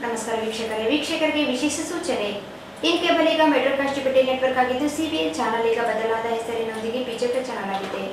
ನಮಸ್ಕಾರ ವೀಕ್ಷಕರಿಗೆ ವಿಶೇಷ ಸೂಚನೆ. ಇನ್ ಕೇಬಲ್ ಈಗ ಮೆಟ್ರೋಕಾಸ್ಟ್ ಟಿವಿ ನೆಟ್ವರ್ಕ್ ಆಗಿದ್ದು ಸಿಬಿಎನ್ ಚಾನೆಲ್ ಈಗ ಬದಲಾದ ಹೆಸರಿನೊಂದಿಗೆ ಬಿಜೆಪಿ ಚಾನೆಲ್ ಆಗಿದೆ.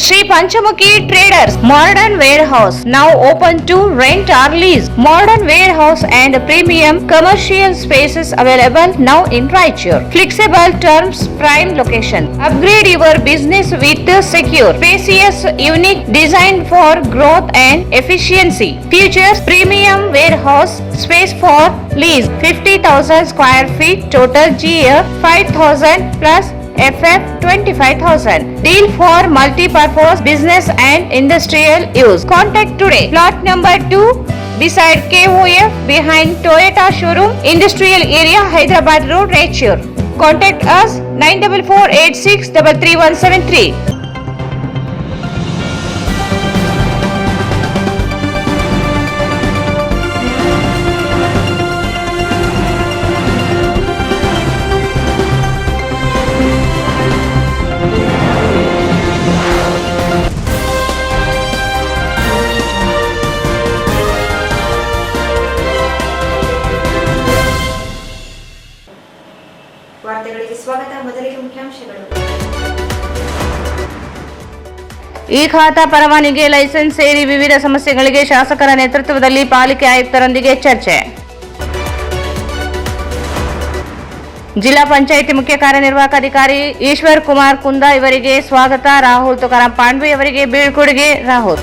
Sri Panchamukhi Traders Modern Warehouse now open to rent or lease. Modern warehouse and premium commercial spaces available now in Raichur. Flexible terms, prime location. Upgrade your business with secure, spacious, unique design for growth and efficiency. Features premium warehouse space for lease 50,000 square feet, total GA 5,000 plus FF 25,000. Deal for multi-purpose business and industrial use. Contact today. Plot number 2 beside KOF behind Toyota showroom, Industrial Area, Hyderabad Road, Raichur. Contact us 9448633173. ವಾರ್ತೆಗಳಿಗೆ ಸ್ವಾಗತ. ಮೊದಲಿಗೆ ಮುಖ್ಯಾಂಶಗಳು. ಈ ಖಾತಾ ಪರವಾನಗಿ, licence ಸೇರಿ ವಿವಿಧ ಸಮಸ್ಯೆಗಳಿಗೆ ಶಾಸಕರ ನೇತೃತ್ವದಲ್ಲಿ ಪಾಲಿಕೆ ಆಯುಕ್ತರೊಂದಿಗೆ ಚರ್ಚೆ. ಜಿಲ್ಲಾ ಪಂಚಾಯಿತಿ ಮುಖ್ಯ ಕಾರ್ಯನಿರ್ವಾಹಕ ಅಧಿಕಾರಿ ಈಶ್ವರ್ ಕುಮಾರ್ ಕುಂದಾ ಇವರಿಗೆ ಸ್ವಾಗತ. ರಾಹುಲ್ ತುಕಾರಾಂ ಪಾಂಡ್ವೆ ಅವರಿಗೆ ಬೀಳ್ಕೊಡುಗೆ. ರಾಹುಲ್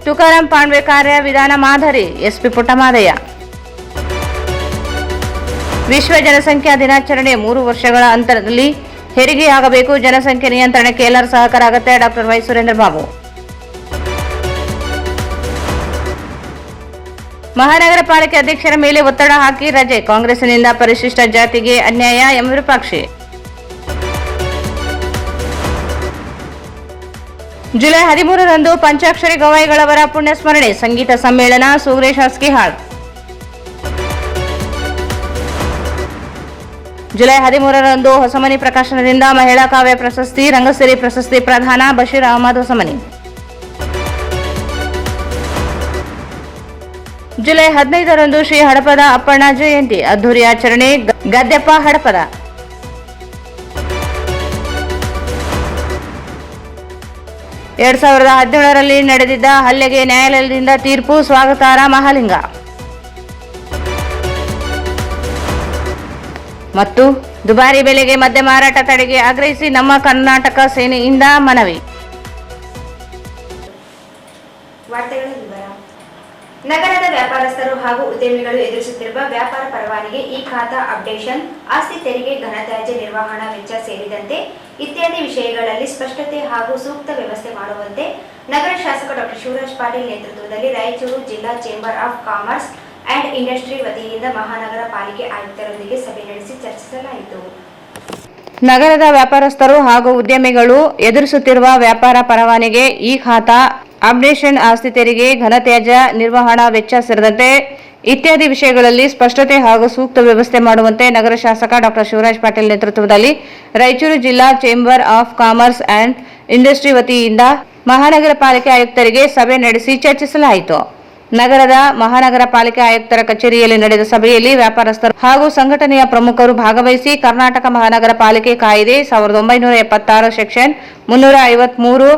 ತುಕಾರಾಂ ಪಾಂಡ್ವೆ ಕಾರ್ಯ ವಿಧಾನ ಮಾದರಿ. ಎಸ್ಪಿ ಪುಟ್ಟಮಾದಯ್ಯ. ವಿಶ್ವ ಜನಸಂಖ್ಯಾ ದಿನಾಚರಣೆ 3 ವರ್ಷಗಳ ಅಂತರದಲ್ಲಿ ಹೆರಿಗೆಯಾಗಬೇಕು. ಜನಸಂಖ್ಯೆ ನಿಯಂತ್ರಣಕ್ಕೆ ಎಲ್ಲರ ಸಹಕಾರ ಅಗತ್ಯ. Doctor Y Surendra Babu. ಮಹಾನಗರ ಪಾಲಿಕೆ ಅಧ್ಯಕ್ಷರ ಮೇಲೆ ಒತ್ತಡ ಹಾಕಿ ರಜೆ. ಕಾಂಗ್ರೆಸ್ನಿಂದ ಪರಿಶಿಷ್ಟ ಜಾತಿಗೆ ಅನ್ಯಾಯ ಎಂ ವಿರೂಪಾಕ್ಷಿ. ಜುಲೈ 13ರಂದು ಪಂಚಾಕ್ಷರಿ ಗವಾಯಿಗಳವರ ಪುಣ್ಯಸ್ಮರಣೆ. ಸಂಗೀತ ಸಮ್ಮೇಳನ. ಸುರೇಶ್ ಹಸ್ಕಿಹಾಳ್. ಜುಲೈ 13ರಂದು ಹೊಸಮನಿ ಪ್ರಕಾಶನದಿಂದ ಮಹಿಳಾ ಕಾವ್ಯ ಪ್ರಶಸ್ತಿ, ರಂಗಸಿರಿ ಪ್ರಶಸ್ತಿ ಪ್ರದಾನ. ಬಶೀರ್ ಅಹಮದ್ ಹೊಸಮನಿ. ಜುಲೈ 15ರಂದು ಶ್ರೀ ಹಡಪದ ಅಪ್ಪಣ್ಣ ಜಯಂತಿ, ಅದ್ದೂರಿ ಆಚರಣೆ. ಗದ್ದೆಪ್ಪ ಹಡಪದ. 2017ರಲ್ಲಿ ನಡೆದಿದ್ದ ಹಲ್ಲೆಗೆ ನ್ಯಾಯಾಲಯದಿಂದ ತೀರ್ಪು. ಸ್ವಾಗತಾರ್ಹ. ಮಹಾಲಿಂಗ. ಮತ್ತು ದುಬಾರಿ ಬೆಲೆಗೆ ಮದ್ಯ ಮಾರಾಟ ತಡೆಗೆ ಆಗ್ರಹಿಸಿ ನಮ್ಮ ಕರ್ನಾಟಕ ಸೇನೆಯಿಂದ ಮನವಿ. ನಗರದ ವ್ಯಾಪಾರಸ್ಥರು ಹಾಗೂ ಉದ್ಯಮಿಗಳು ಎದುರಿಸುತ್ತಿರುವ ವ್ಯಾಪಾರ ಪರವಾನಗಿ, ಇ ಖಾತಾ ಅಪ್ಡೇಷನ್, ಆಸ್ತಿ ತೆರಿಗೆ, ಘನತ್ಯಾಜ್ಯ ನಿರ್ವಹಣಾ ವೆಚ್ಚ ಸೇರಿದಂತೆ ಇತ್ಯಾದಿ ವಿಷಯಗಳಲ್ಲಿ ಸ್ಪಷ್ಟತೆ ಹಾಗೂ ಸೂಕ್ತ ವ್ಯವಸ್ಥೆ ಮಾಡುವಂತೆ ನಗರ ಶಾಸಕ ಡಾಕ್ಟರ್ ಶಿವರಾಜ್ ಪಾಟೀಲ್ ನೇತೃತ್ವದಲ್ಲಿ ರಾಯಚೂರು ಜಿಲ್ಲಾ chamber of commerce and industry ವತಿಯಿಂದ ಮಹಾನಗರ ಪಾಲಿಕೆ ಆಯುಕ್ತರೊಂದಿಗೆ ಸಭೆ ನಡೆಸಿ ಚರ್ಚಿಸಲಾಯಿತು. ನಗರದ ವ್ಯಾಪಾರಸ್ಥರು ಹಾಗೂ ಉದ್ಯಮಿಗಳು ಎದುರಿಸುತ್ತಿರುವ ವ್ಯಾಪಾರ ಪರವಾನಗಿ, ಇ ಖಾತಾ ಅಪ್ಡೇಷನ್, ಆಸ್ತಿ ತೆರಿಗೆ, ಘನತ್ಯಾಜ್ಯ ನಿರ್ವಹಣಾ ವೆಚ್ಚ ಸೇರಿದಂತೆ ಇತ್ಯಾದಿ ವಿಷಯಗಳಲ್ಲಿ ಸ್ಪಷ್ಟತೆ ಹಾಗೂ ಸೂಕ್ತ ವ್ಯವಸ್ಥೆ ಮಾಡುವಂತೆ ನಗರ ಶಾಸಕ ಡಾಕ್ಟರ್ ಶಿವರಾಜ್ ಪಾಟೀಲ್ ನೇತೃತ್ವದಲ್ಲಿ ರಾಯಚೂರು ಜಿಲ್ಲಾ chamber of commerce and industry ವತಿಯಿಂದ ಮಹಾನಗರ ಪಾಲಿಕೆ ಆಯುಕ್ತರಿಗೆ ಸಭೆ ನಡೆಸಿ ಚರ್ಚಿಸಲಾಯಿತು. ನಗರದ ಮಹಾನಗರ ಪಾಲಿಕೆ ಆಯುಕ್ತರ ಕಚೇರಿಯಲ್ಲಿ ನಡೆದ ಸಭೆಯಲ್ಲಿ ವ್ಯಾಪಾರಸ್ಥರು ಹಾಗೂ ಸಂಘಟನೆಯ ಪ್ರಮುಖರು ಭಾಗವಹಿಸಿ ಕರ್ನಾಟಕ ಮಹಾನಗರ ಪಾಲಿಕೆ ಕಾಯ್ದೆ 1976 ಸೆಕ್ಷನ್ 353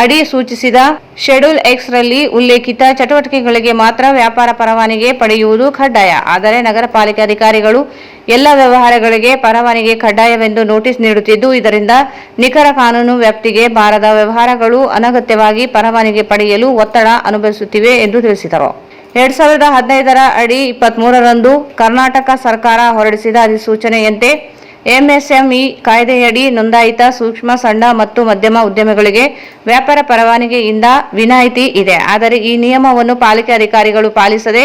ಅಡಿ ಸೂಚಿಸಿದ ಶೆಡ್ಯೂಲ್ ಎಕ್ಸ್ ರಲ್ಲಿ ಉಲ್ಲೇಖಿತ ಚಟುವಟಿಕೆಗಳಿಗೆ ಮಾತ್ರ ವ್ಯಾಪಾರ ಪರವಾನಗಿ ಪಡೆಯುವುದು ಕಡ್ಡಾಯ. ಆದರೆ ನಗರ ಪಾಲಿಕೆ ಅಧಿಕಾರಿಗಳು ಎಲ್ಲ ವ್ಯವಹಾರಗಳಿಗೆ ಪರವಾನಗಿ ಕಡ್ಡಾಯವೆಂದು ನೋಟಿಸ್ ನೀಡುತ್ತಿದ್ದು, ಇದರಿಂದ ನಿಖರ ಕಾನೂನು ವ್ಯಾಪ್ತಿಗೆ ಬಾರದ ವ್ಯವಹಾರಗಳು ಅನಗತ್ಯವಾಗಿ ಪರವಾನಗಿ ಪಡೆಯಲು ಒತ್ತಡ ಅನುಭವಿಸುತ್ತಿವೆ ಎಂದು ತಿಳಿಸಿದರು. 2015ರ ಅಡಿ 23ರಂದು ಕರ್ನಾಟಕ ಸರ್ಕಾರ ಹೊರಡಿಸಿದ ಅಧಿಸೂಚನೆಯಂತೆ ಎಂಎಸ್ಎಂಇ ಕಾಯ್ದೆಯಡಿ ನೋಂದಾಯಿತ ಸೂಕ್ಷ್ಮ, ಸಣ್ಣ ಮತ್ತು ಮಧ್ಯಮ ಉದ್ಯಮಗಳಿಗೆ ವ್ಯಾಪಾರ ಪರವಾನಗಿಯಿಂದ ವಿನಾಯಿತಿ ಇದೆ. ಆದರೆ ಈ ನಿಯಮವನ್ನು ಪಾಲಿಕೆ ಅಧಿಕಾರಿಗಳು ಪಾಲಿಸದೆ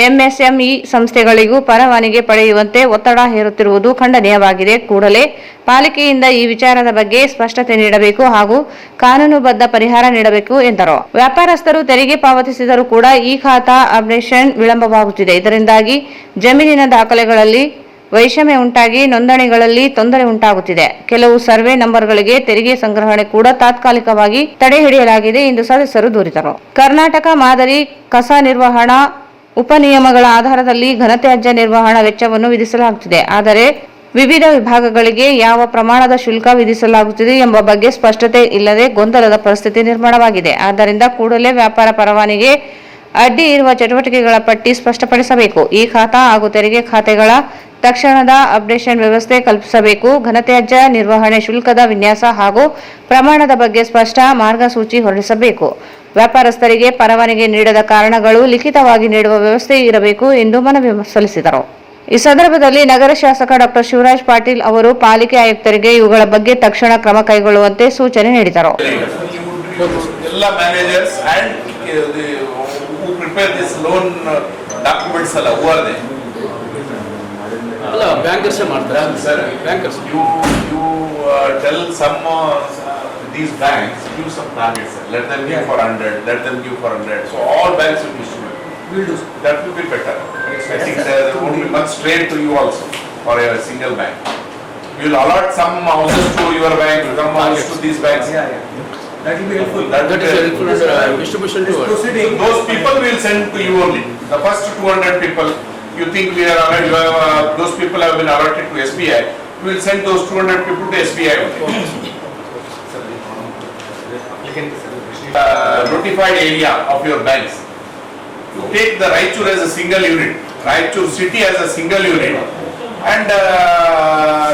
ಎಂಎಸ್ಎಂಇ ಸಂಸ್ಥೆಗಳಿಗೂ ಪರವಾನಗಿ ಪಡೆಯುವಂತೆ ಒತ್ತಡ ಹೇರುತ್ತಿರುವುದು ಖಂಡನೀಯವಾಗಿದೆ. ಕೂಡಲೇ ಪಾಲಿಕೆಯಿಂದ ಈ ವಿಚಾರದ ಬಗ್ಗೆ ಸ್ಪಷ್ಟತೆ ನೀಡಬೇಕು ಹಾಗೂ ಕಾನೂನುಬದ್ಧ ಪರಿಹಾರ ನೀಡಬೇಕು ಎಂದರು. ವ್ಯಾಪಾರಸ್ಥರು ತೆರಿಗೆ ಪಾವತಿಸಿದರೂ ಕೂಡ ಈ ಖಾತಾ ಅಪ್ಡೇಷನ್ ವಿಳಂಬವಾಗುತ್ತಿದೆ. ಇದರಿಂದಾಗಿ ಜಮೀನಿನ ದಾಖಲೆಗಳಲ್ಲಿ ವೈಷಮ್ಯ ಉಂಟಾಗಿ ನೋಂದಣಿಗಳಲ್ಲಿ ತೊಂದರೆ ಉಂಟಾಗುತ್ತಿದೆ. ಕೆಲವು ಸರ್ವೆ ನಂಬರ್ಗಳಿಗೆ ತೆರಿಗೆ ಸಂಗ್ರಹಣೆ ಕೂಡ ತಾತ್ಕಾಲಿಕವಾಗಿ ತಡೆ ಹಿಡಿಯಲಾಗಿದೆ ಎಂದು ಸದಸ್ಯರು ದೂರಿದರು. ಕರ್ನಾಟಕ ಮಾದರಿ ಕಸ ನಿರ್ವಹಣಾ ಉಪನಿಯಮಗಳ ಆಧಾರದಲ್ಲಿ ಘನತ್ಯಾಜ್ಯ ನಿರ್ವಹಣಾ ವೆಚ್ಚವನ್ನು ವಿಧಿಸಲಾಗುತ್ತಿದೆ. ಆದರೆ ವಿವಿಧ ವಿಭಾಗಗಳಿಗೆ ಯಾವ ಪ್ರಮಾಣದ ಶುಲ್ಕ ವಿಧಿಸಲಾಗುತ್ತಿದೆ ಎಂಬ ಬಗ್ಗೆ ಸ್ಪಷ್ಟತೆ ಇಲ್ಲದೆ ಗೊಂದಲದ ಪರಿಸ್ಥಿತಿ ನಿರ್ಮಾಣವಾಗಿದೆ. ಆದ್ದರಿಂದ ಕೂಡಲೇ ವ್ಯಾಪಾರ ಪರವಾನಿಗೆ ಅಡ್ಡಿ ಇರುವ ಚಟುವಟಿಕೆಗಳ ಪಟ್ಟಿ ಸ್ಪಷ್ಟಪಡಿಸಬೇಕು. ಈ ಖಾತಾ ಹಾಗೂ ತೆರಿಗೆ ಖಾತೆಗಳ ತಕ್ಷಣದ ಅಪ್ಡೇಷನ್ ವ್ಯವಸ್ಥೆ ಕಲ್ಪಿಸಬೇಕು. ಘನತ್ಯಾಜ್ಯ ನಿರ್ವಹಣೆ ಶುಲ್ಕದ ವಿನ್ಯಾಸ ಹಾಗೂ ಪ್ರಮಾಣದ ಬಗ್ಗೆ ಸ್ಪಷ್ಟ ಮಾರ್ಗಸೂಚಿ ಹೊರಡಿಸಬೇಕು. ವ್ಯಾಪಾರಸ್ಥರಿಗೆ ಪರವಾನಗಿ ನೀಡದ ಕಾರಣಗಳು ಲಿಖಿತವಾಗಿ ನೀಡುವ ವ್ಯವಸ್ಥೆ ಇರಬೇಕು ಎಂದು ಮನವಿ ಸಲ್ಲಿಸಿದರು. ಈ ಸಂದರ್ಭದಲ್ಲಿ ನಗರ ಶಾಸಕ ಡಾಕ್ಟರ್ ಶಿವರಾಜ್ ಪಾಟೀಲ್ ಅವರು ಪಾಲಿಕೆ ಆಯುಕ್ತರಿಗೆ ಇವುಗಳ ಬಗ್ಗೆ ತಕ್ಷಣ ಕ್ರಮ ಕೈಗೊಳ್ಳುವಂತೆ ಸೂಚನೆ ನೀಡಿದರು. ಎಲ್ಲ managers and who prepare this loan documents alla who are they? ಅಲ್ಲ ಬ್ಯಾಂಕರ್ಸ್ ಮಾಡ್ತಾರೆ Sir, bankers. you tell some these banks give some targets. Let them give for 100. Let them give for 100. So all banks will distribute. We'll do. That will be better. I think there won't be much strain to you also for a single bank. You will allot some houses to your bank, some houses to these banks. That will be helpful. That That will is be helpful helpful. under distribution to us. Those people will send to you only. The first 200 people, you think we are already, those people have been allotted to SBI. We will send those 200 people to SBI only. Notified area of your banks. You take the Raichur as a single unit, Raichur city as a single unit, and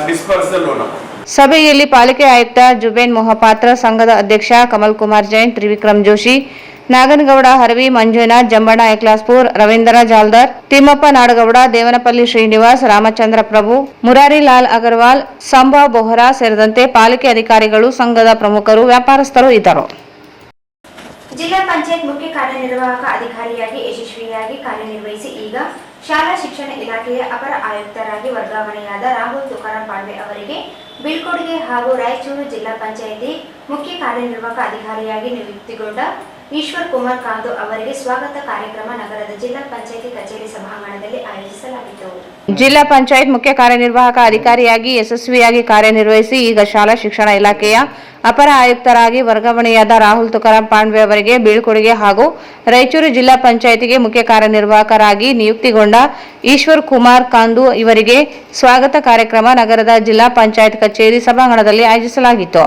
disperse the loan amount. ಸಭೆಯಲ್ಲಿ ಪಾಲಿಕೆ ಆಯುಕ್ತ ಜುಬೇನ್ ಮೊಹಪಾತ್ರ, ಸಂಘದ ಅಧ್ಯಕ್ಷ ಕಮಲ್ ಕುಮಾರ್ ಜೈನ್, ತ್ರಿವಿಕ್ರಮ್ ಜೋಶಿ, ನಾಗನಗೌಡ ಹರವಿ, ಮಂಜುನಾಥ್, ಜಂಬಣ್ಣ ಐಕ್ಲಾಸ್ಪುರ್, ರವೀಂದ್ರ ಜಾಲ್ದರ್, ತಿಮ್ಮಪ್ಪ ನಾಡಗೌಡ, ದೇವನಪಲ್ಲಿ ಶ್ರೀನಿವಾಸ್, ರಾಮಚಂದ್ರ ಪ್ರಭು, ಮುರಾರಿ ಲಾಲ್ ಅಗರ್ವಾಲ್, ಸಂಭವ್ ಬೋಹರಾ ಸೇರಿದಂತೆ ಪಾಲಿಕೆ ಅಧಿಕಾರಿಗಳು, ಸಂಘದ ಪ್ರಮುಖರು, ವ್ಯಾಪಾರಸ್ಥರು ಇದ್ದರು. ಜಿಲ್ಲಾ ಪಂಚಾಯತ್ ಮುಖ್ಯ ಕಾರ್ಯನಿರ್ವಾಹಕ ಅಧಿಕಾರಿಯಾಗಿ ಯಶಸ್ವಿಯಾಗಿ ಕಾರ್ಯನಿರ್ವಹಿಸಿ ಈಗ ಶಾಲಾ ಶಿಕ್ಷಣ ಇಲಾಖೆಯ ಅಪರ ಆಯುಕ್ತರಾಗಿ ವರ್ಗಾವಣೆಯಾದ ರಾಹುಲ್ ತುಕಾರಾಂ ಪಾಂಡ್ವೆ ಅವರಿಗೆ ಬೀಳ್ಕೊಡುಗೆ ಹಾಗೂ ರಾಯಚೂರು ಜಿಲ್ಲಾ ಪಂಚಾಯಿತಿ ಮುಖ್ಯ ಕಾರ್ಯನಿರ್ವಾಹಕ ಅಧಿಕಾರಿಯಾಗಿ ನಿಯುಕ್ತಿಗೊಂಡ ಈಶ್ವರ್ ಕುಮಾರ್ ಕಾಂದು ಅವರಿಗೆ ಸ್ವಾಗತ ಕಾರ್ಯಕ್ರಮ ನಗರದ ಜಿಲ್ಲಾ ಪಂಚಾಯಿತಿ ಕಚೇರಿ ಸಭಾಂಗಣದಲ್ಲಿ ಆಯೋಜಿಸಲಾಗಿತ್ತು. ಜಿಲ್ಲಾ ಪಂಚಾಯತ್ ಮುಖ್ಯ ಕಾರ್ಯನಿರ್ವಾಹಕ ಅಧಿಕಾರಿಯಾಗಿ ಯಶಸ್ವಿಯಾಗಿ ಕಾರ್ಯನಿರ್ವಹಿಸಿ ಈಗ ಶಾಲಾ ಶಿಕ್ಷಣ ಇಲಾಖೆಯ ಅಪರ ಆಯುಕ್ತರಾಗಿ ವರ್ಗಾವಣೆಯಾದ ರಾಹುಲ್ ತುಕಾರಾಂ ಪಾಂಡ್ವೆ ಅವರಿಗೆ ಬೀಳ್ಕೊಡುಗೆ ಹಾಗೂ ರಾಯಚೂರು ಜಿಲ್ಲಾ ಪಂಚಾಯಿತಿಗೆ ಮುಖ್ಯ ಕಾರ್ಯನಿರ್ವಾಹಕರಾಗಿ ನಿಯುಕ್ತಿಗೊಂಡ ಈಶ್ವರ್ ಕುಮಾರ್ ಕಾಂದು ಇವರಿಗೆ ಸ್ವಾಗತ ಕಾರ್ಯಕ್ರಮ ನಗರದ ಜಿಲ್ಲಾ ಪಂಚಾಯತ್ ಕಚೇರಿ ಸಭಾಂಗಣದಲ್ಲಿ ಆಯೋಜಿಸಲಾಗಿತ್ತು.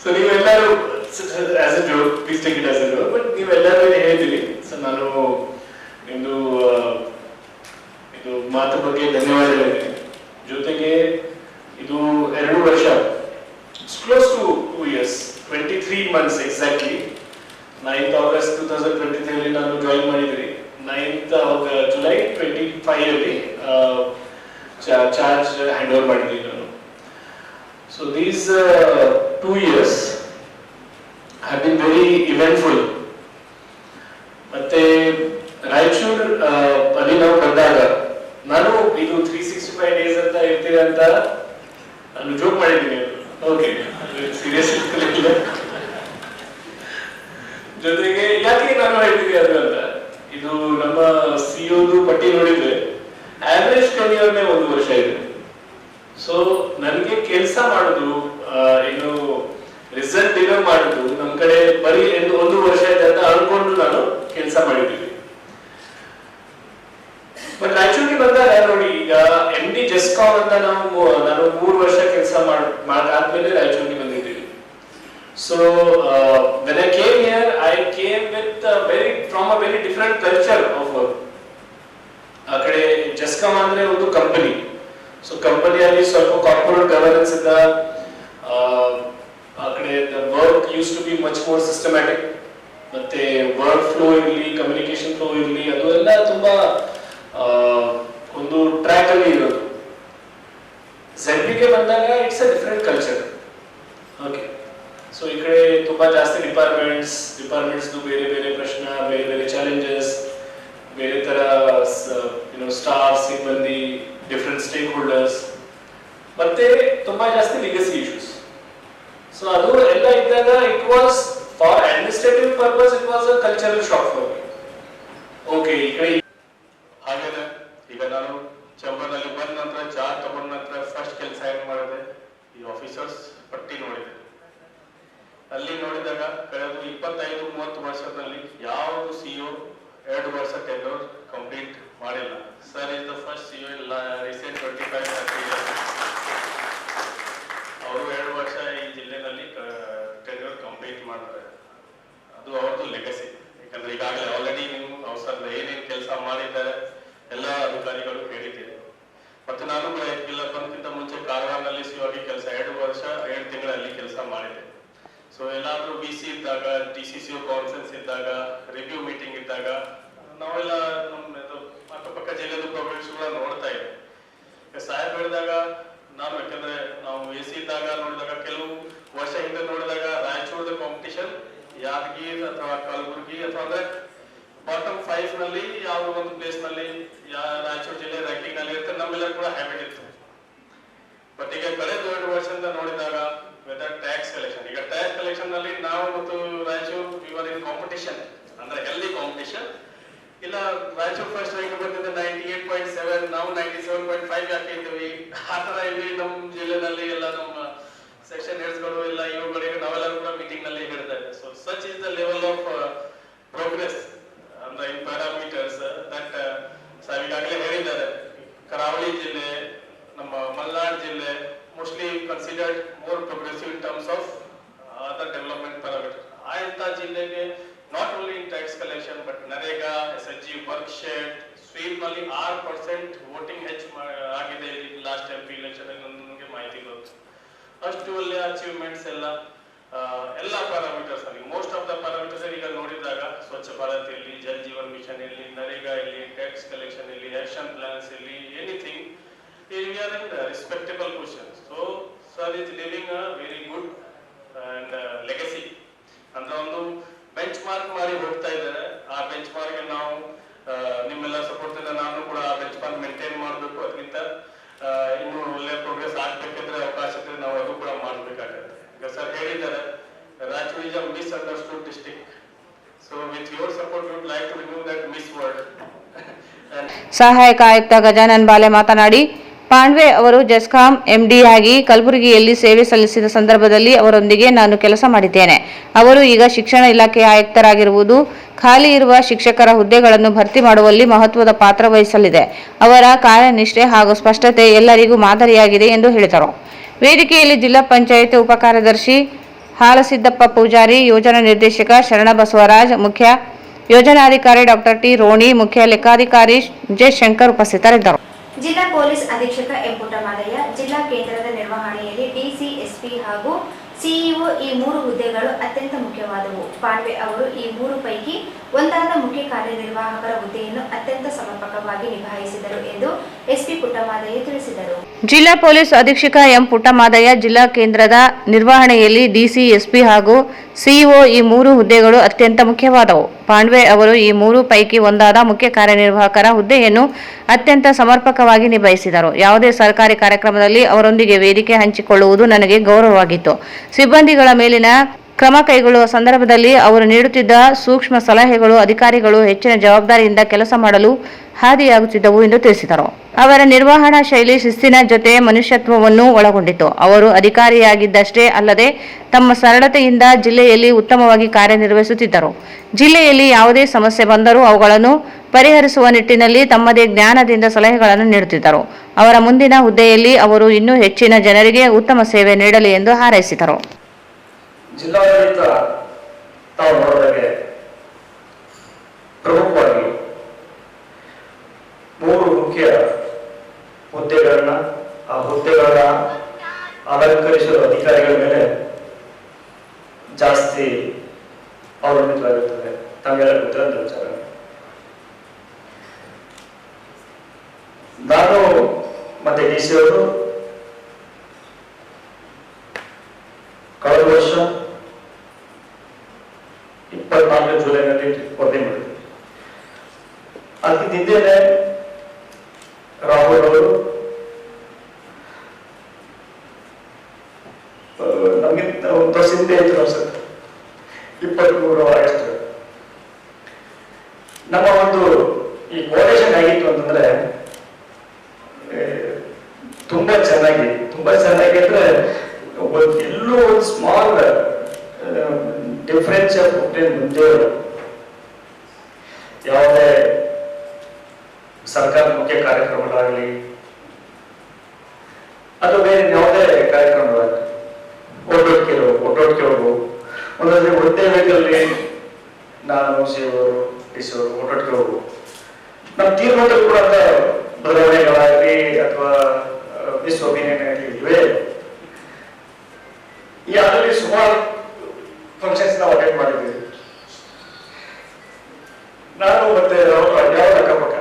ಸೊ ನೀವೆಲ್ಲರೂ as a joke, please take it as a joke, but ನೀವೆಲ್ಲರೂ ಹೇಳಿದಿರಿ. ಸೊ ನಾನು ನಿಮ್ದು ಇದು ಮಾತು ಬಗ್ಗೆ ಧನ್ಯವಾದ ಹೇಳ್ತೀನಿ. ಜೊತೆಗೆ ಇದು 2 ವರ್ಷ, it's close to 2 years, 23 months exactly. 9th August 2023 ಅಲ್ಲಿ ನಾನು ಜಾಯಿನ್ ಮಾಡಿದ್ರಿ. 9th July 25 ಅಲ್ಲಿ ಚಾರ್ಜ್ ಹ್ಯಾಂಡ್ ಓವರ್ ಮಾಡಿದ್ವಿ ನಾನು. So these 2 years have been very eventful. ಮತ್ತೆ ರಾಯಚೂರು ಅಲ್ಲಿ ನಾವು ಬಂದಾಗ ನಾನು ಇದು 365 days ಅಂತ ಇರ್ತೀವಿ ಅಂತ ನಾನು ಜೋಕ್ ಮಾಡಿದ್ದೀನಿ. ಓಕೆ, ಸೀರಿಯಸ್ ಇಲ್ಲ. ಜೊತೆಗೆ ಯಾಕೆ ನಾನು ಹೇಳ್ತೀನಿ ಅದು ಅಂತ, ಇದು ನಮ್ಮ ಸಿಒದು ಪಟ್ಟಿ ನೋಡಿದ್ರೆ ಆವರೇಜ್ ಟೆನ್ಯೂರ್ನೇ 1 ವರ್ಷ ಇದೆ. ಸೊ ನನಗೆ ಕೆಲಸ ಮಾಡೋದು ಏನು ರಿಸಲ್ಟ್ ಡಿಲರ್ ಮಾಡೋದು ನಮ್ಮ ಕಡೆ ಬರೀ 1 ವರ್ಷ ಇದೆ ಅಂತ ಅನ್ಕೊಂಡು ನಾನು ಕೆಲಸ ಮಾಡಿದ್ದೀನಿ. ಬಟ್ ರಾಯಚೂರಿಗೆ ಬಂದಾಗ ನೋಡಿ, ಈಗ MD ಜೆಸ್ಕಾಮ್ ಅಂತ ನಾನು 3 ವರ್ಷ ಕೆಲಸ ಮಾಡಾದ್ಮೇಲೆ ರಾಯಚೂರಿಗೆ ಬಂದಿದ್ದೀನಿ. So when I came here, I came with from a very different culture of work. ಆ ಕಡೆ ಜೆಸ್ಕಾಮ್ ಅಂದ್ರೆ ಒಂದು ಕಂಪನಿ. ಸೊ ಕಂಪನಿಯಲ್ಲಿ ಸ್ವಲ್ಪ ಕಾರ್ಪೊರೇಟ್ ಗವರ್ನೆನ್ಸ್ ಇಂದ ಆ ಕಡೆ work used to be much more systematic. ಮತ್ತೆ ವರ್ಕ್ ಫ್ಲೋ ಇರಲಿ, ಕಮ್ಯುನಿಕೇಶನ್ ಫ್ಲೋ ಇರಲಿ, ಅದು ಎಲ್ಲ ತುಂಬಾ ಒಂದು ಟ್ರ್ಯಾಕ್ ಅಲ್ಲಿ ಇರೋದು. ZB ಬಂದಾಗ it's a different culture. Okay, so ಈ ಕಡೆ ತುಂಬಾ ಜಾಸ್ತಿ ಡಿಪಾರ್ಟ್ಮೆಂಟ್ಸ್ ಬೇರೆ ಬೇರೆ ಪ್ರಶ್ನೆ, ಬೇರೆ ಬೇರೆ ಚಾಲೆಂಜಸ್, ಬೇರೆ ತರ ಸ್ಟಾಫ್, ಸಿಬ್ಬಂದಿ, ಡಿಫರೆಂಟ್ ಸ್ಟೇಕ್ ಹೋಲ್ಡರ್ಸ್, ಮತ್ತೆ ತುಂಬಾ ಜಾಸ್ತಿ ಲಿಗಸಿ ಇಶ್ಯೂಸ್. ಸೊ ಅದು ಎಲ್ಲ ಇದ್ದಾಗ it was for administrative purpose, it was a cultural shock for me. Okay, ಈ ಕಡೆ ಹಾಗೇನೆ ಈಗ ನಾನು ಚಂಬರ್ನಲ್ಲಿ ಬಂದ ನಂತರ ಚಾ ತಗೊಂಡ ನಂತರ ಫಸ್ಟ್ ಕೆಲಸ ಏನ್ ಮಾಡಿದೆ, ಈ ಆಫೀಸರ್ಸ್ ಪಟ್ಟಿ ನೋಡಿದೆ. ಅಲ್ಲಿ ನೋಡಿದಾಗ ಕಳೆದ 25-30 ವರ್ಷದಲ್ಲಿ ಯಾವುದು ಸಿಇಒ 2 ವರ್ಷ ಟೆನ್ಯೂರ್ ಕಂಪ್ಲೀಟ್ ಮಾಡಿಲ್ಲ. Sir is the first CEO in recent 25-30 years. ಅವರು 2 ವರ್ಷ ಈ ಜಿಲ್ಲೆನಲ್ಲಿ ಟೆನ್ಯೂರ್ ಕಂಪ್ಲೀಟ್ ಮಾಡಿದ್ದಾರೆ. ಅದು ಅವ್ರದ್ದು ಲೆಗಸಿ. ಯಾಕಂದ್ರೆ ಈಗಾಗಲೇ ಆಲ್ರೆಡಿ ನೀವು ಅವಸರದ ಏನೇನು ಕೆಲಸ ಮಾಡಿದ್ದಾರೆ ಎಲ್ಲ ಅಧಿಕಾರಿಗಳು ಹೇಳಿದ್ದೀರಿ. ಮತ್ತೆ ನಾನು ಇಲ್ಲ ಬಂದಕ್ಕಿಂತ ಮುಂಚೆ ಕಾರವಾರನಲ್ಲಿ ಸಿಇಒ ಆಗಿ ಕೆಲಸ 2 ವರ್ಷ 7 ತಿಂಗಳಲ್ಲಿ ಕೆಲಸ ಮಾಡಿದೆ. ಸೊ ಎಲ್ಲಾದ್ರೂ BC ಇದ್ದಾಗ, DCCO ಕಾನ್ಫರೆನ್ಸ್ ಇದ್ದಾಗ, ರಿವ್ಯೂ ಮೀಟಿಂಗ್ ಇದ್ದಾಗ ನಾವೆಲ್ಲ ನಮ್ಮ ಅಕ್ಕಪಕ್ಕ ಜಿಲ್ಲೆದು ಪ್ರೋಗ್ರೆಸ್ಗಳ ನೋಡ್ತಾ ಇದ್ದೆ. ಸಾಹೇಬ್ ಹೇಳಿದಾಗ ನಾನು, ಯಾಕಂದ್ರೆ ನಾವು AC ಇದ್ದಾಗ ನೋಡಿದಾಗ, ಕೆಲವು ವರ್ಷ ಹಿಂದೆ ನೋಡಿದಾಗ ರಾಯಚೂರದ ಕಾಂಪಿಟಿಷನ್ ಯಾದಗಿರಿ ಅಥವಾ ಕಲಬುರಗಿ ಅಥವಾ ಅಂದ್ರೆ ಬಾಟಮ್ 5 ನಲ್ಲಿ ಯಾವ ಒಂದು ಪ್ಲೇಸ್ ನಲ್ಲಿ ರಾಯಚೂರು ಜಿಲ್ಲೆ ರ್ಯಾಂಕಿಂಗ್ ನಲ್ಲಿ ಇರುತ್ತೆ, ನಮ್ಮೆಲ್ಲ ಕೂಡ ಹ್ಯಾಬಿಟ್ ಇತ್ತು. ಬಟ್ ಈಗ ಕಳೆದ 2 ವರ್ಷದಿಂದ ನೋಡಿದಾಗ ವೆದರ್ ಟ್ಯಾಕ್ಸ್ ಕಲೆಕ್ಷನ್, ಈಗ ಟ್ಯಾಕ್ಸ್ ಕಲೆಕ್ಷನ್ ನಲ್ಲಿ ನಾವು ಮತ್ತು ರಾಯಚೂರು ವಿವರ್ ಇನ್ ಕಾಂಪಿಟಿಷನ್, ಅಂದ್ರೆ ಹೆಲ್ದಿ ಕಾಂಪಿಟಿಷನ್. ಇಲ್ಲ ರಾಯಚೂರು ಫಸ್ಟ್ ರ್ಯಾಂಕ್ ಬಂದಿದೆ 98.7, ನಾವು 97.5 ಯಾಕೆ ಇದ್ದೀವಿ, ಆ ತರ ಇಲ್ಲಿ ನಮ್ಮ ಜಿಲ್ಲೆನಲ್ಲಿ ಎಲ್ಲ ನಮ್ಮ ಸೆಕ್ಷನ್ ಹೆಡ್ಸ್ಗಳು ಎಲ್ಲ ಇವುಗಳಿಗೆ ನಾವೆಲ್ಲರೂ ಕೂಡ ಮೀಟಿಂಗ್ ನಲ್ಲಿ ಹೇಳ್ತಾ ಇದ್ದೇವೆ. So such is the level of progress ಅಂದ್ರೆ ಇನ್ ಪ್ಯಾರಾಮೀಟರ್ಸ್ ದಟ್ ಸಾರ್ ಈಗಾಗಲೇ ಹೇಳಿದ್ದಾರೆ. ಕರಾವಳಿ ಜಿಲ್ಲೆ, ನಮ್ಮ ಮಲ್ನಾಡ್ ಜಿಲ್ಲೆ mostly considered more progressive in terms of other development parameters. ಆಯಂತ ಜಿಲ್ಲೆಗೆ not only in tax collection but NREGA, SHG, work share, sweep ನಲ್ಲಿ 6% ವೋಟಿಂಗ್ ಆಗಿದೆ ಲಾಸ್ಟ್ MP ಎಲೆಕ್ಷನ್ ಅಲ್ಲಿ. ನನಗೆ ಮಾಹಿತಿ ಗೊತ್ತು. ಅಷ್ಟು ಒಳ್ಳೆಯ ಅಚೀವ್ಮೆಂಟ್ಸ್ ಎಲ್ಲ ಪ್ಯಾರಾಮೀಟರ್ಸ್ ಅಲ್ಲಿ, ಮೋಸ್ಟ್ ಆಫ್ ದ ಪ್ಯಾರಾಮೀಟರ್ಸ್ ಈಗ ನೋಡಿದಾಗ ಸ್ವಚ್ಛ ಭಾರತ್ ಇರಲಿ, ಜಲ್ ಜೀವನ್ ಮಿಷನ್ ಇರಲಿ, ನರೇಗಾ ಇರಲಿ, ಟ್ಯಾಕ್ಸ್ ಕಲೆಕ್ಷನ್ ಇರಲಿ, ಆಕ್ಷನ್ ಪ್ಲಾನ್ಸ್ ಇರಲಿ, anything we are in respectable position. So sir is leaving a very good and legacy. ಅಂದ್ರೆ ಒಂದು ಬೆಂಚ್ ಮಾರ್ಕ್ ಮಾಡಿ ಹೋಗ್ತಾ ಇದ್ದಾರೆ. ಆ ಬೆಂಚ್ ಮಾರ್ಕ್ ನಾವು ನಿಮ್ಮೆಲ್ಲ ಸಪೋರ್ಟ್ ಇಂದ ನಾನು ಕೂಡ ಆ ಬೆಂಚ್ ಮಾರ್ಕ್ ಮೇಂಟೈನ್ ಮಾಡಬೇಕು. ಅದಕ್ಕಿಂತ ಇನ್ನೂ ಒಳ್ಳೆ ಪ್ರೋಗ್ರೆಸ್ ಆಗ್ಬೇಕಿದ್ರೆ ಅವಕಾಶ ಇದ್ರೆ ನಾವು ಅದು ಕೂಡ ಮಾಡಬೇಕಾಗುತ್ತೆ. ಈಗ ಸರ್ ಹೇಳಿದ್ದಾರೆ Raichur is a misunderstood district. So with your support we would like to remove that miss word. ಸಹಾಯಕ ಆಯುಕ್ತ ಗಜಾನನ್ ಬಾಲೆ ಮಾತನಾಡಿ, ಪಾಂಡ್ವೆ ಅವರು ಜೆಸ್ಕಾಂ MD ಆಗಿ ಕಲಬುರಗಿಯಲ್ಲಿ ಸೇವೆ ಸಲ್ಲಿಸಿದ ಸಂದರ್ಭದಲ್ಲಿ ಅವರೊಂದಿಗೆ ನಾನು ಕೆಲಸ ಮಾಡಿದ್ದೇನೆ. ಅವರು ಈಗ ಶಿಕ್ಷಣ ಇಲಾಖೆಯ ಆಯುಕ್ತರಾಗಿರುವುದು ಖಾಲಿ ಇರುವ ಶಿಕ್ಷಕರ ಹುದ್ದೆಗಳನ್ನು ಭರ್ತಿ ಮಾಡುವಲ್ಲಿ ಮಹತ್ವದ ಪಾತ್ರ ವಹಿಸಲಿದೆ. ಅವರ ಕಾರ್ಯನಿಷ್ಠೆ ಹಾಗೂ ಸ್ಪಷ್ಟತೆ ಎಲ್ಲರಿಗೂ ಮಾದರಿಯಾಗಿದೆ ಎಂದು ಹೇಳಿದರು. ವೇದಿಕೆಯಲ್ಲಿ ಜಿಲ್ಲಾ ಪಂಚಾಯತ್ ಉಪ ಕಾರ್ಯದರ್ಶಿ ಹಾಲಸಿದ್ದಪ್ಪ ಪೂಜಾರಿ, ಯೋಜನಾ ನಿರ್ದೇಶಕ ಶರಣಬಸವರಾಜ್, ಮುಖ್ಯ ಯೋಜನಾಧಿಕಾರಿ ಡಾಕ್ಟರ್ ಟಿ ರೋಣಿ, ಮುಖ್ಯ ಲೆಕ್ಕಾಧಿಕಾರಿ ಜೆ ಶಂಕರ್ ಉಪಸ್ಥಿತರಿದ್ದರು. ಜಿಲ್ಲಾ ಪೊಲೀಸ್ ಅಧೀಕ್ಷಕ ಎಂ ಪುಟ್ಟಮಾದಯ್ಯ, ಜಿಲ್ಲಾ ಕೇಂದ್ರದ ನಿರ್ವಹಣೆಯಲ್ಲಿ ಡಿಸಿ, ಎಸ್ಪಿ ಹಾಗೂ ಸಿಇಒ ಈ 3 ಹುದ್ದೆಗಳು ಅತ್ಯಂತ ಮುಖ್ಯವಾದವು. ಪಾಂಡ್ವೆ ಅವರು ಈ 3 ಪೈಕಿ ಒಂದಾದ ಮುಖ್ಯ ಕಾರ್ಯನಿರ್ವಾಹಕರ ಹುದ್ದೆಯನ್ನು ಅತ್ಯಂತ ಸಮರ್ಪಕವಾಗಿ ನಿಭಾಯಿಸಿದರು ಎಂದು ಎಸ್ಪಿ ಪುಟ್ಟಮಾದಯ್ಯ ತಿಳಿಸಿದರು. ಜಿಲ್ಲಾ ಪೊಲೀಸ್ ಅಧೀಕ್ಷಕ ಎಂ ಪುಟ್ಟಮಾದಯ್ಯ, ಜಿಲ್ಲಾ ಕೇಂದ್ರದ ನಿರ್ವಹಣೆಯಲ್ಲಿ ಡಿಸಿ, ಎಸ್ಪಿ ಹಾಗೂ ಸಿಇಒ ಈ 3 ಹುದ್ದೆಗಳು ಅತ್ಯಂತ ಮುಖ್ಯವಾದವು. ಪಾಂಡ್ವೆ ಅವರು ಈ 3 ಪೈಕಿ ಒಂದಾದ ಮುಖ್ಯ ಕಾರ್ಯನಿರ್ವಾಹಕರ ಹುದ್ದೆಯನ್ನು ಅತ್ಯಂತ ಸಮರ್ಪಕವಾಗಿ ನಿಭಾಯಿಸಿದರು. ಯಾವುದೇ ಸರ್ಕಾರಿ ಕಾರ್ಯಕ್ರಮದಲ್ಲಿ ಅವರೊಂದಿಗೆ ವೇದಿಕೆ ಹಂಚಿಕೊಳ್ಳುವುದು ನನಗೆ ಗೌರವವಾಗಿತ್ತು. ಸಿಬ್ಬಂದಿಗಳ ಮೇಲಿನ ಕ್ರಮ ಕೈಗೊಳ್ಳುವ ಸಂದರ್ಭದಲ್ಲಿ ಅವರು ನೀಡುತ್ತಿದ್ದ ಸೂಕ್ಷ್ಮ ಸಲಹೆಗಳು ಅಧಿಕಾರಿಗಳು ಹೆಚ್ಚಿನ ಜವಾಬ್ದಾರಿಯಿಂದ ಕೆಲಸ ಮಾಡಲು ಹಾದಿಯಾಗುತ್ತಿದ್ದವು ಎಂದು ತಿಳಿಸಿದರು. ಅವರ ನಿರ್ವಹಣಾ ಶೈಲಿ ಶಿಸ್ತಿನ ಜೊತೆ ಮನುಷ್ಯತ್ವವನ್ನು ಒಳಗೊಂಡಿತ್ತು. ಅವರು ಅಧಿಕಾರಿಯಾಗಿದ್ದಷ್ಟೇ ಅಲ್ಲದೆ ತಮ್ಮ ಸರಳತೆಯಿಂದ ಜಿಲ್ಲೆಯಲ್ಲಿ ಉತ್ತಮವಾಗಿ ಕಾರ್ಯನಿರ್ವಹಿಸುತ್ತಿದ್ದರು. ಜಿಲ್ಲೆಯಲ್ಲಿ ಯಾವುದೇ ಸಮಸ್ಯೆ ಬಂದರೂ ಅವುಗಳನ್ನು ಪರಿಹರಿಸುವ ನಿಟ್ಟಿನಲ್ಲಿ ತಮ್ಮದೇ ಜ್ಞಾನದಿಂದ ಸಲಹೆಗಳನ್ನು ನೀಡುತ್ತಿದ್ದರು. ಅವರ ಮುಂದಿನ ಹುದ್ದೆಯಲ್ಲಿ ಅವರು ಇನ್ನೂ ಹೆಚ್ಚಿನ ಜನರಿಗೆ ಉತ್ತಮ ಸೇವೆ ನೀಡಲಿ ಎಂದು ಹಾರೈಸಿದರು. ಜಿಲ್ಲಾಡಳಿತ ತಾವು ನೋಡಿದಾಗೆ ಪ್ರಮುಖವಾಗಿ 3 ಮುಖ್ಯ ಹುದ್ದೆಗಳನ್ನ ಆ ಹುದ್ದೆಗಳನ್ನ ಅಲಂಕರಿಸುವ ಅಧಿಕಾರಿಗಳ ಮೇಲೆ ಜಾಸ್ತಿ ಅವಲಂಬಿತವಾಗಿರುತ್ತದೆ. ತಮಗೆಲ್ಲ ಗೊತ್ತಿರೋಂಥ ವಿಚಾರ. ನಾನು ಮತ್ತೆ ಡಿ ಸಿ ಅವರು ಕಳೆದ ವರ್ಷ 24 ಜುಲೈನಲ್ಲಿ ವರದಿ ಮಾಡಿದ್ವಿ. ಅದಕ್ಕೆ ಹಿಂದೆನೆ ರಾಹುಲ್ ಅವರು ನಮಗಿಂತ ಒಂದು ವರ್ಷ ಹಿಂದೆ ಇದ್ರು ಅನ್ಸುತ್ತೆ, 23 ಆಗಸ್ಟ್ ನಮ್ಮ ಒಂದು ಈ ಕೋಟೇಶನ್ ಆಗಿತ್ತು ಅಂತಂದ್ರೆ ತುಂಬಾ ಚೆನ್ನಾಗಿ ಅಂದ್ರೆ ಎಲ್ಲೂ ಒಂದು ಸ್ಮಾಲ್ ಡಿಫರೆನ್ಸ್ ಆಫ್ ಒಪಿನಿಯನ್ ಮುಂದೆ ಯಾವುದೇ ಸರ್ಕಾರ ಮುಖ್ಯ ಕಾರ್ಯಕ್ರಮಗಳಾಗಲಿ ಅಥವಾ ಬೇರೆ ಯಾವುದೇ ಕಾರ್ಯಕ್ರಮಗಳಾಗಲಿ ಒಟ್ಟೊಟ್ಟಿಗೆ ಹೋಗು ಒಂದೊಂದು ಒಂದೇ ವೇಗಲ್ಲಿ ನಾನು ಸಿವರು ಡಿಸಿವರು ಒಟ್ಟೊಟ್ಟಿಗೆ ಹೋಗು. ನಮ್ಮ ತೀರ್ಮಾನದಲ್ಲಿ ಕೂಡ ಅಂತ ಬದಲಾವಣೆಗಳಾಗಲಿ ಅಥವಾ ಮಿಸ್ ಒಪಿನಿಯನ್ ಆಗಲಿ ಇವೆ. ಈ ಅದರಲ್ಲಿ ಸುಮಾರು ಫಂಕ್ಷನ್ಸ್ ನಾವು ಅಟೆಂಡ್ ಮಾಡಿದ್ವಿ. ನಾನು ಮತ್ತೆ ಯಾವ ಅಕ್ಕಪಕ್ಕ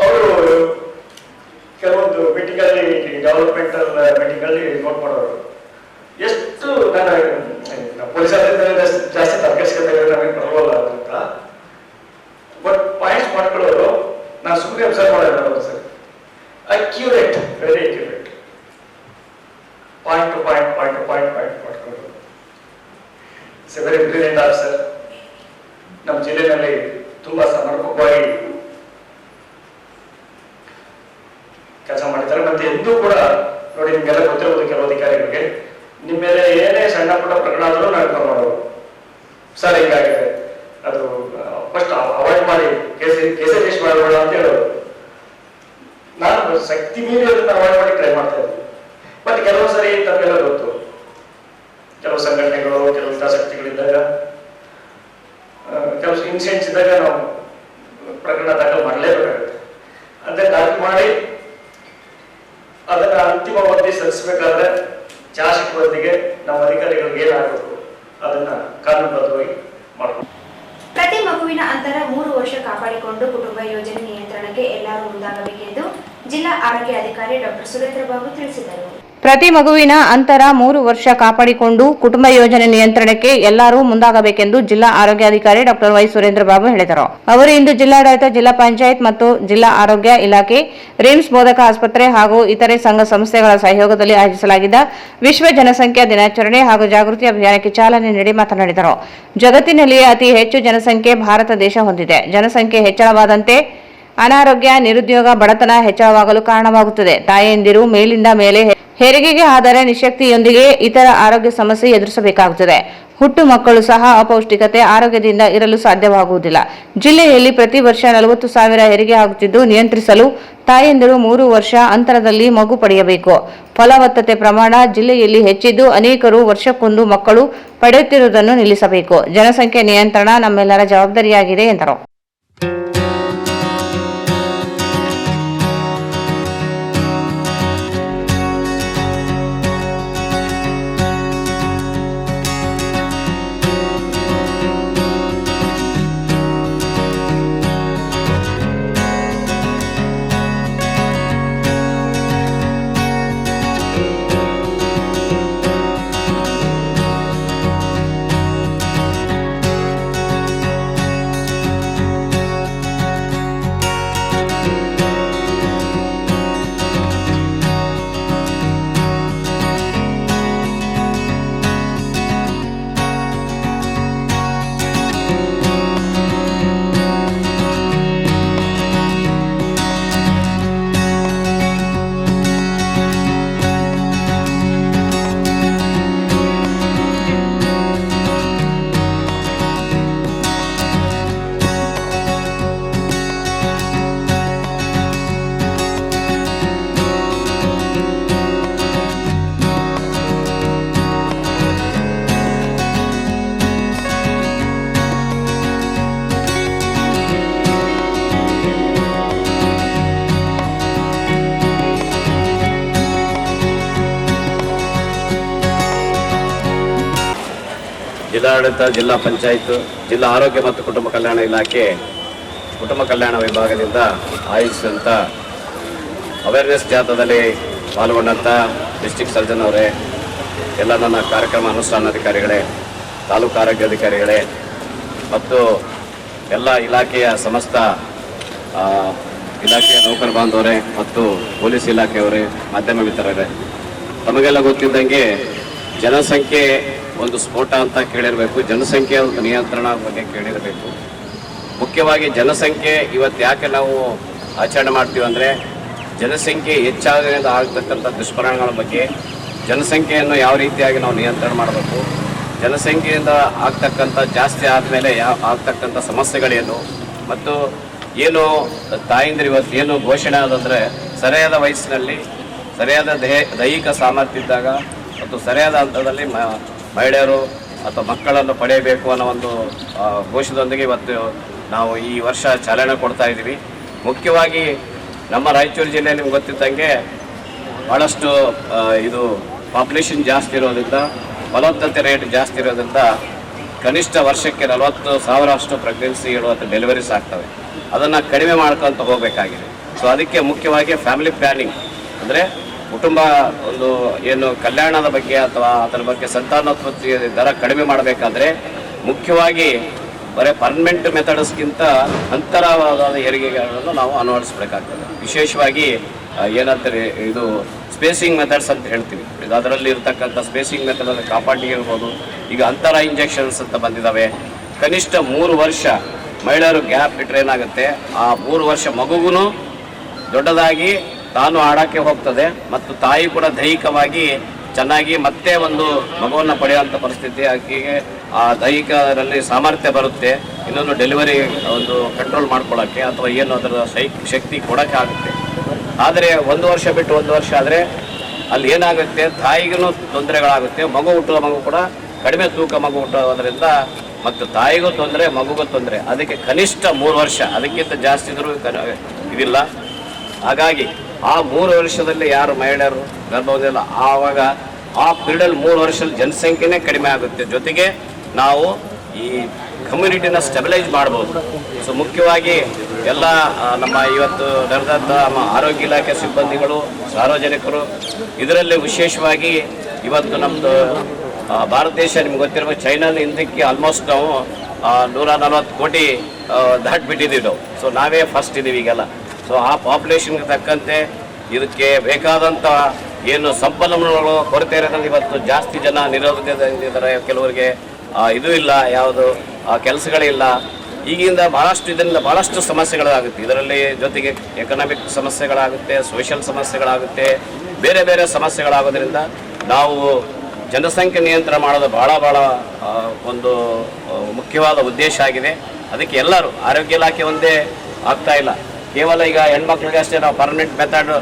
ಅವರು ಕೆಲವೊಂದು ಮೀಟಿಂಗ್ ಅಲ್ಲಿ ಡೆವಲಪ್ಮೆಂಟಲ್ ಮೀಟಿಂಗ್ ಅಲ್ಲಿ ನೋಟ್ ಮಾಡೋರು. ಎಷ್ಟು ನಾನು ಪೊಲೀಸ್ ಜಾಸ್ತಿ ತರ್ಕಸ್ಕತೆ ನಮಗೆ ಬರವಲ್ಲ ಅಂತ ಬಟ್ ಪಾಯಿಂಟ್ಸ್ ಮಾಡ್ಕೊಳ್ಳೋರು ನಾನು ಸುಮ್ಮನೆ ಅಬ್ಸರ್ವ್ ಮಾಡೋದು sir. Accurate, very accurate, point to point ಮಾಡ್ಕೊಳ್ಳೋದು. It's a very brilliant officer. ನಮ್ಮ ಜಿಲ್ಲೆಯಲ್ಲಿ ತುಂಬಾ ಸಮರ್ಪಕವಾಗಿ ಕೆಲಸ ಮಾಡಿದ್ದಾರೆ. ಮತ್ತೆ ಎಂದೂ ಕೂಡ ನೋಡಿ, ನಿಮ್ಗೆಲ್ಲ ಗೊತ್ತಿರೋದು ಕೆಲವು ಅಧಿಕಾರಿಗಳಿಗೆ ನಿಮ್ಮ ಮೇಲೆ ಏನೇ ಸಣ್ಣ ಪುಟ್ಟ ಪ್ರಕರಣ ಆದರೂ ನಾನು ಮಾಡೋರು. ಸರ್ ಹಿಂಗಾಗಿದೆ, ಅದು ಫಸ್ಟ್ ಅವಾಯ್ಡ್ ಮಾಡಿ ಕೇಸ್ ರಿಜಿಸ್ಟರ್ ಮಾಡಬೇಡ ಅಂತ ಹೇಳೋದು. ನಾನು ಶಕ್ತಿ ಮೀರಿ ಅದನ್ನ ಅವಾಯ್ಡ್ ಮಾಡಿ ಟ್ರೈ ಮಾಡ್ತಾ ಇದ್ದೆ. ಬಟ್ ಕೆಲವು ಸರಿ ತಮಗೆಲ್ಲ ಗೊತ್ತು, ಕೆಲವು ಸಂಘಟನೆಗಳು ಕೆಲವು ಹಿತಾಸಕ್ತಿಗಳಿದ್ದಾಗ ಕೆಲವು ಇನ್ಸಿಡೆಂಟ್ಸ್ ಇದ್ದಾಗ ನಾವು ಪ್ರಕರಣ ದಾಖಲು ಮಾಡಲೇಬೇಕಾಗುತ್ತೆ. ಅಂದ್ರೆ ದಾಖಲು ಮಾಡಿ ಅದನ್ನ ಅಂತಿಮ ವರದಿ ಸಲ್ಲಿಸಬೇಕಾದ್ರೆ ಚಾರ್ಜ್ ವರದಿಗೆ ನಮ್ಮ ಅಧಿಕಾರಿಗಳಿಗೆ ಏನಾಗಬೇಕು ಅದನ್ನ ಕಾನೂನುಬದ್ಧವಾಗಿ ಮಾಡಬೇಕು. ಪ್ರತಿ ಮಗುವಿನ ಅಂತರ 3 ವರ್ಷ ಕಾಪಾಡಿಕೊಂಡು ಕುಟುಂಬ ಯೋಜನೆ ನಿಯಂತ್ರಣಕ್ಕೆ ಎಲ್ಲರೂ ಮುಂದಾಗಬೇಕೆಂದು ಜಿಲ್ಲಾ ಆರೋಗ್ಯ ಅಧಿಕಾರಿ ಡಾಕ್ಟರ್ ಸುರೇಂದ್ರ ಬಾಬು ತಿಳಿಸಿದರು. ಪ್ರತಿ ಮಗುವಿನ ಅಂತರ 3 ವರ್ಷ ಕಾಪಾಡಿಕೊಂಡು ಕುಟುಂಬ ಯೋಜನೆ ನಿಯಂತ್ರಣಕ್ಕೆ ಎಲ್ಲರೂ ಮುಂದಾಗಬೇಕೆಂದು ಜಿಲ್ಲಾ ಆರೋಗ್ಯಾಧಿಕಾರಿ ಡಾಕ್ಟರ್ ವೈ ಸುರೇಂದ್ರ ಬಾಬು ಹೇಳಿದರು. ಅವರು ಇಂದು ಜಿಲ್ಲಾಡಳಿತ, ಜಿಲ್ಲಾ ಪಂಚಾಯತ್ ಮತ್ತು ಜಿಲ್ಲಾ ಆರೋಗ್ಯ ಇಲಾಖೆ, ರಿಮ್ಸ್ ಬೋಧಕ ಆಸ್ಪತ್ರೆ ಹಾಗೂ ಇತರೆ ಸಂಘ ಸಂಸ್ಥೆಗಳ ಸಹಯೋಗದಲ್ಲಿ ಆಯೋಜಿಸಲಾಗಿದ್ದ ವಿಶ್ವ ಜನಸಂಖ್ಯಾ ದಿನಾಚರಣೆ ಹಾಗೂ ಜಾಗೃತಿ ಅಭಿಯಾನಕ್ಕೆ ಚಾಲನೆ ನೀಡಿ ಮಾತನಾಡಿದರು. ಜಗತ್ತಿನಲ್ಲಿಯೇ ಅತಿ ಹೆಚ್ಚು ಜನಸಂಖ್ಯೆ ಭಾರತ ದೇಶ ಹೊಂದಿದೆ. ಜನಸಂಖ್ಯೆ ಹೆಚ್ಚಳವಾದಂತೆ ಅನಾರೋಗ್ಯ, ನಿರುದ್ಯೋಗ, ಬಡತನ ಹೆಚ್ಚಳವಾಗಲು ಕಾರಣವಾಗುತ್ತದೆ. ತಾಯಂದಿರು ಮೇಲಿಂದ ಮೇಲೆ ಹೆರಿಗೆಗೆ ಆದರೆ ನಿಶಕ್ತಿಯೊಂದಿಗೆ ಇತರ ಆರೋಗ್ಯ ಸಮಸ್ಯೆ ಎದುರಿಸಬೇಕಾಗುತ್ತದೆ. ಹುಟ್ಟು ಮಕ್ಕಳು ಸಹ ಅಪೌಷ್ಟಿಕತೆ ಆರೋಗ್ಯದಿಂದ ಇರಲು ಸಾಧ್ಯವಾಗುವುದಿಲ್ಲ. ಜಿಲ್ಲೆಯಲ್ಲಿ ಪ್ರತಿ ವರ್ಷ 40,000 ಹೆರಿಗೆ ಆಗುತ್ತಿದ್ದು, ನಿಯಂತ್ರಿಸಲು ತಾಯಂದಿರು 3 ವರ್ಷ ಅಂತರದಲ್ಲಿ ಮಗು ಪಡೆಯಬೇಕು. ಫಲವತ್ತತೆ ಪ್ರಮಾಣ ಜಿಲ್ಲೆಯಲ್ಲಿ ಹೆಚ್ಚಿದ್ದು, ಅನೇಕರು ವರ್ಷಕ್ಕೊಂದು ಮಕ್ಕಳು ಪಡೆಯುತ್ತಿರುವುದನ್ನು ನಿಲ್ಲಿಸಬೇಕು. ಜನಸಂಖ್ಯೆ ನಿಯಂತ್ರಣ ನಮ್ಮೆಲ್ಲರ ಜವಾಬ್ದಾರಿಯಾಗಿದೆ ಎಂದರು. ಜಿಲ್ಲಾಡಳಿತ, ಜಿಲ್ಲಾ ಪಂಚಾಯತ್, ಜಿಲ್ಲಾ ಆರೋಗ್ಯ ಮತ್ತು ಕುಟುಂಬ ಕಲ್ಯಾಣ ಇಲಾಖೆ, ಕುಟುಂಬ ಕಲ್ಯಾಣ ವಿಭಾಗದಿಂದ ಆಯೋಜಿಸಿದಂಥ ಅವೇರ್ನೆಸ್ ಜಾಥಾದಲ್ಲಿ ಪಾಲ್ಗೊಂಡಂಥ ಡಿಸ್ಟ್ರಿಕ್ಟ್ ಸರ್ಜನ್ ಅವರೇ, ಎಲ್ಲ ನನ್ನ ಕಾರ್ಯಕ್ರಮ ಅನುಷ್ಠಾನಾಧಿಕಾರಿಗಳೇ, ತಾಲೂಕು ಆರೋಗ್ಯಾಧಿಕಾರಿಗಳೇ ಮತ್ತು ಎಲ್ಲ ಇಲಾಖೆಯ ಸಮಸ್ತ ಇಲಾಖೆಯ ನೌಕರ ಬಾಂಧವರೇ ಮತ್ತು ಪೊಲೀಸ್ ಇಲಾಖೆಯವರೇ, ಮಾಧ್ಯಮ ಮಿತ್ರರೇ, ತಮಗೆಲ್ಲ ಗೊತ್ತಿದ್ದಂಗೆ ಜನಸಂಖ್ಯೆ ಒಂದು ಸ್ಫೋಟ ಅಂತ ಕೇಳಿರಬೇಕು, ಜನಸಂಖ್ಯೆ ಒಂದು ನಿಯಂತ್ರಣ ಬಗ್ಗೆ ಕೇಳಿರಬೇಕು. ಮುಖ್ಯವಾಗಿ ಜನಸಂಖ್ಯೆ ಇವತ್ತು ಯಾಕೆ ನಾವು ಆಚರಣೆ ಮಾಡ್ತೀವಿ ಅಂದರೆ, ಜನಸಂಖ್ಯೆ ಹೆಚ್ಚಾಗೋದ್ರಿಂದ ಆಗ್ತಕ್ಕಂಥ ದುಷ್ಪರಿಣಾಮಗಳ ಬಗ್ಗೆ, ಜನಸಂಖ್ಯೆಯನ್ನು ಯಾವ ರೀತಿಯಾಗಿ ನಾವು ನಿಯಂತ್ರಣ ಮಾಡಬೇಕು, ಜನಸಂಖ್ಯೆಯಿಂದ ಆಗ್ತಕ್ಕಂಥ ಜಾಸ್ತಿ ಆದಮೇಲೆ ಆಗ್ತಕ್ಕಂಥ ಸಮಸ್ಯೆಗಳೇನು, ಮತ್ತು ಏನು ತಾಯಂದಿರು ಇವತ್ತು ಏನು ಘೋಷಣೆ ಆದಂದರೆ ಸರಿಯಾದ ವಯಸ್ಸಿನಲ್ಲಿ ಸರಿಯಾದ ದೈಹಿಕ ಸಾಮರ್ಥ್ಯ ಇದ್ದಾಗ ಮತ್ತು ಸರಿಯಾದ ಹಂತದಲ್ಲಿ ಮಹಿಳೆಯರು ಅಥವಾ ಮಕ್ಕಳನ್ನು ಪಡೆಯಬೇಕು ಅನ್ನೋ ಒಂದು ಘೋಷದೊಂದಿಗೆ ಇವತ್ತು ನಾವು ಈ ವರ್ಷ ಚಾಲನೆ ಕೊಡ್ತಾ ಇದ್ದೀವಿ. ಮುಖ್ಯವಾಗಿ ನಮ್ಮ ರಾಯಚೂರು ಜಿಲ್ಲೆಯಲ್ಲಿ ನಿಮ್ಗೆ ಗೊತ್ತಿದ್ದಂಗೆ ಭಾಳಷ್ಟು ಇದು ಪಾಪ್ಯುಲೇಷನ್ ಜಾಸ್ತಿ ಇರೋದ್ರಿಂದ, ಫಲವತ್ತತೆ ರೇಟ್ ಜಾಸ್ತಿ ಇರೋದ್ರಿಂದ ಕನಿಷ್ಠ ವರ್ಷಕ್ಕೆ 40,000 ಅಷ್ಟು ಪ್ರೆಗ್ನೆನ್ಸಿಗಳು ಅಥವಾ ಡೆಲಿವರೀಸ್ ಆಗ್ತವೆ. ಅದನ್ನು ಕಡಿಮೆ ಮಾಡ್ಕೊತ ಹೋಗಬೇಕಾಗಿದೆ. ಸೊ ಅದಕ್ಕೆ ಮುಖ್ಯವಾಗಿ ಫ್ಯಾಮಿಲಿ ಪ್ಲ್ಯಾನಿಂಗ್ ಅಂದರೆ ಕುಟುಂಬ ಒಂದು ಏನು ಕಲ್ಯಾಣದ ಬಗ್ಗೆ ಅಥವಾ ಅದರ ಬಗ್ಗೆ ಸಂತಾನೋತ್ಪತ್ತಿ ದರ ಕಡಿಮೆ ಮಾಡಬೇಕಾದ್ರೆ ಮುಖ್ಯವಾಗಿ ಬರೀ ಪರ್ಮನೆಂಟ್ ಮೆಥಡ್ಸ್ಗಿಂತ ಅಂತರವಾದ ಹೆರಿಗೆಗಳನ್ನು ನಾವು ಅಳವಡಿಸಬೇಕಾಗ್ತದೆ. ವಿಶೇಷವಾಗಿ ಏನಂತಾರೆ ಇದು ಸ್ಪೇಸಿಂಗ್ ಮೆಥಡ್ಸ್ ಅಂತ ಹೇಳ್ತೀವಿ. ಅದರಲ್ಲಿ ಇರ್ತಕ್ಕಂಥ ಸ್ಪೇಸಿಂಗ್ ಮೆಥಡಲ್ಲಿ ಕಾಪಾಡಿಗೆ ಇರ್ಬೋದು. ಈಗ ಅಂತರ ಇಂಜೆಕ್ಷನ್ಸ್ ಅಂತ ಬಂದಿದ್ದಾವೆ. ಕನಿಷ್ಠ 3 ವರ್ಷ ಮಹಿಳೆಯರು ಗ್ಯಾಪ್ ಬಿಟ್ಟರೆ ಏನಾಗುತ್ತೆ, ಆ 3 ವರ್ಷ ಮಗುಗೂ ದೊಡ್ಡದಾಗಿ ತಾನು ಆಡೋಕ್ಕೆ ಹೋಗ್ತದೆ ಮತ್ತು ತಾಯಿ ಕೂಡ ದೈಹಿಕವಾಗಿ ಚೆನ್ನಾಗಿ ಮತ್ತೆ ಒಂದು ಮಗುವನ್ನು ಪಡೆಯುವಂಥ ಪರಿಸ್ಥಿತಿ, ಆಕೆಗೆ ಆ ದೈಹಿಕದಲ್ಲಿ ಸಾಮರ್ಥ್ಯ ಬರುತ್ತೆ. ಇನ್ನೊಂದು ಡೆಲಿವರಿ ಒಂದು ಕಂಟ್ರೋಲ್ ಮಾಡ್ಕೊಳ್ಳೋಕ್ಕೆ ಅಥವಾ ಏನು ಅದರ ಶಕ್ತಿ ಕೊಡೋಕ್ಕೆ ಆಗುತ್ತೆ. ಆದರೆ 1 ವರ್ಷ ಬಿಟ್ಟು 1 ವರ್ಷ ಆದರೆ ಅಲ್ಲಿ ಏನಾಗುತ್ತೆ, ತಾಯಿಗೂ ತೊಂದರೆಗಳಾಗುತ್ತೆ. ಹುಟ್ಟುವ ಮಗು ಕೂಡ ಕಡಿಮೆ ತೂಕ ಮಗು ಹುಟ್ಟೋದ್ರಿಂದ ಮತ್ತು ತಾಯಿಗೂ ತೊಂದರೆ, ಮಗುಗೂ ತೊಂದರೆ. ಅದಕ್ಕೆ ಕನಿಷ್ಠ 3 ವರ್ಷ, ಅದಕ್ಕಿಂತ ಜಾಸ್ತಿ ಇದ್ರೂ ಇದಿಲ್ಲ. ಹಾಗಾಗಿ ಆ 3 ವರ್ಷದಲ್ಲಿ ಯಾರು ಮಹಿಳೆಯರು ಗರ್ಭವತಿಯಲ್ಲ, ಆವಾಗ ಆ ಪೀರಿಯಡಲ್ಲಿ 3 ವರ್ಷದಲ್ಲಿ ಜನಸಂಖ್ಯೆನೇ ಕಡಿಮೆ ಆಗುತ್ತೆ. ಜೊತೆಗೆ ನಾವು ಈ ಕಮ್ಯುನಿಟಿನ ಸ್ಟೆಬಿಲೈಸ್ ಮಾಡ್ಬೋದು. ಸೊ ಮುಖ್ಯವಾಗಿ ಎಲ್ಲ ನಮ್ಮ ಇವತ್ತು ನಡೆದಂಥ ನಮ್ಮ ಆರೋಗ್ಯ ಇಲಾಖೆ ಸಿಬ್ಬಂದಿಗಳು, ಸಾರ್ವಜನಿಕರು, ಇದರಲ್ಲಿ ವಿಶೇಷವಾಗಿ ಇವತ್ತು ನಮ್ಮದು ಭಾರತ ದೇಶ ನಿಮ್ಗೆ ಗೊತ್ತಿರುವ ಚೈನಾದ ಹಿಂದಕ್ಕೆ ಆಲ್ಮೋಸ್ಟ್ ನಾವು 140 ಕೋಟಿ ದಾಟಿಬಿಟ್ಟಿದ್ದೀವಿ ನಾವು. ಸೊ ನಾವೇ ಫಸ್ಟ್ ಇದ್ದೀವಿ ಈಗೆಲ್ಲ. ಸೊ ಆ ಪಾಪ್ಯುಲೇಷನ್ಗೆ ತಕ್ಕಂತೆ ಇದಕ್ಕೆ ಬೇಕಾದಂಥ ಏನು ಸಂಪನ್ಮೂಲಗಳು ಕೊರತೆ ಇರೋದ್ರಿಂದ ಇವತ್ತು ಜಾಸ್ತಿ ಜನ ನಿರೋಧಕರಿದ್ದಾರೆ. ಕೆಲವರಿಗೆ ಇದು ಇಲ್ಲ, ಯಾವುದು ಕೆಲಸಗಳಿಲ್ಲ. ಈಗಿಂದ ಇದರಿಂದ ಭಾಳಷ್ಟು ಸಮಸ್ಯೆಗಳಾಗುತ್ತೆ. ಇದರಲ್ಲಿ ಜೊತೆಗೆ ಎಕನಾಮಿಕ್ ಸಮಸ್ಯೆಗಳಾಗುತ್ತೆ, ಸೋಷಿಯಲ್ ಸಮಸ್ಯೆಗಳಾಗುತ್ತೆ, ಬೇರೆ ಬೇರೆ ಸಮಸ್ಯೆಗಳಾಗೋದ್ರಿಂದ ನಾವು ಜನಸಂಖ್ಯೆ ನಿಯಂತ್ರಣ ಮಾಡೋದು ಭಾಳ ಒಂದು ಮುಖ್ಯವಾದ ಉದ್ದೇಶ ಆಗಿದೆ. ಅದಕ್ಕೆ ಎಲ್ಲರೂ ಆರೋಗ್ಯ ಇಲಾಖೆ ಒಂದೇ ಆಗ್ತಾ ಇಲ್ಲ. ಕೇವಲ ಈಗ ಹೆಣ್ಮಕ್ಳಿಗೆ ಅಷ್ಟೇ ನಾವು ಪರ್ಮನೆಂಟ್ ಮೆಥಡ್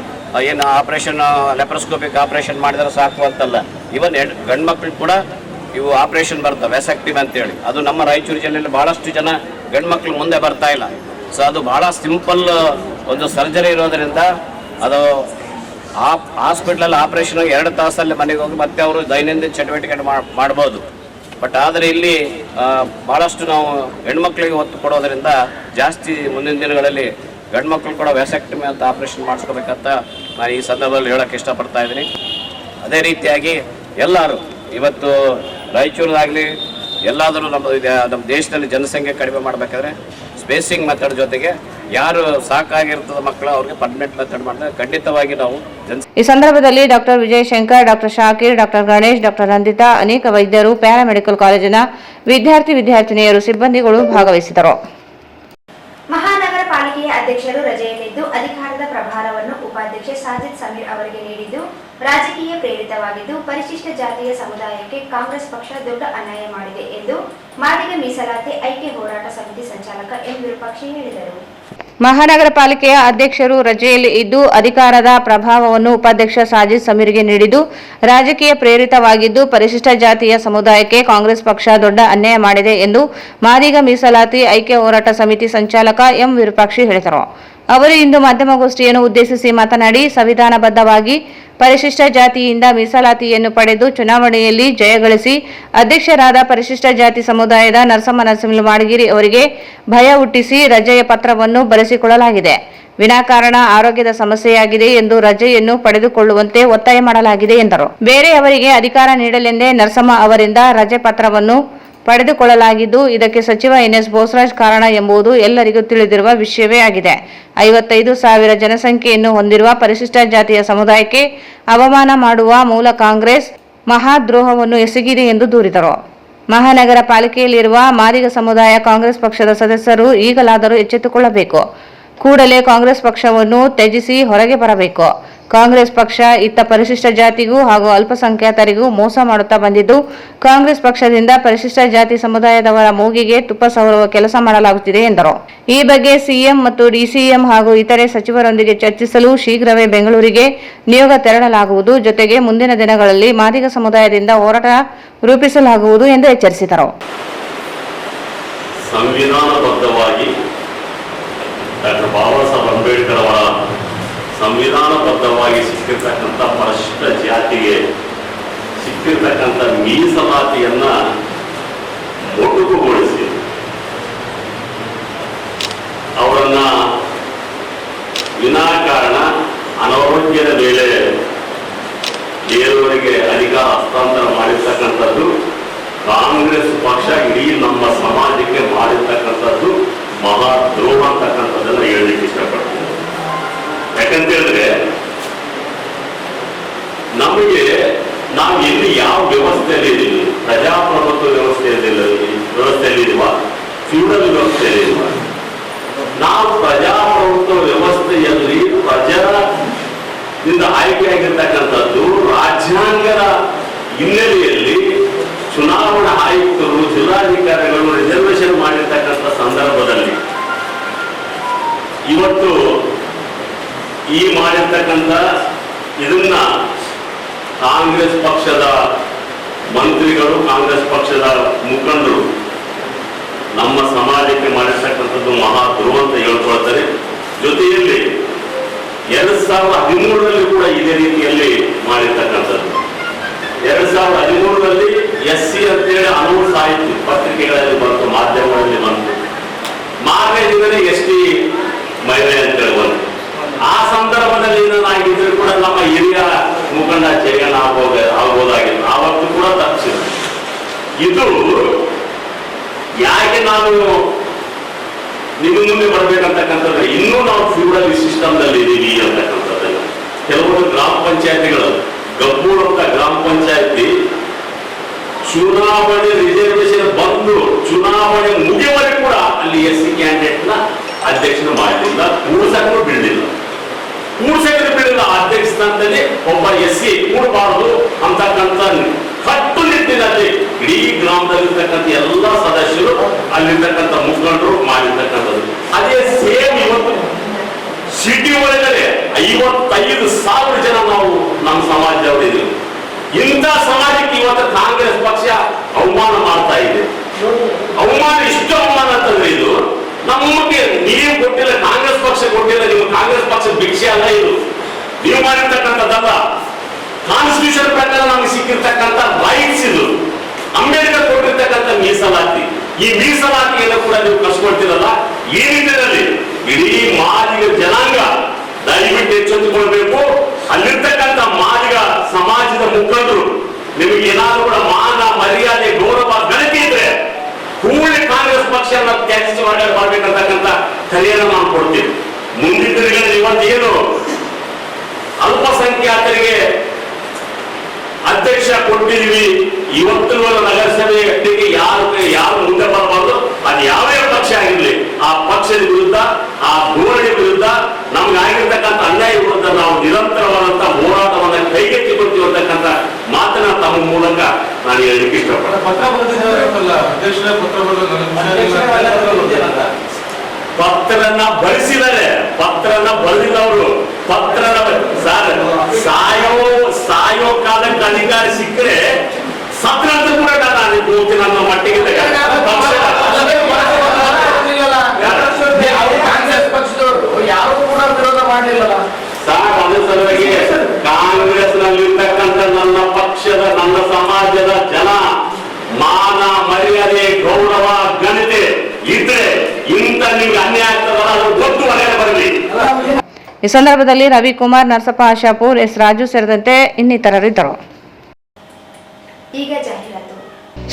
ಏನು ಆಪ್ರೇಷನ್ ಲೆಪ್ರೋಸ್ಕೋಪಿಕ್ ಆಪ್ರೇಷನ್ ಮಾಡಿದ್ರೆ ಸಾಕು ಅಂತಲ್ಲ. ಇವನ್ ಗಂಡು ಮಕ್ಳಿಗೆ ಕೂಡ ಇವು ಆಪ್ರೇಷನ್ ಬರ್ತವೆ ವೆಸೆಕ್ಟಿವ್ ಅಂತೇಳಿ. ಅದು ನಮ್ಮ ರಾಯಚೂರು ಜಿಲ್ಲೆಯಲ್ಲಿ ಭಾಳಷ್ಟು ಜನ ಗಂಡು ಮಕ್ಳು ಮುಂದೆ ಬರ್ತಾ ಇಲ್ಲ. ಸೊ ಅದು ಭಾಳ ಸಿಂಪಲ್ ಒಂದು ಸರ್ಜರಿ ಇರೋದರಿಂದ ಅದು ಹಾಸ್ಪಿಟ್ಲಲ್ಲಿ ಆಪ್ರೇಷನ್ 2 ತಾಸಲ್ಲಿ ಮನೆಗೆ ಹೋಗಿ ಮತ್ತೆ ಅವರು ದೈನಂದಿನ ಚಟುವಟಿಕೆ ಮಾಡ್ಬೋದು. ಬಟ್ ಆದರೆ ಇಲ್ಲಿ ಭಾಳಷ್ಟು ನಾವು ಹೆಣ್ಮಕ್ಳಿಗೆ ಒತ್ತು ಕೊಡೋದರಿಂದ ಜಾಸ್ತಿ ಮುಂದಿನ ದಿನಗಳಲ್ಲಿ ಗಂಡು ಮಕ್ಕಳು ಕೂಡ ವ್ಯಾಸೆಕ್ಟಮಿ ಅಂತ ಆಪ್ರೇಷನ್ ಮಾಡಿಸ್ಕೋಬೇಕಂತ ನಾನು ಈ ಸಂದರ್ಭದಲ್ಲಿ ಹೇಳೋಕ್ಕೆ ಇಷ್ಟಪಡ್ತಾ ಇದ್ದೀನಿ. ಅದೇ ರೀತಿಯಾಗಿ ಎಲ್ಲರೂ ಇವತ್ತು ರಾಯಚೂರಾಗಲಿ ಎಲ್ಲಾದರೂ ನಮ್ಮ ದೇಶದಲ್ಲಿ ಜನಸಂಖ್ಯೆ ಕಡಿಮೆ ಮಾಡಬೇಕಾದ್ರೆ ಸ್ಪೇಸಿಂಗ್ ಮೆಥಡ್ ಜೊತೆಗೆ ಯಾರು ಸಾಕಾಗಿರ್ತದ ಮಕ್ಕಳು ಅವ್ರಿಗೆ ಪರ್ಮನೆಂಟ್ ಮೆಥಡ್ ಮಾಡಿದ್ರೆ ಖಂಡಿತವಾಗಿ ನಾವು ಈ ಸಂದರ್ಭದಲ್ಲಿ doctor Vijayashankar, doctor Shakir, doctor Ganesh, doctor Ranjitha, ಅನೇಕ ವೈದ್ಯರು, ಪ್ಯಾರಾಮೆಡಿಕಲ್ ಕಾಲೇಜಿನ ವಿದ್ಯಾರ್ಥಿನಿಯರು, ಸಿಬ್ಬಂದಿಗಳು ಭಾಗವಹಿಸಿದರು. ಮಹಾನಗರ ಪಾಲಿಕೆಯ ಅಧ್ಯಕ್ಷರು ರಜೆಯಲ್ಲಿದ್ದು ಅಧಿಕಾರದ ಪ್ರಭಾರವನ್ನು ಉಪಾಧ್ಯಕ್ಷ ಸಾಜಿದ್ ಸಮೀರ್ ಅವರಿಗೆ ನೀಡಿದ್ದು ರಾಜಕೀಯ ಪ್ರೇರಿತವಾಗಿದ್ದು ಪರಿಶಿಷ್ಟ ಜಾತಿಯ ಸಮುದಾಯಕ್ಕೆ ಕಾಂಗ್ರೆಸ್ ಪಕ್ಷ ದೊಡ್ಡ ಅನ್ಯಾಯ ಮಾಡಿದೆ ಎಂದು ಮಾದಿಗ ಮೀಸಲಾತಿ ಐಕ್ಯ ಹೋರಾಟ ಸಮಿತಿ ಸಂಚಾಲಕ ಎಂ ವಿರೂಪಾಕ್ಷಿ ಹೇಳಿದರು. ಮಹಾನಗರ ಪಾಲಿಕೆಯ ಅಧ್ಯಕ್ಷರು ರಜೆಯಲ್ಲಿ ಇದ್ದು ಅಧಿಕಾರದ ಪ್ರಭಾವವನ್ನು ಉಪಾಧ್ಯಕ್ಷ ಸಾಜಿದ್ ಸಮೀರ್ಗೆ ನೀಡಿದ್ದು ರಾಜಕೀಯ ಪ್ರೇರಿತವಾಗಿದ್ದು ಪರಿಶಿಷ್ಟ ಜಾತಿಯ ಸಮುದಾಯಕ್ಕೆ ಕಾಂಗ್ರೆಸ್ ಪಕ್ಷ ದೊಡ್ಡ ಅನ್ಯಾಯ ಮಾಡಿದೆ ಎಂದು ಮಾದಿಗ ಮೀಸಲಾತಿ ಐಕ್ಯ ಹೋರಾಟ ಸಮಿತಿ ಸಂಚಾಲಕ ಎಂ ವಿರೂಪಾಕ್ಷಿ ಹೇಳಿದರು. ಅವರು ಇಂದು ಮಾಧ್ಯಮಗೋಷ್ಠಿಯನ್ನು ಉದ್ದೇಶಿಸಿ ಮಾತನಾಡಿ, ಸಂವಿಧಾನಬದ್ಧವಾಗಿ ಪರಿಶಿಷ್ಟ ಜಾತಿಯಿಂದ ಮೀಸಲಾತಿಯನ್ನು ಪಡೆದು ಚುನಾವಣೆಯಲ್ಲಿ ಜಯಗಳಿಸಿ ಅಧ್ಯಕ್ಷರಾದ ಪರಿಶಿಷ್ಟ ಜಾತಿ ಸಮುದಾಯದ ನರಸಮ್ಮ ನರಸಿಂಹ ಮಾಡಗಿರಿ ಅವರಿಗೆ ಭಯ ಹುಟ್ಟಿಸಿ ರಜೆಯ ಪತ್ರವನ್ನು ಬರೆಸಿಕೊಳ್ಳಲಾಗಿದೆ. ವಿನಾಕಾರಣ ಆರೋಗ್ಯದ ಸಮಸ್ಯೆಯಾಗಿದೆ ಎಂದು ರಜೆಯನ್ನು ಪಡೆದುಕೊಳ್ಳುವಂತೆ ಒತ್ತಾಯ ಮಾಡಲಾಗಿದೆ ಎಂದರು. ಬೇರೆಯವರಿಗೆ ಅಧಿಕಾರ ನೀಡಲೆಂದೇ ನರಸಮ್ಮ ಅವರಿಂದ ರಜೆ ಪತ್ರವನ್ನು ಪಡೆದುಕೊಳ್ಳಲಾಗಿದ್ದು ಇದಕ್ಕೆ ಸಚಿವ ಎನ್ಎಸ್ ಬೋಸರಾಜ್ ಕಾರಣ ಎಂಬುದು ಎಲ್ಲರಿಗೂ ತಿಳಿದಿರುವ ವಿಷಯವೇ ಆಗಿದೆ. 55,000 ಜನಸಂಖ್ಯೆಯನ್ನು ಹೊಂದಿರುವ ಪರಿಶಿಷ್ಟ ಜಾತಿಯ ಸಮುದಾಯಕ್ಕೆ ಅವಮಾನ ಮಾಡುವ ಮೂಲ ಕಾಂಗ್ರೆಸ್ ಮಹಾದ್ರೋಹವನ್ನು ಎಸಗಿದೆ ಎಂದು ದೂರಿದರು. ಮಹಾನಗರ ಪಾಲಿಕೆಯಲ್ಲಿರುವ ಮಾದಿಗ ಸಮುದಾಯ ಕಾಂಗ್ರೆಸ್ ಪಕ್ಷದ ಸದಸ್ಯರು ಈಗಲಾದರೂ ಎಚ್ಚೆತ್ತುಕೊಳ್ಳಬೇಕು. ಕೂಡಲೇ ಕಾಂಗ್ರೆಸ್ ಪಕ್ಷವನ್ನು ತ್ಯಜಿಸಿ ಹೊರಗೆ ಬರಬೇಕು. ಕಾಂಗ್ರೆಸ್ ಪಕ್ಷ ಇತ್ತ ಪರಿಶಿಷ್ಟ ಜಾತಿಗೂ ಹಾಗೂ ಅಲ್ಪಸಂಖ್ಯಾತರಿಗೂ ಮೋಸ ಮಾಡುತ್ತಾ ಬಂದಿದ್ದು ಕಾಂಗ್ರೆಸ್ ಪಕ್ಷದಿಂದ ಪರಿಶಿಷ್ಟ ಜಾತಿ ಸಮುದಾಯದವರ ಮೂಗಿಗೆ ತುಪ್ಪ ಸವರುವ ಕೆಲಸ ಮಾಡಲಾಗುತ್ತಿದೆ ಎಂದರು. ಈ ಬಗ್ಗೆ ಸಿಎಂ ಮತ್ತು ಡಿಸಿಎಂ ಹಾಗೂ ಇತರೆ ಸಚಿವರೊಂದಿಗೆ ಚರ್ಚಿಸಲು ಶೀಘ್ರವೇ ಬೆಂಗಳೂರಿಗೆ ನಿಯೋಗ ತೆರಳಲಾಗುವುದು. ಜೊತೆಗೆ ಮುಂದಿನ ದಿನಗಳಲ್ಲಿ ಮಾದಿಗ ಸಮುದಾಯದಿಂದ ಹೋರಾಟ ರೂಪಿಸಲಾಗುವುದು ಎಂದು ಎಚ್ಚರಿಸಿದರು. ಸಂವಿಧಾನಬದ್ಧವಾಗಿ ಡಾಕ್ಟರ್ ಬಾಬಾ ಸಾಹೇಬ್ ಅಂಬೇಡ್ಕರ್ ಅವರ ಸಂವಿಧಾನಬದ್ಧವಾಗಿ ಸಿಕ್ಕಿರ್ತಕ್ಕಂಥ ಪರಿಶಿಷ್ಟ ಜಾತಿಗೆ ಸಿಕ್ಕಿರ್ತಕ್ಕಂಥ ಮೀಸಲಾತಿಯನ್ನ ಮೊಟಕುಗೊಳಿಸಿ ಅವರನ್ನ ವಿನಾಕಾರಣ ಅನಾರೋಗ್ಯದ ಮೇಲೆ ಬೇರೆಯವರಿಗೆ ಅಧಿಕಾರ ಹಸ್ತಾಂತರ ಮಾಡಿರ್ತಕ್ಕಂಥದ್ದು ಕಾಂಗ್ರೆಸ್ ಪಕ್ಷ ಇಡೀ ನಮ್ಮ ಸಮಾಜಕ್ಕೆ ಮಾಡಿರ್ತಕ್ಕಂಥದ್ದು ಮಹಾದ್ರೋಹ ಅಂತಕ್ಕಂಥದ್ದನ್ನ ಹೇಳಲಿಕ್ಕೆ ಇಷ್ಟಪಡ್ತೀನಿ. ಯಾಕಂತ ಹೇಳಿದ್ರೆ ನಮಗೆ ನಾವು ಎಲ್ಲಿ ಯಾವ ವ್ಯವಸ್ಥೆಯಲ್ಲಿ ಇದ್ದೀವಿ, ಪ್ರಜಾಪ್ರಭುತ್ವ ವ್ಯವಸ್ಥೆಯಲ್ಲಿರುವ ಫ್ಯೂಡಲ್ ವ್ಯವಸ್ಥೆಯಲ್ಲಿರುವ ನಾವು ಪ್ರಜಾಪ್ರಭುತ್ವ ವ್ಯವಸ್ಥೆಯಲ್ಲಿ ಪ್ರಜಾದಿಂದ ಆಯ್ಕೆಯಾಗಿರ್ತಕ್ಕಂಥದ್ದು ರಾಜ್ಯಾಂಗದ ಹಿನ್ನೆಲೆಯಲ್ಲಿ ಚುನಾವಣಾ ಆಯುಕ್ತರು ಜಿಲ್ಲಾಧಿಕಾರಿಗಳು ರಿಸರ್ವೇಶನ್ ಮಾಡಿರ್ತಕ್ಕಂಥ ಸಂದರ್ಭದಲ್ಲಿ ಇವತ್ತು ಈ ಮಾಡಿರ್ತಕ್ಕಂಥ ಇದನ್ನ ಕಾಂಗ್ರೆಸ್ ಪಕ್ಷದ ಮಂತ್ರಿಗಳು ಕಾಂಗ್ರೆಸ್ ಪಕ್ಷದ ಮುಖಂಡರು ನಮ್ಮ ಸಮಾಜಕ್ಕೆ ಮಾಡಿರ್ತಕ್ಕಂಥದ್ದು ಮಹಾದ್ರೋಹ ಅಂತ ಹೇಳ್ಕೊಳ್ತಾರೆ. ಜೊತೆಯಲ್ಲಿ 2013ರಲ್ಲಿ ಕೂಡ ಇದೇ ರೀತಿಯಲ್ಲಿ ಮಾಡಿರ್ತಕ್ಕಂಥದ್ದು. 2013ರಲ್ಲಿ SC ಅಂತೇಳಿ ಅನೌನ್ಸ್ ಆಯಿತು, ಪತ್ರಿಕೆಗಳಲ್ಲಿ ಬಂತು, ಮಾಧ್ಯಮಗಳಲ್ಲಿ ಬಂತು. ಮಾರನೇ ದಿನವೇ ST ಮಹಿಳೆ ಅಂತೇಳಿ ಬಂತು. ಆ ಸಂದರ್ಭದಲ್ಲಿ ಏನಾಗಿದ್ರು ಕೂಡ ನಮ್ಮ ಹಿರಿಯ ಮುಖಂಡ ಜಯಣ್ಣ ಆಗ್ಬೋದಾಗಿತ್ತು, ಆವತ್ತು ಕೂಡ ತಪ್ಪಿಸಿದ್ರು. ಇದು ಯಾಕೆ ನಾನು ನಿಮ್ಮ ಮುಂದೆ ಬರ್ಬೇಕಂತಕ್ಕಂಥದ್ದು, ಇನ್ನೂ ನಾವು ಫ್ಯೂಡಲ್ ಸಿಸ್ಟಮ್ದಲ್ಲಿ ಇದ್ದೀವಿ ಅಂತಕ್ಕಂಥದ್ದನ್ನು. ಕೆಲವೊಂದು ಗ್ರಾಮ ಪಂಚಾಯತಿಗಳು, ಗಬ್ಬೂರು ಅಂತ ಗ್ರಾಮ ಪಂಚಾಯತಿ ಚುನಾವಣೆ ರಿಸರ್ವೇಶನ್ ಬಂದು ಚುನಾವಣೆ ಮುಗಿಯುವವರೆಗೂ ಕೂಡ ಅಲ್ಲಿ SC ಕ್ಯಾಂಡಿಡೇಟ್ ನ ಅಧ್ಯಕ್ಷನ ಮಾಡಲಿಲ್ಲ, ಕೂಡ್ಸಕ್ಕೂ ಬಿಡಲಿಲ್ಲ. ಕೂಡ್ಸಕ್ಕೆ ಬಿಡಲಿಲ್ಲ, ಅಧ್ಯಕ್ಷ ಸ್ಥಾನದಲ್ಲಿ ಒಬ್ಬ SC ಕೂಡಬಾರದು ಅಂತಕ್ಕಂಥ ಕಟ್ಟುನಿಟ್ಟಿನಲ್ಲಿ ಇಡೀ ಗ್ರಾಮದಲ್ಲಿರ್ತಕ್ಕಂಥ ಎಲ್ಲ ಸದಸ್ಯರು ಅಲ್ಲಿರ್ತಕ್ಕಂಥ ಮುಖಂಡರು ಮಾಡಿರ್ತಕ್ಕಂಥದ್ದು. ಅದೇ ಸೇಮ್ ಇವತ್ತು ಸಿಟಿ ಒಳಗಡೆ 55,000 ಜನ ನಾವು ನಮ್ಮ ಸಮಾಜದವರಿದ್ದೀವಿ. ಇಂಥ ಸಮಾಜಕ್ಕೆ ಇವತ್ತು ಕಾಂಗ್ರೆಸ್ ಪಕ್ಷ ಅವಮಾನ ಮಾಡ್ತಾ ಇದೆ. ಅವಮಾನ ಇಷ್ಟು ಅವಮಾನ ಅಂತಂದ್ರೆ ಇದು ನಮಗೆ ನೀವು ಕೊಟ್ಟಿಲ್ಲ, ಕಾಂಗ್ರೆಸ್ ಪಕ್ಷ ಕೊಟ್ಟಿಲ್ಲ. ನೀವು ಕಾಂಗ್ರೆಸ್ ಪಕ್ಷ ಭಿಕ್ಷೆ ಅಲ್ಲ ಇದು, ನೀವು ಮಾಡಿರ್ತಕ್ಕಂಥದ್ದಲ್ಲ. ಕಾನ್ಸ್ಟಿಟ್ಯೂಷನ್ ಪ್ರಕಾರ ನಮಗೆ ಸಿಕ್ಕಿರ್ತಕ್ಕಂಥ ರೈಟ್ಸ್ ಇದು. ಅಂಬೇಡ್ಕರ್ ಕೊಟ್ಟಿರ್ತಕ್ಕಂಥ ಮೀಸಲಾತಿ, ಈ ಮೀಸಲಾತಿಯನ್ನು ಕೂಡ ನೀವು ಕಸ್ಕೊಳ್ತೀರಲ್ಲ. ಈ ನಿಟ್ಟಿನಲ್ಲಿ ಇಡೀ ಮಾದಿಗ ಜನಾಂಗ ದಯವಿಟ್ಟು ಎಚ್ಚೆತ್ತುಕೊಳ್ಬೇಕು. ಅಲ್ಲಿರ್ತಕ್ಕಂಥ ಮಾದಿಗ ಸಮಾಜದ ಮುಖಂಡರು ನಿಮಗೆ ಏನಾದ್ರು ಕೂಡ ಮಾನ ಮರ್ಯಾದೆ ಗೌರವ ಗಳಿಕೆ ಇದ್ರೆ ಕೂಡಲೇ ಕಾಂಗ್ರೆಸ್ ಪಕ್ಷವನ್ನು ತ್ಯಾಜಿಸಿ ಮಾಡಬೇಕಂತಕ್ಕಂಥ ಕರೆಯನ್ನು ನಾವು ಕೊಡ್ತೀವಿ. ಮುಂದಿನ ದಿನಗಳಲ್ಲಿ ಇವತ್ತೇನು ಅಲ್ಪಸಂಖ್ಯಾತರಿಗೆ ಅಧ್ಯಕ್ಷ ಕೊಟ್ಟಿದ್ವಿ, ಇವತ್ತು ನಗರಸಭೆಗೆ ಯಾರು ಮುಂದೆ ಬರಬಾರ್ದು. ಅದು ಯಾವ್ಯಾವ ಪಕ್ಷ ಆಗಿರ್ಲಿ, ಆ ಪಕ್ಷದ ವಿರುದ್ಧ, ಆ ಧೋರಣೆ ವಿರುದ್ಧ, ನಮ್ಗೆ ಆಗಿರ್ತಕ್ಕಂಥ ಅನ್ಯಾಯ ವಿರುದ್ಧ ನಾವು ನಿರಂತರವಾದಂತ ಹೋರಾಟವನ್ನ ಕೈಗೆತ್ತಿಕೊಳ್ತೀವಿ ಅಂತಕ್ಕಂಥ ಮಾತನ್ನ ತಮ್ಮ ಮೂಲಕ ನಾನು ಹೇಳಲಿಕ್ಕೆ ಇಷ್ಟಪಡ್ತೀನಿ. ಪತ್ರನ ಬಳಸಿದರೆ, ಪತ್ರನ ಬರೆದಿದ್ದವರು ಪತ್ರನ ಸಾಯೋ ಕಾಲಕ್ಕೆ ಅಧಿಕಾರ ಸಿಕ್ಕರೆ ಸತ್ರ ಕೂಡ ನಾನು ಹೋಗ್ತೀನಿ ಅನ್ನೋ ಮಟ್ಟಿಗೆ ಯಾರು ಕೂಡ ವಿರೋಧ ಮಾಡಲಿಲ್ಲ ಸಾರ್. ಅದ್ರ ಸಲುವಾಗಿ ಕಾಂಗ್ರೆಸ್ ನಲ್ಲಿರ್ತಕ್ಕಂಥ ನನ್ನ ಪಕ್ಷದ, ನನ್ನ ಸಮಾಜದ ಜನ ಮಾನ ಮರ್ಯಾದೆ ಗೌರವ ಘನತೆ ಇದ್ರೆ ಇಂಥ ನಿಮ್ಗೆ ಅನ್ಯಾಯ ಆಗ್ತದಲ್ಲ, ಅದು ಗೊತ್ತು ಮನೆಗೆ ಬರಲಿ. ಈ ಸಂದರ್ಭದಲ್ಲಿ ರವಿಕುಮಾರ್, ನರಸಪ್ಪ ಆಶಾಪುರ್, ಎಸ್ ರಾಜು ಸೇರಿದಂತೆ ಇನ್ನಿತರರಿದ್ದರು. ಈಗ ಜಾಹೀರಾತು.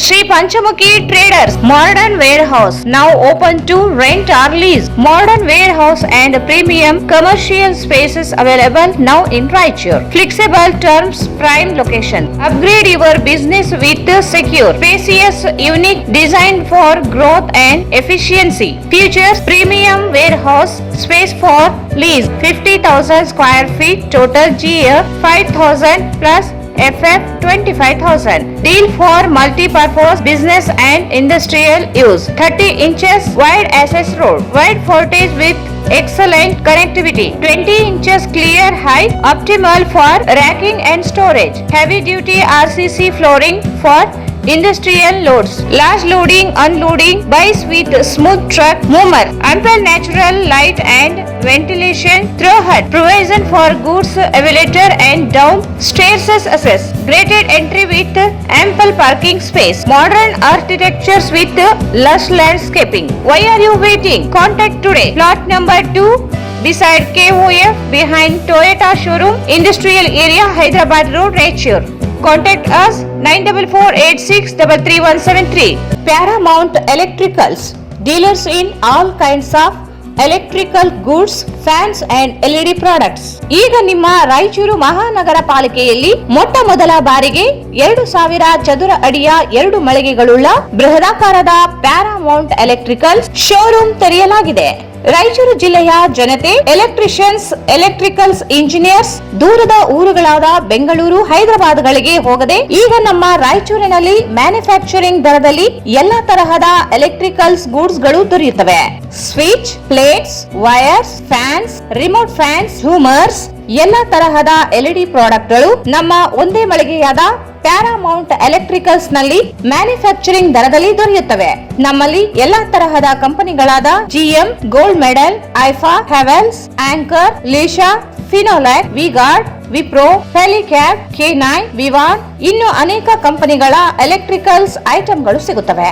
Sri Panchamuki Traders Modern Warehouse now open to rent or lease. Modern warehouse and premium commercial spaces available now in Raichur. Flexible terms, prime location. Upgrade your business with secure, spacious, unique design for growth and efficiency. Features premium warehouse space for lease 50,000 square feet, total GA 5,000 plus FF 25,000. Deal for multi-purpose business and industrial use. 30 inches wide access road. Wide frontage with excellent connectivity. 20 inches clear height. Optimal for racking and storage. Heavy duty RCC flooring for industrial loads. Large loading, unloading, bikes with smooth truck movement. Ample natural light and ventilation through HUD. Provision for goods elevator and down stairs access. Graded entry with ample parking space. Modern architectures with lush landscaping. Why are you waiting? Contact today. Plot number 2 beside KOF behind Toyota showroom, Industrial Area, Hyderabad Road, Raichur. Contact us 9486333173. Paramount Electricals, dealers in all kinds of electrical goods, fans and LED products. ಈಗ ನಿಮ್ಮ ರಾಯಚೂರು ಮಹಾನಗರ ಪಾಲಿಕೆಯಲ್ಲಿ ಮೊಟ್ಟ ಮೊದಲ ಬಾರಿಗೆ 2,000 ಚದುರ ಅಡಿಯ 2 ಮಳಿಗೆಗಳುಳ್ಳ ಬೃಹದಾಕಾರದ Paramount electricals showroom ತೆರೆಯಲಾಗಿದೆ. ರಾಯಚೂರು ಜಿಲ್ಲೆಯ ಜನತೆ, ಎಲೆಕ್ಟ್ರಿಷಿಯನ್ಸ್, ಎಲೆಕ್ಟ್ರಿಕಲ್ಸ್ ಇಂಜಿನಿಯರ್ಸ್ ದೂರದ ಊರುಗಳಾದ ಬೆಂಗಳೂರು, ಹೈದರಾಬಾದ್ಗಳಿಗೆ ಹೋಗದೆ ಈಗ ನಮ್ಮ ರಾಯಚೂರಿನಲ್ಲಿ ಮ್ಯಾನುಫ್ಯಾಕ್ಚರಿಂಗ್ ದರದಲ್ಲಿ ಎಲ್ಲಾ ತರಹದ ಎಲೆಕ್ಟ್ರಿಕಲ್ಸ್ ಗೂಡ್ಸ್ ಗಳು ದೊರೆಯುತ್ತವೆ. Switch, plates, wires, fans, remote fans, ಹ್ಯೂಮರ್ಸ್, ಎಲ್ಲಾ ತರಹದ LED ಪ್ರಾಡಕ್ಟ್ ಗಳು ನಮ್ಮ ಒಂದೇ ಮಳಿಗೆಯಾದ ಪ್ಯಾರಾಮೌಂಟ್ ಎಲೆಕ್ಟ್ರಿಕಲ್ಸ್ ನಲ್ಲಿ ಮ್ಯಾನುಫ್ಯಾಕ್ಚರಿಂಗ್ ದರದಲ್ಲಿ ದೊರೆಯುತ್ತವೆ. ನಮ್ಮಲ್ಲಿ ಎಲ್ಲಾ ತರಹದ ಕಂಪನಿಗಳಾದ GM, ಗೋಲ್ಡ್ ಮೆಡಲ್, ಐಫಾ, ಹೆವೆಲ್ಸ್, ಆಂಕರ್, ಲೀಶಾ, ಫಿನೋಲ್ಯಾಕ್, ವಿಗಾರ್ಡ್, ವಿಪ್ರೋ, ಹೆಲಿಕ್ಯಾಬ್, K9, ವಿವಾನ್ ಇನ್ನು ಅನೇಕ ಕಂಪನಿಗಳ ಎಲೆಕ್ಟ್ರಿಕಲ್ಸ್ ಐಟಂಗಳು ಸಿಗುತ್ತವೆ.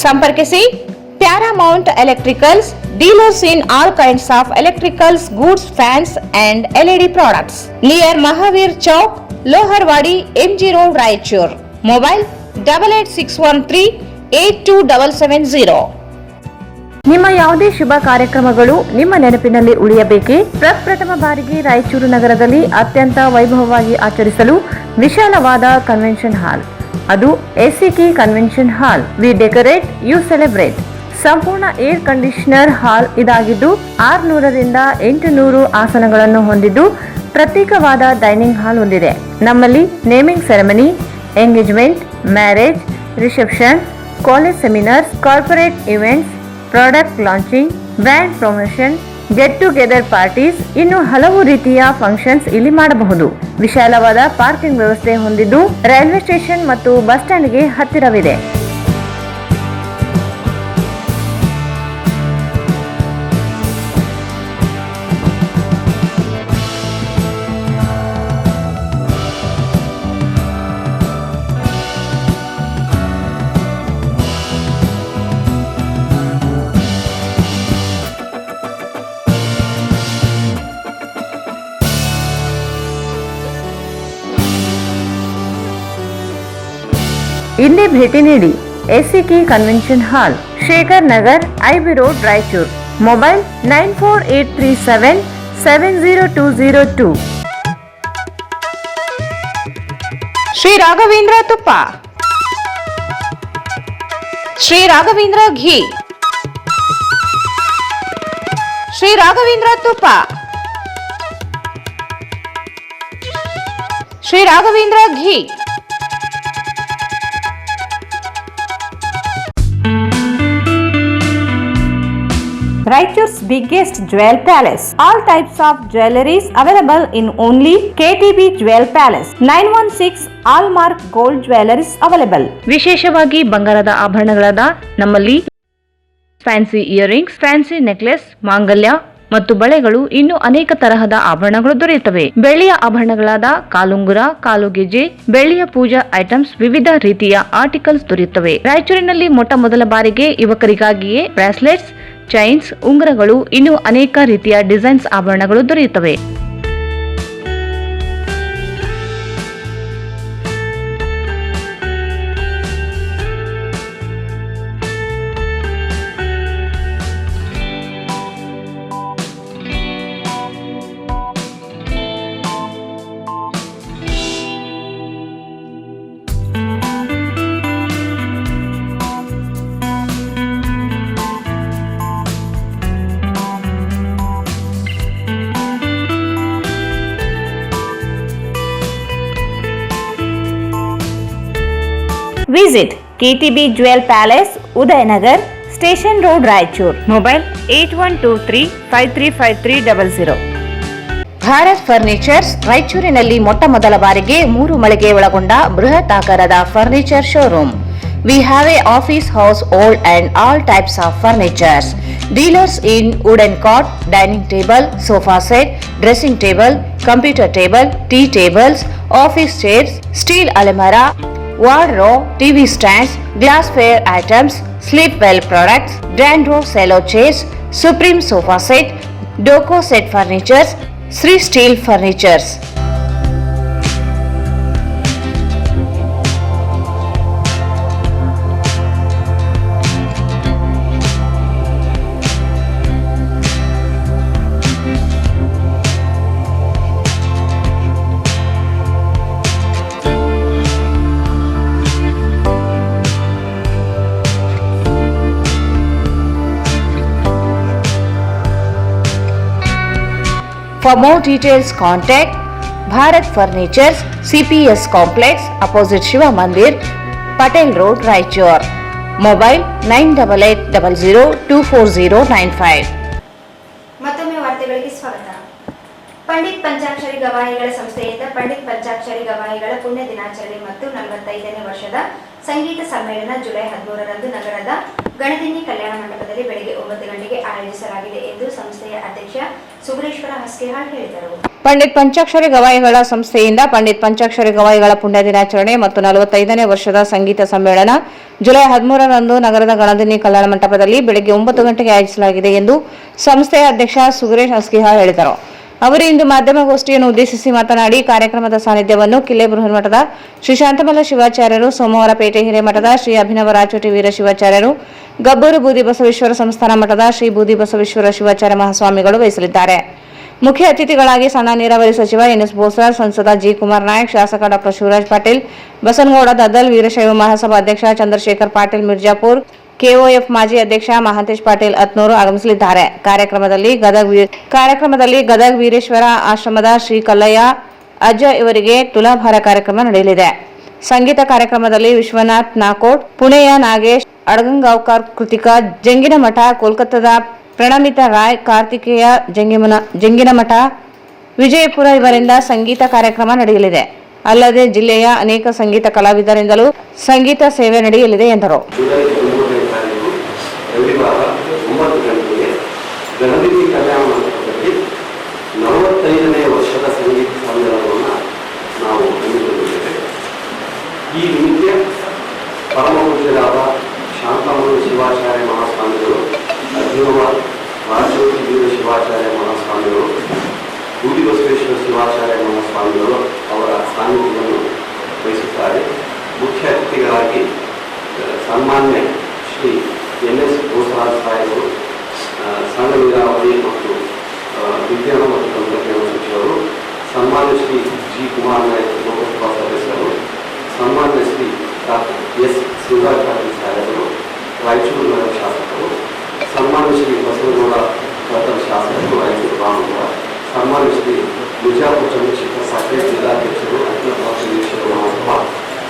ಸಂಪರ್ಕಿಸಿ Paramount electricals, dealers in all kinds of electricals goods, fans and LED products, near Mahaveer Chowk, Loharwadi, MG road, Raichur. Mobile 8861382770. ನಿಮ್ಮ ಯಾವುದೇ ಶುಭ ಕಾರ್ಯಕ್ರಮಗಳು ನಿಮ್ಮ ನೆನಪಿನಲ್ಲಿ ಉಳಿಯಬೇಕೇ? ಪ್ರಪ್ರಥಮ ಬಾರಿಗೆ ರಾಯಚೂರು ನಗರದಲ್ಲಿ ಅತ್ಯಂತ ವೈಭವವಾಗಿ ಆಚರಿಸಲು ವಿಶಾಲವಾದ ಕನ್ವೆನ್ಷನ್ ಹಾಲ್, ಅದು ACK convention hall. We decorate, you celebrate. ಸಂಪೂರ್ಣ ಏರ್ ಕಂಡೀಷನರ್ ಹಾಲ್ ಇದಾಗಿದ್ದು 600ರಿಂದ 800 ಆಸನಗಳನ್ನು ಹೊಂದಿದ್ದು ಪ್ರತ್ಯೇಕವಾದ ಡೈನಿಂಗ್ ಹಾಲ್ ಹೊಂದಿದೆ. ನಮ್ಮಲ್ಲಿ naming ceremony, engagement, marriage, reception, college seminars, corporate events, product launching, brand promotion, get together parties, ಇನ್ನು ಹಲವು ರೀತಿಯ ಫಂಕ್ಷನ್ಸ್ ಇಲ್ಲಿ ಮಾಡಬಹುದು. ವಿಶಾಲವಾದ ಪಾರ್ಕಿಂಗ್ ವ್ಯವಸ್ಥೆ ಹೊಂದಿದ್ದು ರೈಲ್ವೆ ಸ್ಟೇಷನ್ ಮತ್ತು ಬಸ್ ಸ್ಟ್ಯಾಂಡ್ಗೆ ಹತ್ತಿರವಿದೆ. ಇಲ್ಲಿ ಭೇಟಿ ನೀಡಿ. ಎಸಿಕೆ ಕನ್ವೆನ್ಷನ್ ಹಾಲ್, Shekhar Nagar, IB road, Raichur. Mobile 9483770202. Shri Raghavendra ತುಪ್ಪ, ಶ್ರೀ ರಾಘವೇಂದ್ರ ಘೀ, ಶ್ರೀ ರಾಘವೇಂದ್ರ ತುಪ್ಪ, ಶ್ರೀ ರಾಘವೇಂದ್ರ ಘೀ. Raichur's biggest jewel palace. All types of jewelries available in only KTB Jewel Palace. 916 Allmark Gold Jewelries available. ವಿಶೇಷವಾಗಿ ಬಂಗಾರದ ಆಭರಣಗಳಾದ ನಮ್ಮಲ್ಲಿ ಫ್ಯಾನ್ಸಿ ಇಯರಿಂಗ್ಸ್, ಫ್ಯಾನ್ಸಿ ನೆಕ್ಲೆಸ್, ಮಾಂಗಲ್ಯ ಮತ್ತು ಬಳೆಗಳು, ಇನ್ನು ಅನೇಕ ತರಹದ ಆಭರಣಗಳು ದೊರೆಯುತ್ತವೆ. ಬೆಳ್ಳಿಯ ಆಭರಣಗಳಾದ ಕಾಲುಂಗುರ, ಕಾಲುಗೆಜೆ, ಬೆಳ್ಳಿಯ ಪೂಜಾ ಐಟಮ್ಸ್, ವಿವಿಧ ರೀತಿಯ ಆರ್ಟಿಕಲ್ಸ್ ದೊರೆಯುತ್ತವೆ. ರಾಯಚೂರಿನಲ್ಲಿ ಮೊಟ್ಟ ಮೊದಲ ಬಾರಿಗೆ ಯುವಕರಿಗಾಗಿಯೇ ಬ್ರಾಸ್ಲೆಟ್ಸ್, ಚೈನ್ಸ್, ಉಂಗುರಗಳು, ಇನ್ನು ಅನೇಕ ರೀತಿಯ ಡಿಸೈನ್ಸ್ ಆಭರಣಗಳು ದೊರೆಯುತ್ತವೆ. Visit KTB Jewel Palace, Udayanagar, Station Road, Raichur. Mobile 8123535300. Bharat furnitures ರಾಯಚೂರಿನಲ್ಲಿ ಮೊಟ್ಟ ಮೊದಲ ಬಾರಿಗೆ 3 ಮಳಿಗೆ ಒಳಗೊಂಡ ಬೃಹತ್ ಆಕಾರದ furniture showroom. We have a office house, old and all types of furnitures. Dealers in wooden cot, dining table, sofa set, dressing table, computer table, tea tables, office chairs, steel almirah, wardrobe, TV stands, glassware items, sleepwell products, Dandro cello chairs, Supreme sofa set, Doco set furnitures, Sri Steel furnitures. For more details, contact Bharat Furnitures, CPS Complex, opposite Shiva Mandir, Patel Road, Raichur. Mobile 9880024095. ಮತ್ತೊಮ್ಮೆ ವಾರ್ತೆಗಳಿಗೆ ಸ್ವಾಗತ. ಪಂಡಿತ್ ಪಂಚಾಕ್ಷರಿ ಗವಾಯಿಗಳ ಸಂಸ್ಥೆಯಿಂದ ಪಂಡಿತ್ ಪಂಚಾಕ್ಷರಿ ಗವಾಯಿಗಳ ಪುಣ್ಯ ದಿನಾಚರಣೆ ಮತ್ತು 45ನೇ ವರ್ಷದ ಸಂಗೀತ ಸಮ್ಮೇಳನ July 13ರಂದು ನಗರದ ಗಣದಿನ್ನಿ ಕಲ್ಯಾಣ ಮಂಟಪದಲ್ಲಿ ಬೆಳಗ್ಗೆ 9 ಗಂಟೆಗೆ ಆಯೋಜಿಸಲಾಗಿದೆ ಎಂದು ಸಂಸ್ಥೆಯ ಅಧ್ಯಕ್ಷ ಸುಬ್ರೇಶ್ವರ ಹಸ್ಕಿಹಾಳ್ ಹೇಳಿದರು. ಪಂಡಿತ್ ಪಂಚಾಕ್ಷರಿ ಗವಾಯಿಗಳ ಸಂಸ್ಥೆಯಿಂದ ಪಂಡಿತ್ ಪಂಚಾಕ್ಷರಿ ಗವಾಯಿಗಳ ಪುಣ್ಯ ದಿನಾಚರಣೆ ಮತ್ತು 45ನೇ ವರ್ಷದ ಸಂಗೀತ ಸಮ್ಮೇಳನ ಜುಲೈ 13ರಂದು ನಗರದ ಗಣದಿನ್ನಿ ಕಲ್ಯಾಣ ಮಂಟಪದಲ್ಲಿ ಬೆಳಗ್ಗೆ 9 ಗಂಟೆಗೆ ಆಯೋಜಿಸಲಾಗಿದೆ ಎಂದು ಸಂಸ್ಥೆಯ ಅಧ್ಯಕ್ಷ ಸುರೇಶ್ ಹಸ್ಕಿಹಾಳ್ ಹೇಳಿದರು. ಅವರು ಇಂದು ಮಾಧ್ಯಮಗೋಷ್ಠಿಯನ್ನು ಉದ್ದೇಶಿಸಿ ಮಾತನಾಡಿ ಕಾರ್ಯಕ್ರಮದ ಸಾನ್ನಿಧ್ಯವನ್ನು ಕಿಲ್ಲೆ ಬೃಹನ್ಮಠದ ಶ್ರೀ ಶಾಂತಮಲ್ಲ ಶಿವಾಚಾರ್ಯರು, ಸೋಮವಾರಪೇಟೆ ಹಿರೇಮಠದ ಶ್ರೀ ಅಭಿನವ ರಾಚೋಟಿ ವೀರ ಶಿವಾಚಾರ್ಯರು, ಗಬ್ಬೂರು ಬೂದಿ ಬಸವೇಶ್ವರ ಸಂಸ್ಥಾನ ಮಠದ ಶ್ರೀ ಬೂದಿ ಬಸವೇಶ್ವರ ಶಿವಾಚಾರ್ಯ ಮಹಾಸ್ವಾಮಿಗಳು ವಹಿಸಲಿದ್ದಾರೆ. ಮುಖ್ಯ ಅತಿಥಿಗಳಾಗಿ ಸಣ್ಣ ನೀರಾವರಿ ಸಚಿವ ಎನ್ಎಸ್ ಬೋಸರ್, ಸಂಸದ ಜಿ ಕುಮಾರ್ ನಾಯಕ್, ಶಾಸಕ ಡಾ ಶಿವರಾಜ್ ಪಾಟೀಲ್, ಬಸನಗೌಡ ದದ್ದಲ್, ವೀರಶೈವ ಮಹಾಸಭಾ ಅಧ್ಯಕ್ಷ ಚಂದ್ರಶೇಖರ್ ಪಾಟೀಲ್ ಮಿರ್ಜಾಪುರ್, ಕೆಒಎಫ್ ಮಾಜಿ ಅಧ್ಯಕ್ಷ ಮಹಾಂತೇಶ್ ಪಾಟೀಲ್ ಅತ್ನೂರು ಆಗಮಿಸಲಿದ್ದಾರೆ. ಕಾರ್ಯಕ್ರಮದಲ್ಲಿ ಗದಗ ವೀರೇಶ್ವರ ಆಶ್ರಮದ ಶ್ರೀ ಕಲ್ಲಯ್ಯ ಅಜ್ಜ ಇವರಿಗೆ ತುಲಾಭಾರ ಕಾರ್ಯಕ್ರಮ ನಡೆಯಲಿದೆ. ಸಂಗೀತ ಕಾರ್ಯಕ್ರಮದಲ್ಲಿ ವಿಶ್ವನಾಥ್ ನಾಕೋಟ್, ಪುಣೆಯ ನಾಗೇಶ್ ಅಡಗಂಗಾವ್ಕರ್, ಕೃತಿಕಾ ಜಂಗಿನಮಠ, ಕೋಲ್ಕತ್ತಾದ ಪ್ರಣಮಿತಾ ರಾಯ್, ಕಾರ್ತಿಕೇಯ ಜಂಗಿನಮಠ, ವಿಜಯಪುರ ಇವರಿಂದ ಸಂಗೀತ ಕಾರ್ಯಕ್ರಮ ನಡೆಯಲಿದೆ. ಅಲ್ಲದೆ ಜಿಲ್ಲೆಯ ಅನೇಕ ಸಂಗೀತ ಕಲಾವಿದರಿಂದಲೂ ಸಂಗೀತ ಸೇವೆ ನಡೆಯಲಿದೆ ಎಂದರು. ಜುಲೈ 13ನೇ ತಾರೀಕು ರವಿವಾರ 9 ಗಂಟೆಗೆ ಗಣಪತಿ ಕಲ್ಯಾಣ ಮಂಟಪದಲ್ಲಿ 45ನೇ ವರ್ಷದ ಸಂಗೀತ ಸಮ್ಮೇಳನವನ್ನು ನಾವು ಹಮ್ಮಿಕೊಂಡಿದ್ದೇವೆ. ಈ ನಿಮಿತ್ತ ಪರಮ ಪೂಜ್ಯರಾದ ಶಾಂತಮಲ್ಲ ಶಿವಾಚಾರ್ಯ ಮಹಾಸ್ವಾಮಿಗಳು, ಅಭಿನವ ರಾಚೋಟಿ ವೀರ ಶಿವಾಚಾರ್ಯ ಮಹಾಸ್ವಾಮಿಗಳು, ಬೂದಿ ಬಸವೇಶ್ವರ ಶಿವಾಚಾರ್ಯ ಮಹಾಸ್ವಾಮಿಗಳು ಅವರ ಸಾನ್ನಿಧ್ಯವನ್ನು ವಹಿಸುತ್ತಾರೆ. ಮುಖ್ಯ ಅತಿಥಿಗಳಾಗಿ ಸನ್ಮಾನ್ಯ ಶ್ರೀ ಎನ್ಎಸ್ ಬೋಸರಾಜ್ ಸಾಹೇಬರು, ಸಣ್ಣ ನೀರಾವರಿ ಮತ್ತು ವಿಜ್ಞಾನ ಮತ್ತು ತಂತ್ರಜ್ಞಾನ ಸಚಿವರು, ಸನ್ಮಾನ್ಯ ಶ್ರೀ ಜಿ ಕುಮಾರ್ ನಾಯಕ್ ಲೋಕಸಭಾ ಸದಸ್ಯರು, ಸನ್ಮಾನ್ಯ ಶ್ರೀ ಡಾಕ್ಟರ್ ಎಸ್ ಶಿವರಾಜ್ ಪಾಟೀಲ್ ಸಾಹೇಬರು, ರಾಯಚೂರು ನಗರ ಶಾಸಕರು, ಸನ್ಮಾನ್ಯ ಶ್ರೀ ಬಸವಗೌಡ ದದ್ದಲ್ ಶಾಸಕರು, ರಾಯಚೂರು ಗ್ರಾಮದ, ಸನ್ಮಾನ್ಯ ಶ್ರೀ ಮಿರ್ಜಾಪುರ ಚಂದ್ರಶೇಖರ್ ಪಾಟೀಲ್ ಜಿಲ್ಲಾಧ್ಯಕ್ಷರು, ಅಖಿಲ ಭಾರತ ವೀರಶೈವ ಮಹಾಸಭಾ,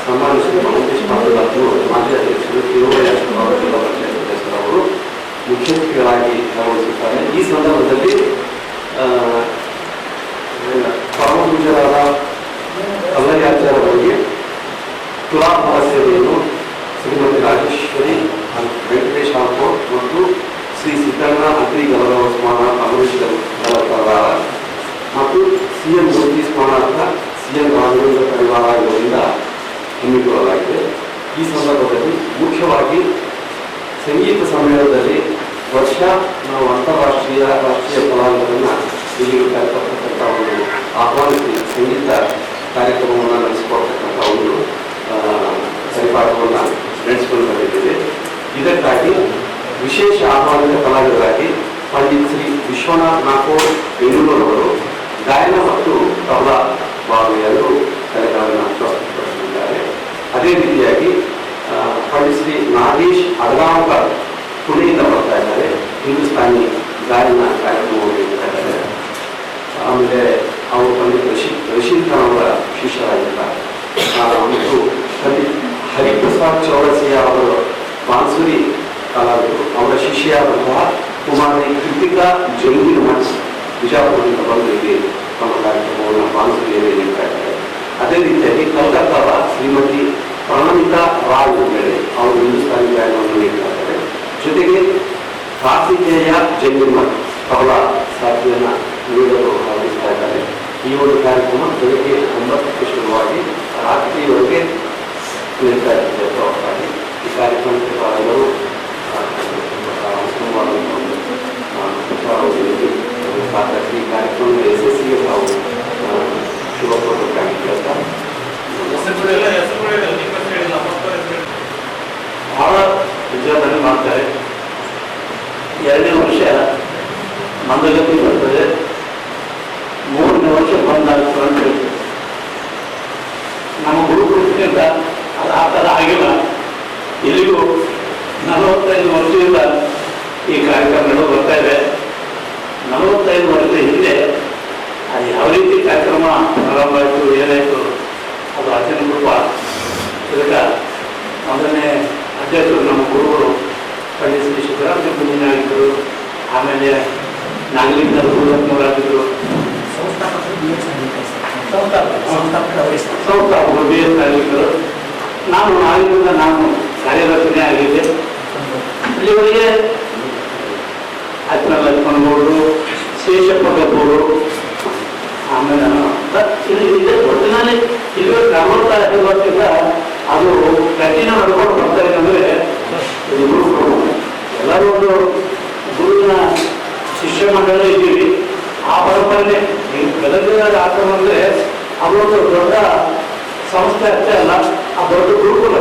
ಸನ್ಮಾನ್ಯ ಶ್ರೀ ಮಹಾಂತೇಶ್ ಪಾಟೀಲ್ ಅತ್ನೂರು ಮಾಜಿ ಅಧ್ಯಕ್ಷರು, ಜಿಲ್ಲಾ ಪಂಚಾಯತ್ ಸದಸ್ಯರವರು ಮುಖ್ಯ ಅತಿಥಿಗಳಾಗಿ ಭಾಗವಹಿಸುತ್ತಾರೆ. ಈ ಸಂದರ್ಭದಲ್ಲಿ ಪರಮ ಪೂಜ್ಯರಾದ ಕಲ್ಲಯ್ಯಾಚಾರ್ಯರಿಗೆ ತುಲಾಭಾರ ಸೇವೆಯನ್ನು ಶ್ರೀಮತಿ ರಾಜೇಶ್ವರಿ ವೆಂಕಟೇಶ್ ಹಾಕೋಟ್ ಮತ್ತು ಶ್ರೀ ಸಿದ್ದಣ್ಣ ಅಗ್ರಿ ಗೌರವ ಸ್ಮರಣಾರ್ಥ ಅಮರೀಶ್ ಗಲಕರ ಮತ್ತು ಸಿಎಂ ಜ್ಯೋತಿ ಸ್ಮರಣಾರ್ಥ ಸಿಎಂ ರಾಘವೇಂದ್ರ ಪರಿವಾರ ಇವರಿಂದ ಹಮ್ಮಿಕೊಳ್ಳಲಾಗಿದೆ. ಈ ಸಂದರ್ಭದಲ್ಲಿ ಮುಖ್ಯವಾಗಿ ಸಂಗೀತ ಸಮ್ಮೇಳನದಲ್ಲಿ ವರ್ಷ ನಾವು ಅಂತಾರಾಷ್ಟ್ರೀಯ ರಾಷ್ಟ್ರೀಯ ಕಲಾವಿದರನ್ನು ಇಲ್ಲಿ ಕರೆತಕ್ಕಂಥ ಒಂದು ಆಹ್ವಾನಿಸಿ ಸಂಗೀತ ಕಾರ್ಯಕ್ರಮವನ್ನು ನಡೆಸಿಕೊಡ್ತಕ್ಕಂಥ ಒಂದು ಪರಿಪಾಠವನ್ನು ನಡೆಸಿಕೊಂಡು ಬಂದಿದ್ದೇವೆ. ಇದಕ್ಕಾಗಿ ವಿಶೇಷ ಆಹ್ವಾನಿತ ಕಲಾವಿದರಾಗಿ ಪಂಡಿತ್ ಶ್ರೀ ವಿಶ್ವನಾಥ್ ನಾಕೋಡ್ ಬೆಂಗಳೂರವರು ಗಾಯನ ಮತ್ತು ತಬಲಾ ಭಾಗ ಎರಡು ಕಲೆಗಳನ್ನು ಪ್ರಸ್ತುತಪಡಿಸಿದ್ದಾರೆ. ಅದೇ ರೀತಿಯಾಗಿ ಪಂಡಿತ್ ಶ್ರೀ ನಾಗೇಶ್ ಅಡಗಾಂವ್ಕರ್ ಪುಣೆಯಿಂದ ಬರ್ತಾ ಇದ್ದಾರೆ, ಹಿಂದೂಸ್ತಾನಿ ಗಾಯನ ಕಾರ್ಯಕ್ರಮವನ್ನು ಇಡ್ತಾ ಇದ್ದಾರೆ. ಆಮೇಲೆ ಅವರು ಪಂಡಿತ್ ರಶೀದ್ ಖಾನ್ ಅವರ ಶಿಷ್ಯರಾಗಿದ್ದಾರೆ. ಮತ್ತು ಪಂಡಿತ್ ಹರಿಪ್ರಸಾದ್ ಚೌರಸಿಯ ಅವರು ಬಾನ್ಸುರಿ ಕಲಾವಿದರು, ಅವರ ಶಿಷ್ಯರಾದಂತಹ ಕುಮಾರಿ ಕೃತಿಕಾ ಜಂಗಿನಮಠ ಬಿಜಾಪುರದಿಂದ ಬಂದು ಇಲ್ಲಿ ತಮ್ಮ ಕಾರ್ಯಕ್ರಮವನ್ನು ಬಾನ್ಸುರಿಯಲ್ಲಿ ನೀಡ್ತಾ ಇದ್ದಾರೆ. ಅದೇ ರೀತಿಯಾಗಿ ಕಲ್ಕತ್ತಾದ ಶ್ರೀಮತಿ ಪ್ರಣಮಿತಾ ರಾಯ್ ಮೇಲೆ ಅವರು ಹಿಂದೂಸ್ತಾನಿ ಗಾಯನವನ್ನು ನೀಡ್ತಾ ಇದ್ದಾರೆ. ಜೊತೆಗೆ ಕಾರ್ತಿಕೇಯ ಜಂಗಿನಮಠ ತಬಲಾ ಸಾಥಿಯನ್ನು ನೀಡಲು ಆರಂಭಿಸ್ತಾ ಇದ್ದಾರೆ. ಈ ಒಂದು ಕಾರ್ಯಕ್ರಮ ಬೆಳಗ್ಗೆ 9ಕ್ಕೆ ಶುರುವಾಗಿ ರಾತ್ರಿಯವರೆಗೆ ನೀಡ್ತಾ ಇದ್ದಾರೆ. ಈ ಕಾರ್ಯಕ್ರಮಕ್ಕೆ ತಾವೆಲ್ಲರೂ ಸಾಕಷ್ಟು ಈ ಕಾರ್ಯಕ್ರಮದ ಯಶಸ್ಸಿಗೆ ನಾವು ಶುಭ ಕೊಡಬೇಕಾಗಿ ಕೇಳ್ತಾ ಬಹಳ ವಿದ್ಯಾರ್ಥಿ ಮಾಡ್ತಾರೆ. 2ನೇ ವರ್ಷ ಮಂದಗತಿ ಬರ್ತದೆ, 3ನೇ ವರ್ಷ ಬಂದಾಗ್ತದೆ ಅಂತ ಹೇಳ್ತೇವೆ. ನಮ್ಮ ಗುರುಕುಲದಿಂದ ಅದು ಆ ಥರ ಆಗಿಲ್ಲ. ಇಲ್ಲಿಗೂ 45 ವರ್ಷದಿಂದ ಈ ಕಾರ್ಯಕ್ರಮ ನಡೆದು ಬರ್ತಾ ಇದೆ. 45 ವರ್ಷದ ಹಿಂದೆ ಅದು ಯಾವ ರೀತಿ ಕಾರ್ಯಕ್ರಮ ಪ್ರಾರಂಭ ಆಯಿತು, ಏನಾಯಿತು, ಅದು ಅಜ್ಜನ ಕೃಪ. ಇದಕ್ಕೆ ಮೊದಲನೇ ಅಧ್ಯಕ್ಷರು ನಮ್ಮ ಗುರುಗಳು ಪಂಡಿತ್ ಶ್ರೀ ಸಿದ್ದರಾಮ ಮುಂದಿನಾಗಿದ್ದರು. ಆಮೇಲೆ ನಾಗಲಿಂಗ ಗುರುರತ್ನವರಾಗಿದ್ದರು, ಸಂಸ್ಥಾಪಕರು BS ಆಗಿದ್ದರು. ನಾನು ಆಗಿದ್ದರಿಂದ ನಾನು ಕಾರ್ಯದರ್ಶಿನೇ ಆಗಿದ್ದೆ. ಇಲ್ಲಿವರೆಗೆ ಅಜ್ಞಾನ ಲಕ್ಷ್ಮಣಗೌಡರು, ಶೇಷಪ್ಪ ಗಬ್ಬೂರು, ಆಮೇಲೆ ಇದೆ ಒಟ್ಟಿನಲ್ಲಿ ಇಲ್ಲಿ 45 ವರ್ಷದಿಂದ ಅದು ಕಠಿಣ ನಡ್ಕೊಂಡು ಬರ್ತಾರೆ. ಅಂದರೆ ಇದು ಗುರುಗಳು ಎಲ್ಲರೂ ಒಂದು ಗುರುವಿನ ಶಿಷ್ಯ ಮಂಡಳಿ ಇದ್ದೀವಿ. ಆ ಪರಂಪರೆ ಸಾಮಾನ್ಯ ಈ ಗದಗ ಆಶ್ರಮ ಅಂದರೆ ಅದೊಂದು ದೊಡ್ಡ ಸಂಸ್ಥೆ ಅಷ್ಟೇ ಅಲ್ಲ, ಆ ದೊಡ್ಡ ಗುರುಕುಲ.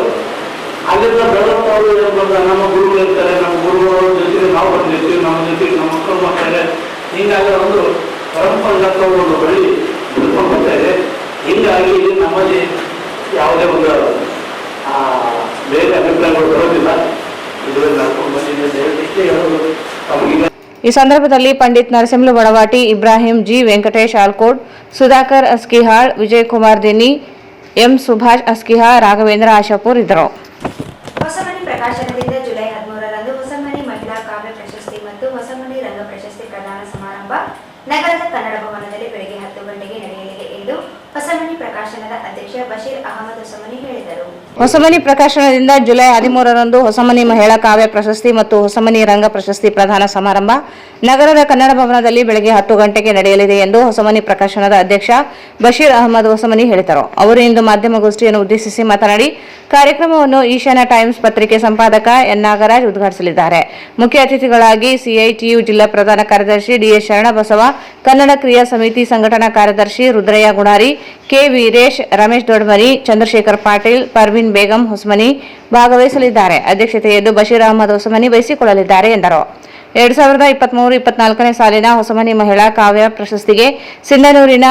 ಅಲ್ಲಿಂದ ಬೆಳೆದವರು ಬಂದ ನಮ್ಮ ಗುರುಗಳು ಇರ್ತಾರೆ, ನಮ್ಮ ಗುರುಗಳ ಜೊತೆಗೆ ನಾವು ಬಂದಿರ್ತೀವಿ, ನಮ್ಮ ಜೊತೆಗೆ ನಮ್ಮ ಮಕ್ಕಳು ಮಾಡ್ತಾರೆ. ಹೀಗಾಗಿ ಒಂದು ಪರಂಪರಾಗತ ಒಂದು ಬಳಿ ಬಿಡ್ಕೊಂಡು ಬರ್ತಾ ಇದೆ. ಹೀಗಾಗಿ ನಮ್ಮಲ್ಲಿ ಯಾವುದೇ ಒಂದು ಬೇರೆ ಅಭಿಪ್ರಾಯಗಳು ಬರೋದಿಲ್ಲ. ಇದರಲ್ಲಿ ನಡ್ಕೊಂಡು ಬಂದಿದೆ. ದಯವಿಟ್ಟು ಹೇಳೋದು ತಮಗೀಗ ಈ ಸಂದರ್ಭದಲ್ಲಿ ಪಂಡಿತ್ ನರಸಿಂಹ ಬಡವಾಟಿ, ಇಬ್ರಾಹಿಂ ಜಿ, ವೆಂಕಟೇಶ್ ಆಲ್ಕೋಡ್, ಸುಧಾಕರ್ ಅಸ್ಕಿಹಾಳ್, ವಿಜಯಕುಮಾರ್ ದಿನ್ನಿ, ಎಂ ಸುಭಾಷ್ ಅಸ್ಕಿಹಾಳ್, ರಾಘವೇಂದ್ರ ಆಶಾಪುರ್ ಇದ್ದರು. ಹೊಸಮನಿ ಪ್ರಕಾಶನದಿಂದ ಜುಲೈ 13ರಂದು ಹೊಸಮನಿ ಮಹಿಳಾ ಕಾವ್ಯ ಪ್ರಶಸ್ತಿ ಮತ್ತು ಹೊಸಮನಿ ರಂಗ ಪ್ರಶಸ್ತಿ ಪ್ರದಾನ ಸಮಾರಂಭ ನಗರದ ಕನ್ನಡ ಭವನದಲ್ಲಿ ಬೆಳಗ್ಗೆ 10 ಗಂಟೆಗೆ ನಡೆಯಲಿದೆ ಎಂದು ಹೊಸಮನಿ ಪ್ರಕಾಶನದ ಅಧ್ಯಕ್ಷ ಬಶೀರ್ ಅಹಮದ್ ಹೊಸಮನಿ ಹೇಳಿದರು. ಹೊಸಮನಿ ಪ್ರಕಾಶನದಿಂದ ಜುಲೈ 13ರಂದು ಹೊಸಮನಿ ಮಹಿಳಾ ಕಾವ್ಯ ಪ್ರಶಸ್ತಿ ಮತ್ತು ಹೊಸಮನಿ ರಂಗ ಪ್ರಶಸ್ತಿ ಪ್ರದಾನ ಸಮಾರಂಭ ನಗರದ ಕನ್ನಡ ಭವನದಲ್ಲಿ ಬೆಳಗ್ಗೆ 10 ಗಂಟೆಗೆ ನಡೆಯಲಿದೆ ಎಂದು ಹೊಸಮನಿ ಪ್ರಕಾಶನದ ಅಧ್ಯಕ್ಷ ಬಶೀರ್ ಅಹಮದ್ ಹೊಸಮನಿ ಹೇಳಿದರು. ಅವರು ಇಂದು ಮಾಧ್ಯಮಗೋಷ್ಠಿಯನ್ನು ಉದ್ದೇಶಿಸಿ ಮಾತನಾಡಿ, ಕಾರ್ಯಕ್ರಮವನ್ನು ಈಶಾನ್ಯ ಟೈಮ್ಸ್ ಪತ್ರಿಕೆ ಸಂಪಾದಕ ಎನ್ ನಾಗರಾಜ್ ಉದ್ಘಾಟಿಸಲಿದ್ದಾರೆ. ಮುಖ್ಯ ಅತಿಥಿಗಳಾಗಿ ಸಿಐಟಿಯು ಜಿಲ್ಲಾ ಪ್ರಧಾನ ಕಾರ್ಯದರ್ಶಿ ಡಿಎಸ್ ಶರಣಬಸವ, ಕನ್ನಡ ಕ್ರಿಯಾ ಸಮಿತಿ ಸಂಘಟನಾ ಕಾರ್ಯದರ್ಶಿ ರುದ್ರಯ್ಯ ಗುಣಾರಿ, ಕೆ ವೀರೇಶ್, ರಮೇಶ್ ದೊಡ್ಮನಿ, ಚಂದ್ರಶೇಖರ್ ಪಾಟೀಲ್, ಪರ್ವೀನ್ ಬೇಗಂ ಹೊಸಮನಿ ಭಾಗವಹಿಸಲಿದ್ದಾರೆ. ಅಧ್ಯಕ್ಷತೆಯನ್ನು ಬಶೀರ್ ಅಹಮದ್ ಹೊಸಮನಿ ವಹಿಸಿಕೊಳ್ಳಲಿದ್ದಾರೆ ಎಂದರು. 2023-24 ಸಾಲಿನ ಹೊಸಮನಿ ಮಹಿಳಾ ಕಾವ್ಯ ಪ್ರಶಸ್ತಿಗೆ ಸಿಂಧನೂರಿನ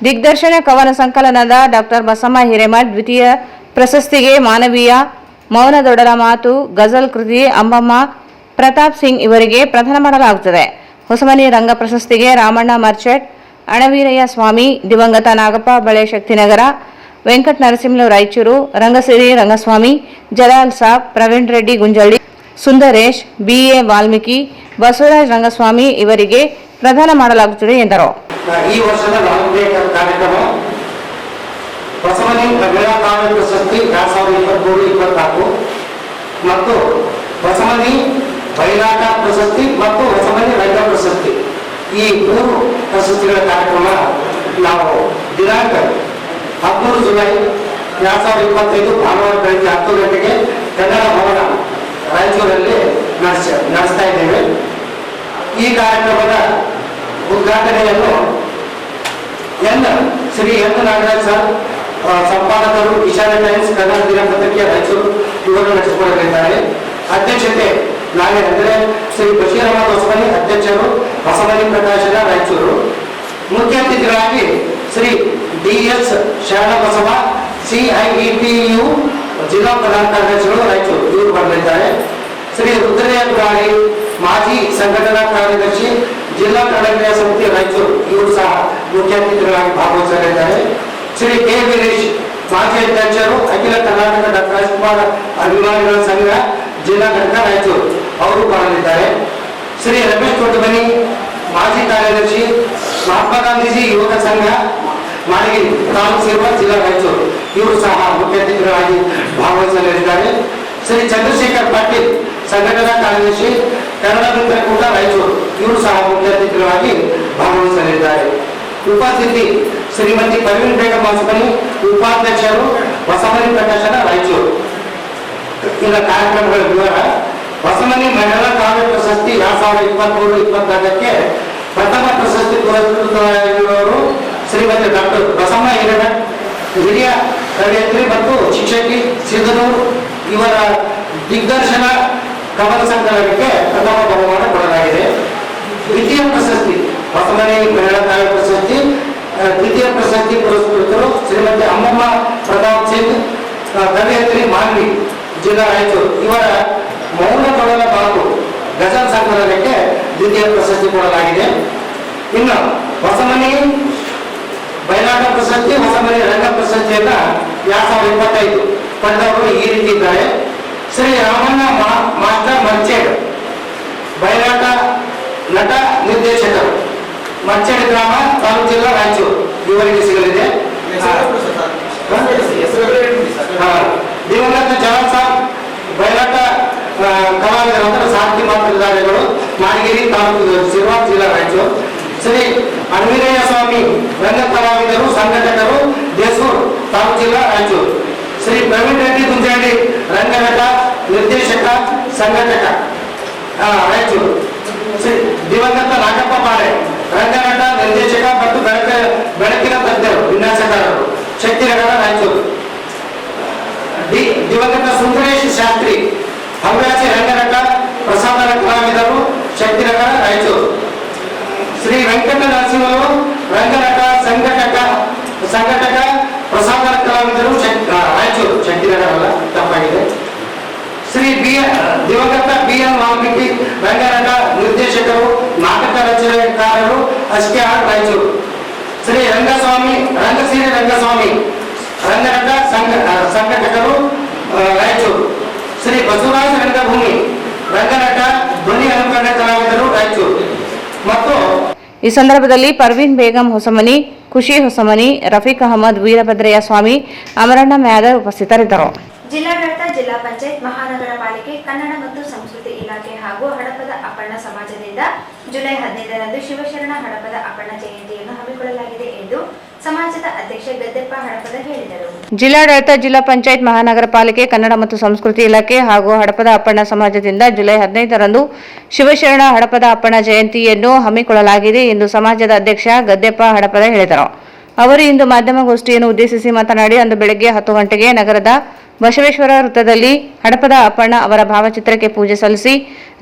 ದಿಗ್ದರ್ಶನ ಕವನ ಸಂಕಲನದ ಡಾ ಬಸಮ್ಮ ಹಿರೇಮಠ್, ದ್ವಿತೀಯ ಪ್ರಶಸ್ತಿಗೆ ಮಾನವೀಯ ಮೌನದೊಡಲ ಮಾತು ಗಜಲ್ ಕೃತಿ ಅಂಬಮ್ಮ ಪ್ರತಾಪ್ ಸಿಂಗ್ ಇವರಿಗೆ ಪ್ರದಾನ ಮಾಡಲಾಗುತ್ತದೆ. ಹೊಸಮನಿ ರಂಗ ಪ್ರಶಸ್ತಿಗೆ ರಾಮಣ್ಣ ಮರ್ಚೆಟ್, ಅಣವೀರಯ್ಯ ಸ್ವಾಮಿ, ದಿವಂಗತ ನಾಗಪ್ಪ ಬಳೆ ಶಕ್ತಿನಗರ, ವೆಂಕಟ ನರಸಿಂಹ ರಾಯಚೂರು, ರಂಗಸಿರಿ ರಂಗಸ್ವಾಮಿ, ಜಲಾಲ್ ಸಾಬ್, ಪ್ರವೀಣ್ ರೆಡ್ಡಿ ಗುಂಜಳ್ಳಿ, ಸುಂದರೇಶ್, ಬಿಎ ವಾಲ್ಮೀಕಿ, ಬಸವರಾಜ್ ರಂಗಸ್ವಾಮಿ ಇವರಿಗೆ ಪ್ರದಾನ ಮಾಡಲಾಗುತ್ತದೆ ಎಂದರು. ಈ ವರ್ಷದ 4ನೇ ಕಾರ್ಯಕ್ರಮ ಹೊಸಮನಿ ಮಹಿಳಾ ಕಾವ್ಯ ಪ್ರಶಸ್ತಿ 2023-24 ಮತ್ತು ಹೊಸಮನಿ ಬಯಲಾಟ ಪ್ರಶಸ್ತಿ ಮತ್ತು ಹೊಸಮನಿ ರಂಗ ಪ್ರಶಸ್ತಿ, ಈ 3 ಪ್ರಶಸ್ತಿಗಳ ಕಾರ್ಯಕ್ರಮ ನಾವು ದಿನಾಂಕ 13 ಜುಲೈ 2025 ಭಾನುವಾರ ಬೆಳಗ್ಗೆ 10 ಗಂಟೆಗೆ ಕನ್ನಡ ಭವನ ರಾಯಚೂರಲ್ಲಿ ನಡೆಸ್ತಾ ಇದ್ದೇವೆ. ಈ ಕಾರ್ಯಕ್ರಮದ ಉದ್ಘಾಟನೆಯನ್ನು ಶ್ರೀ ಎನ್ ನಾಗರಾಜ್ ಸರ್, ಸಂಪಾದಕರು, ಈಶಾನ್ಯ ಟೈಮ್ಸ್ ಕನ್ನಡ ದಿನಪತ್ರಿಕೆ ರಾಯಚೂರು, ಇವರು ನಡೆಸಿಕೊಳ್ಳಲಿದ್ದಾರೆ. ಅಧ್ಯಕ್ಷತೆ ನಾನೇ, ಅಂದರೆ ಶ್ರೀ ಬಶೀರ್ ಅಹಮದ್ ಹೊಸಮನಿ, ಅಧ್ಯಕ್ಷರು, ಹೊಸಮನಿ ಪ್ರಕಾಶನ ರಾಯಚೂರು. ಮುಖ್ಯ ಅತಿಥಿಗಳಾಗಿ ಶ್ರೀ ಡಿಎಸ್ ಶರಣಬಸವ, ಸಿಐಇಟಿಯು ಜಿಲ್ಲಾ ಪ್ರಧಾನ ಕಾರ್ಯದರ್ಶಿಗಳು ರಾಯಚೂರು, ಇವರು ಬರಲಿದ್ದಾರೆ. ಶ್ರೀ ರುದ್ರಯ್ಯ ಗುರಾಡಿ, ಮಾಜಿ ಸಂಘಟನಾ ಕಾರ್ಯದರ್ಶಿ, ಜಿಲ್ಲಾ ಕನ್ನಡ ಕ್ರಿಯಾ ಸಮಿತಿ ರಾಯಚೂರು, ಇವರು ಸಹ ಮುಖ್ಯ ಅತಿಥಿಗಳಾಗಿ ಭಾಗವಹಿಸಲಿದ್ದಾರೆ. ಶ್ರೀ ಕೆ ವೀರೇಶ್, ಮಾಜಿ ಅಧ್ಯಕ್ಷರು, ಅಖಿಲ ಕರ್ನಾಟಕ ಡಾಕ್ಟರ್ ರಾಜ್ಕುಮಾರ್ ಅಭಿಮಾನಿಗಳ ಸಂಘ ಜಿಲ್ಲಾ ಘಟಕ ರಾಯಚೂರು, ಅವರು ಬರಲಿದ್ದಾರೆ. ಶ್ರೀ ರಮೇಶ್ ದೊಡ್ಮನಿ, ಮಾಜಿ ಕಾರ್ಯದರ್ಶಿ, ಮಹಾತ್ಮ ಗಾಂಧೀಜಿ ಯುವಕ ಸಂಘ ಮಾಳಗಿರಿ ತಾಲೂಕು ಸೇರುವ ಜಿಲ್ಲಾ ರಾಯಚೂರು, ಇವರು ಸಹ ಮುಖ್ಯ ಅತಿಥಿಗಳಾಗಿ ಭಾಗವಹಿಸಲಿದ್ದಾರೆ. ಶ್ರೀ ಚಂದ್ರಶೇಖರ್ ಪಾಟೀಲ್, ಸಂಘಟನಾ ಕಾರ್ಯದರ್ಶಿ, ಕನ್ನಡ ಮಿತ್ರಕೂಟ ರಾಯಚೂರು, ಇವರು ಸಹ ಮುಖ್ಯ ಅತಿಥಿಗಳಾಗಿ ಭಾಗವಹಿಸಲಿದ್ದಾರೆ. ಉಪಸ್ಥಿತಿ ಶ್ರೀಮತಿ ಪರ್ವೀನ್ ಬೇಗಂ ಹೊಸಮನಿ, ಉಪಾಧ್ಯಕ್ಷರು, ಹೊಸಮನಿ ಪ್ರಕಾಶನ ರಾಯಚೂರು. ಈಗ ಕಾರ್ಯಕ್ರಮಗಳ ವಿವರ: ಹೊಸಮನಿ ಮಹಿಳಾ ಕಾವ್ಯ ಪ್ರಶಸ್ತಿ 2023-24 ಪ್ರಥಮ ಪ್ರಶಸ್ತಿ ಪುರಸ್ಕೃತರಾಗಿರುವವರು ಶ್ರೀಮತಿ ಡಾಕ್ಟರ್ ಬಸಮ್ಮ ಹಿರೇಮಠ್, ಹಿರಿಯ ಕವಯತ್ರಿ ಮತ್ತು ಶಿಕ್ಷಕಿ, ಸಿಂಧನೂರು. ಇವರ ದಿಗ್ದರ್ಶನ ಕವನ ಸಂಕಲನಕ್ಕೆ ಪ್ರಥಮ ಬಹುಮಾನ ಕೊಡಲಾಗಿದೆ. ದ್ವಿತೀಯ ಪ್ರಶಸ್ತಿ ಹೊಸಮನಿ ಮಹಿಳಾ ಕಾವ್ಯ ಪ್ರಶಸ್ತಿ, ದ್ವಿತೀಯ ಪ್ರಶಸ್ತಿ ಪುರಸ್ಕೃತರು ಶ್ರೀಮತಿ ಅಂಬಮ್ಮ ಪ್ರತಾಪ್ ಸಿಂಗ್, ಕವಯತ್ರಿ, ಮಾನ್ವಿ, ಜಿಲ್ಲಾ ರಾಯಚೂರು. ಇವರ ಮೌನದೊಡಲ ಮಾತು ಗಜಲ್ ಸಂಕಲನಕ್ಕೆ ದ್ವಿತೀಯ ಪ್ರಶಸ್ತಿ ಕೊಡಲಾಗಿದೆ. ಇನ್ನು ಹೊಸಮನಿ ಬಯಲಾಟ ಪ್ರಶಸ್ತಿ, ಹೊಸಮನಿ ರಂಗ ಪ್ರಶಸ್ತಿಯನ್ನ 2025 ಪಡೆದವರು ಈ ರೀತಿ ಇದ್ದಾರೆ: ಶ್ರೀ ರಾಮಣ್ಣ ಮಾಸ್ಟರ್ ಮರ್ಚೆಡ್, ಬಯಲಾಟ ನಟ ನಿರ್ದೇಶಕರು, ಮರ್ಚೆಡ್ ಗ್ರಾಮ, ತಾಲೂಕು ಜಿಲ್ಲಾ ರಾಯಚೂರು, ಇವರಿಗೆ ಸಿಗಲಿದೆ. ದಿವಂಗತ ಜಲಾಲ್ ಸಾಬ್, ಬಯಲಾಟ ಕಲಾವಿದರು, ಅಂದರೆ ಸಾಹಿತ್ಯ ಮಾತ್ರಧಾರಿಗಳು, ಮಾಳಗಿರಿ ತಾಲೂಕು ಸಿರ್ವಾ ಜಿಲ್ಲಾ ರಾಯಚೂರು. ಶ್ರೀ ಅಣವೀರಯ್ಯ ಸ್ವಾಮಿ, ರಂಗ ಕಲಾವಿದರು, ಸಂಘಟಕರು, ದೇಸೂರು ತಾಲೂಕು ಜಿಲ್ಲಾ ರಾಯಚೂರು. ಶ್ರೀ ಪ್ರವೀಣ್ ರೆಡ್ಡಿ ಗುಂಜಾಡಿ, ರಂಗನಟ, ನಿರ್ದೇಶಕ, ಸಂಘಟಕ, ರಾಯಚೂರು. ಶ್ರೀ ದಿವಂಗತ ನಾಗಪ್ಪ ಬಾಳೆ, ರಂಗನಟ, ನಿರ್ದೇಶಕ, ಶಕ್ತಿನಗರ ರಾಯಚೂರು. ದಿವಂಗತ ಸುಂದರೇಶ್ ಶಾಸ್ತ್ರಿ ಹವ್ಯಾಸಿ ರಂಗನಟ ಪ್ರಸಾದನ ಕಲಾವಿದರು ಶಕ್ತಿನಗರ ರಾಯಚೂರು. ಶ್ರೀ ವೆಂಕಟ ನರಸಿಂಹರು ರಂಗನಟ ಸಂಘಟಕ ಪ್ರಸಾದನ ಕಲಾವಿದರು ರಾಯಚೂರು, ಶಕ್ತಿನಗರ ಅಲ್ಲ, ತಪ್ಪಾಗಿದೆ. ಶ್ರೀ ದಿವಂಗತ BN ವಾಲ್ಮೀಕಿ ರಂಗನಟ ನಿರ್ದೇಶಕರು ನಾಟಕ ರಚನೆಕಾರರು SKR ರಾಯಚೂರು. ಶ್ರೀ ರಂಗಸಿರಿ ರಂಗಸ್ವಾಮಿ ರಂಗನಟ ಸಂಘಟಕರು ರಾಯಚೂರು. ಶ್ರೀ ಬಸವರಾಜ ರಂಗಭೂಮಿ ರಂಗನಟ ಧ್ವನಿ ಅನುಕರಣ ಕಲಾವಿದರು ರಾಯಚೂರು. ಮತ್ತು ಈ ಸಂದರ್ಭದಲ್ಲಿ ಪರ್ವೀನ್ ಬೇಗಂ ಹೊಸಮನಿ, ಖುಷಿ ಹೊಸಮನಿ, ರಫೀಕ್ ಅಹಮದ್, ವೀರಭದ್ರಯ್ಯ ಸ್ವಾಮಿ, ಅಮರಣ್ಣ ಮ್ಯಾದರ್ ಉಪಸ್ಥಿತರಿದ್ದರು. ಜಿಲ್ಲಾಡಳಿತ, ಜಿಲ್ಲಾ ಪಂಚಾಯತ್, ಮಹಾನಗರ ಪಾಲಿಕೆ, ಕನ್ನಡ ಮತ್ತು ಸಂಸ್ಕೃತಿ ಇಲಾಖೆ ಹಾಗೂ ಹಡಪದ ಅಪ್ಪಣ್ಣ ಸಮಾಜದಿಂದ ಜುಲೈ 15ರಂದು ಶಿವಶರಣ ಹಡಪದ ಅಪ್ಪಣ್ಣ ಜಯಂತಿಯನ್ನು ಹಮ್ಮಿಕೊಳ್ಳಲಾಗಿದೆ ಎಂದು ಸಮಾಜದ ಅಧ್ಯಕ್ಷ ಗದ್ದೆಪ್ಪ ಹಡಪದ ಹೇಳಿದರು. ಜಿಲ್ಲಾಡಳಿತ, ಜಿಲ್ಲಾ ಪಂಚಾಯತ್, ಮಹಾನಗರ ಪಾಲಿಕೆ, ಕನ್ನಡ ಮತ್ತು ಸಂಸ್ಕೃತಿ ಇಲಾಖೆ ಹಾಗೂ ಹಡಪದ ಅಪ್ಪಣ್ಣ ಸಮಾಜದಿಂದ ಜುಲೈ 15ರಂದು ಶಿವಶರಣ ಹಡಪದ ಅಪ್ಪಣ್ಣ ಜಯಂತಿಯನ್ನು ಹಮ್ಮಿಕೊಳ್ಳಲಾಗಿದೆ ಎಂದು ಸಮಾಜದ ಅಧ್ಯಕ್ಷ ಗದ್ದೆಪ್ಪ ಹಡಪದ ಹೇಳಿದರು. ಅವರು ಇಂದು ಮಾಧ್ಯಮಗೋಷ್ಠಿಯನ್ನು ಉದ್ದೇಶಿಸಿ ಮಾತನಾಡಿ, ಅಂದು ಬೆಳಗ್ಗೆ 10 ಗಂಟೆಗೆ ನಗರದ ಬಸವೇಶ್ವರ ವೃತ್ತದಲ್ಲಿ ಹಡಪದ ಅಪ್ಪಣ್ಣ ಅವರ ಭಾವಚಿತ್ರಕ್ಕೆ ಪೂಜೆ ಸಲ್ಲಿಸಿ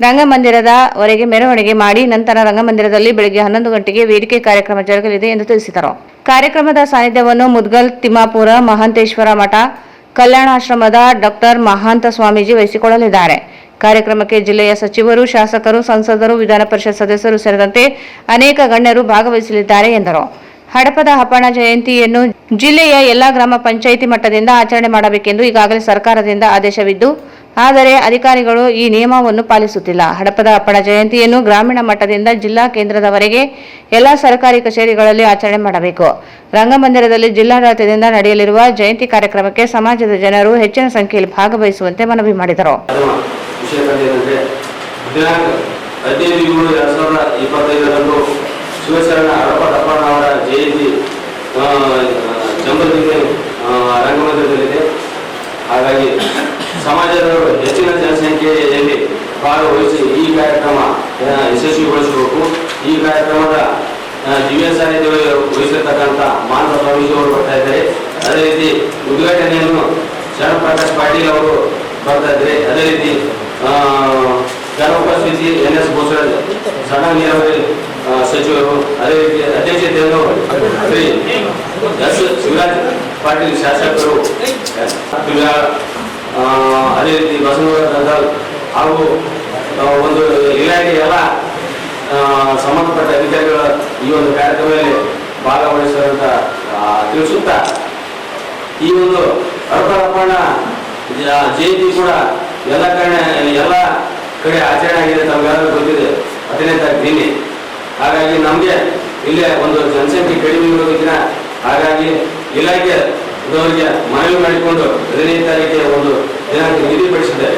ರಂಗಮಂದಿರದ ವರೆಗೆ ಮೆರವಣಿಗೆ ಮಾಡಿ ನಂತರ ರಂಗಮಂದಿರದಲ್ಲಿ ಬೆಳಗ್ಗೆ 11 ಗಂಟೆಗೆ ವೇದಿಕೆ ಕಾರ್ಯಕ್ರಮ ಜರುಗಲಿದೆ ಎಂದು ತಿಳಿಸಿದರು. ಕಾರ್ಯಕ್ರಮದ ಸಾನ್ನಿಧ್ಯವನ್ನು ಮುದ್ಗಲ್ ತಿಮ್ಮಾಪುರ ಮಹಾಂತೇಶ್ವರ ಮಠ ಕಲ್ಯಾಣಾಶ್ರಮದ ಡಾಕ್ಟರ್ ಮಹಾಂತ ಸ್ವಾಮೀಜಿ ವಹಿಸಿಕೊಳ್ಳಲಿದ್ದಾರೆ. ಕಾರ್ಯಕ್ರಮಕ್ಕೆ ಜಿಲ್ಲೆಯ ಸಚಿವರು, ಶಾಸಕರು, ಸಂಸದರು, ವಿಧಾನ ಪರಿಷತ್ ಸದಸ್ಯರು ಸೇರಿದಂತೆ ಅನೇಕ ಗಣ್ಯರು ಭಾಗವಹಿಸಲಿದ್ದಾರೆ ಎಂದರು. ಹಡಪದ ಅಪ್ಪಣ್ಣ ಜಯಂತಿಯನ್ನು ಜಿಲ್ಲೆಯ ಎಲ್ಲಾ ಗ್ರಾಮ ಪಂಚಾಯಿತಿ ಮಟ್ಟದಿಂದ ಆಚರಣೆ ಮಾಡಬೇಕೆಂದು ಈಗಾಗಲೇ ಸರ್ಕಾರದಿಂದ ಆದೇಶವಿದ್ದು, ಆದರೆ ಅಧಿಕಾರಿಗಳು ಈ ನಿಯಮವನ್ನು ಪಾಲಿಸುತ್ತಿಲ್ಲ. ಹಡಪದ ಅಪ್ಪಣ್ಣ ಜಯಂತಿಯನ್ನು ಗ್ರಾಮೀಣ ಮಟ್ಟದಿಂದ ಜಿಲ್ಲಾ ಕೇಂದ್ರದವರೆಗೆ ಎಲ್ಲಾ ಸರ್ಕಾರಿ ಕಚೇರಿಗಳಲ್ಲಿ ಆಚರಣೆ ಮಾಡಬೇಕು. ರಂಗಮಂದಿರದಲ್ಲಿ ಜಿಲ್ಲಾಡಳಿತದಿಂದ ನಡೆಯಲಿರುವ ಜಯಂತಿ ಕಾರ್ಯಕ್ರಮಕ್ಕೆ ಸಮಾಜದ ಜನರು ಹೆಚ್ಚಿನ ಸಂಖ್ಯೆಯಲ್ಲಿ ಭಾಗವಹಿಸುವಂತೆ ಮನವಿ ಮಾಡಿದರು. ಶಿವಶರಣ ಹಡಪದ ಅಪ್ಪಣ್ಣ ಅವರ ಜಯಂತಿ ಜಂಬರದಿಗೆ ರಂಗಮಂದಿರದಲ್ಲಿದೆ. ಹಾಗಾಗಿ ಸಮಾಜದವರು ಹೆಚ್ಚಿನ ಜನಸಂಖ್ಯೆಯಲ್ಲಿ ಭಾಗವಹಿಸಿ ಈ ಕಾರ್ಯಕ್ರಮ ಯಶಸ್ವಿಗೊಳಿಸಬೇಕು. ಈ ಕಾರ್ಯಕ್ರಮದ ದಿವ್ಯ ಸಾನ್ನಿಧ್ಯ ವಹಿಸಿರ್ತಕ್ಕಂಥ ಮಾನಸ ಸ್ವಾಮೀಜಿಯವರು ಬರ್ತಾ ಇದ್ದಾರೆ. ಅದೇ ರೀತಿ ಉದ್ಘಾಟನೆಯನ್ನು ಶರಣ ಪ್ರಕಾಶ್ ಪಾಟೀಲ್ ಅವರು ಬರ್ತಾ ಇದ್ದಾರೆ. ಅದೇ ರೀತಿ ಉಪಸ್ಥಿತಿ NS ಬೋಸರಾಜ್ ಸಣ್ಣ ನೀರಾವರಿ ಸಚಿವರು, ಅದೇ ರೀತಿ ಅಧ್ಯಕ್ಷತೆಯನ್ನು ಶ್ರೀ S ಶಿವರಾಜ್ ಪಾಟೀಲ್ ಶಾಸಕರು, ಅದೇ ರೀತಿ ಬಸವರಾಜ ದಂಡಲ್ ಹಾಗೂ ಒಂದು ಇಲಾಖೆ ಎಲ್ಲ ಸಂಬಂಧಪಟ್ಟ ಅಧಿಕಾರಿಗಳ ಈ ಒಂದು ಕಾರ್ಯಕ್ರಮದಲ್ಲಿ ಭಾಗವಹಿಸುವಂತ ತಿಳಿಸುತ್ತಾ, ಈ ಒಂದು ಹಡಪದ ಅಪ್ಪಣ್ಣ ಜಯಂತಿ ಕೂಡ ಎಲ್ಲ ಕಡೆ ಆಚರಣೆ ಆಗಿದೆ. ತಮಗೆಲ್ಲರೂ ಗೊತ್ತಿದೆ, 15ನೇ ತಾರೀಕು ನಿನ್ನೆ. ಹಾಗಾಗಿ ನಮಗೆ ಇಲ್ಲೇ ಒಂದು ಜನಸಂಖ್ಯೆ ಕಡಿಮೆ ಇರೋದಕ್ಕಿಂತ ಹಾಗಾಗಿ ಇಲಾಖೆದವರಿಗೆ ಮನವಿ ಮಾಡಿಕೊಂಡು 15ನೇ ತಾರೀಕಿಗೆ ಒಂದು ದಿನಾಂಕ ನಿಗದಿಪಡಿಸಿದ್ದಾರೆ.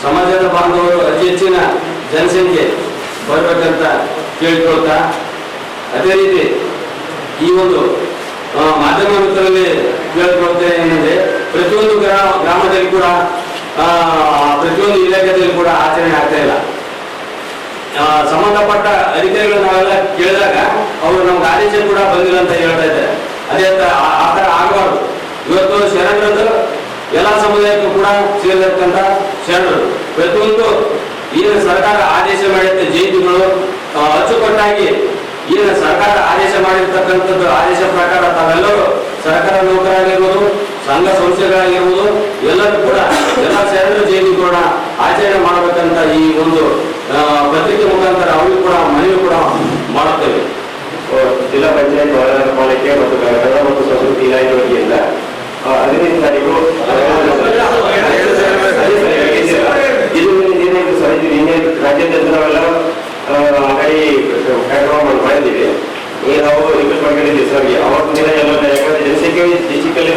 ಸಮಾಜದ ಬಾಂಧವರು ಅತಿ ಹೆಚ್ಚಿನ ಜನಸಂಖ್ಯೆ ಬರಬೇಕಂತ ಕೇಳಿಕೊಳ್ತಾ, ಅದೇ ರೀತಿ ಈ ಒಂದು ಮಾಧ್ಯಮ ಮಿತ್ರರಲ್ಲಿ ಕೇಳಿಕೊಳ್ತೇನೆ ಏನಂದ್ರೆ, ಪ್ರತಿಯೊಂದು ಗ್ರಾಮದಲ್ಲಿ ಕೂಡ ಪ್ರತಿಯೊಂದು ಇಲಾಖೆಯಲ್ಲಿ ಕೂಡ ಆಚರಣೆ ಆಗ್ತಾ ಇಲ್ಲ. ಸಂಬಂಧಪಟ್ಟ ಅಧಿಕಾರಿಗಳು ನಾವೆಲ್ಲ ಕೇಳಿದಾಗ ಅವರು ನಮ್ಗೆ ಆದೇಶ ಕೂಡ ಬಂದಿಲ್ಲ ಅಂತ ಹೇಳ್ತಾ ಇದ್ದಾರೆ. ಅದೇ ಆ ಥರ ಆಗಬಾರ್ದು. ಇವತ್ತು ಶರಣರದ್ದು ಎಲ್ಲ ಸಮುದಾಯಕ್ಕೂ ಕೂಡ ಸೇರಿರ್ತಕ್ಕಂಥ ಶರಣರು ಪ್ರತಿಯೊಂದು ಏನು ಸರ್ಕಾರ ಆದೇಶ ಮಾಡಿರುತ್ತೆ ಜಯಂತಿಗಳು ಅಚ್ಚುಕಟ್ಟಾಗಿ ಏನು ಸರ್ಕಾರ ಆದೇಶ ಮಾಡಿರ್ತಕ್ಕಂಥದ್ದು ಆದೇಶ ಪ್ರಕಾರ ತಾವೆಲ್ಲರೂ ಸರ್ಕಾರ ನೌಕರಾಗಿರ್ಬೋದು, ಸಂಘ ಸಂಸ್ಥೆಗಳಾಗಿರ್ಬೋದು, ಎಲ್ಲರೂ ಕೂಡ ಎಲ್ಲ ಶರಣರ ಜಯಂತಿ ಕೂಡ ಆಚರಣೆ ಮಾಡಬೇಕಂತ ಈ ಒಂದು ಪತ್ರಿಕೆ ಮುಖಾಂತರ ಅವ್ರಿಗೂ ಕೂಡ ಮನವಿ ಕೂಡ ಮಾಡುತ್ತೇವೆ. ಜಿಲ್ಲಾ ಪಂಚಾಯತ್, ಮಹಾನಗರ ಪಾಲಿಕೆ ಮತ್ತು ಕನ್ನಡ ಮತ್ತು ಸಂಸ್ಕೃತಿ ಇಲಾಖೆ ವತಿಯಿಂದ 15ನೇ ತಾರೀಕು ನಿನ್ನೆ ರಾಜ್ಯಾದ್ಯಂತ ನಾವೆಲ್ಲ ಕಾರ್ಯಕ್ರಮ ಮಾಡಿದ್ದೀವಿ. ಈಗ ನಾವು ರಿಕ್ವೆಸ್ಟ್ ಮಾಡ್ಕೊಂಡಿದ್ದೀವಿ ಸರ್, ಅವತ್ತು ದಿನ ಎಲ್ಲ ಯಾಕಂದ್ರೆ ಜನಸಂಖ್ಯೆ ಡಿಸ್ಟಿಕಲ್ಲಿ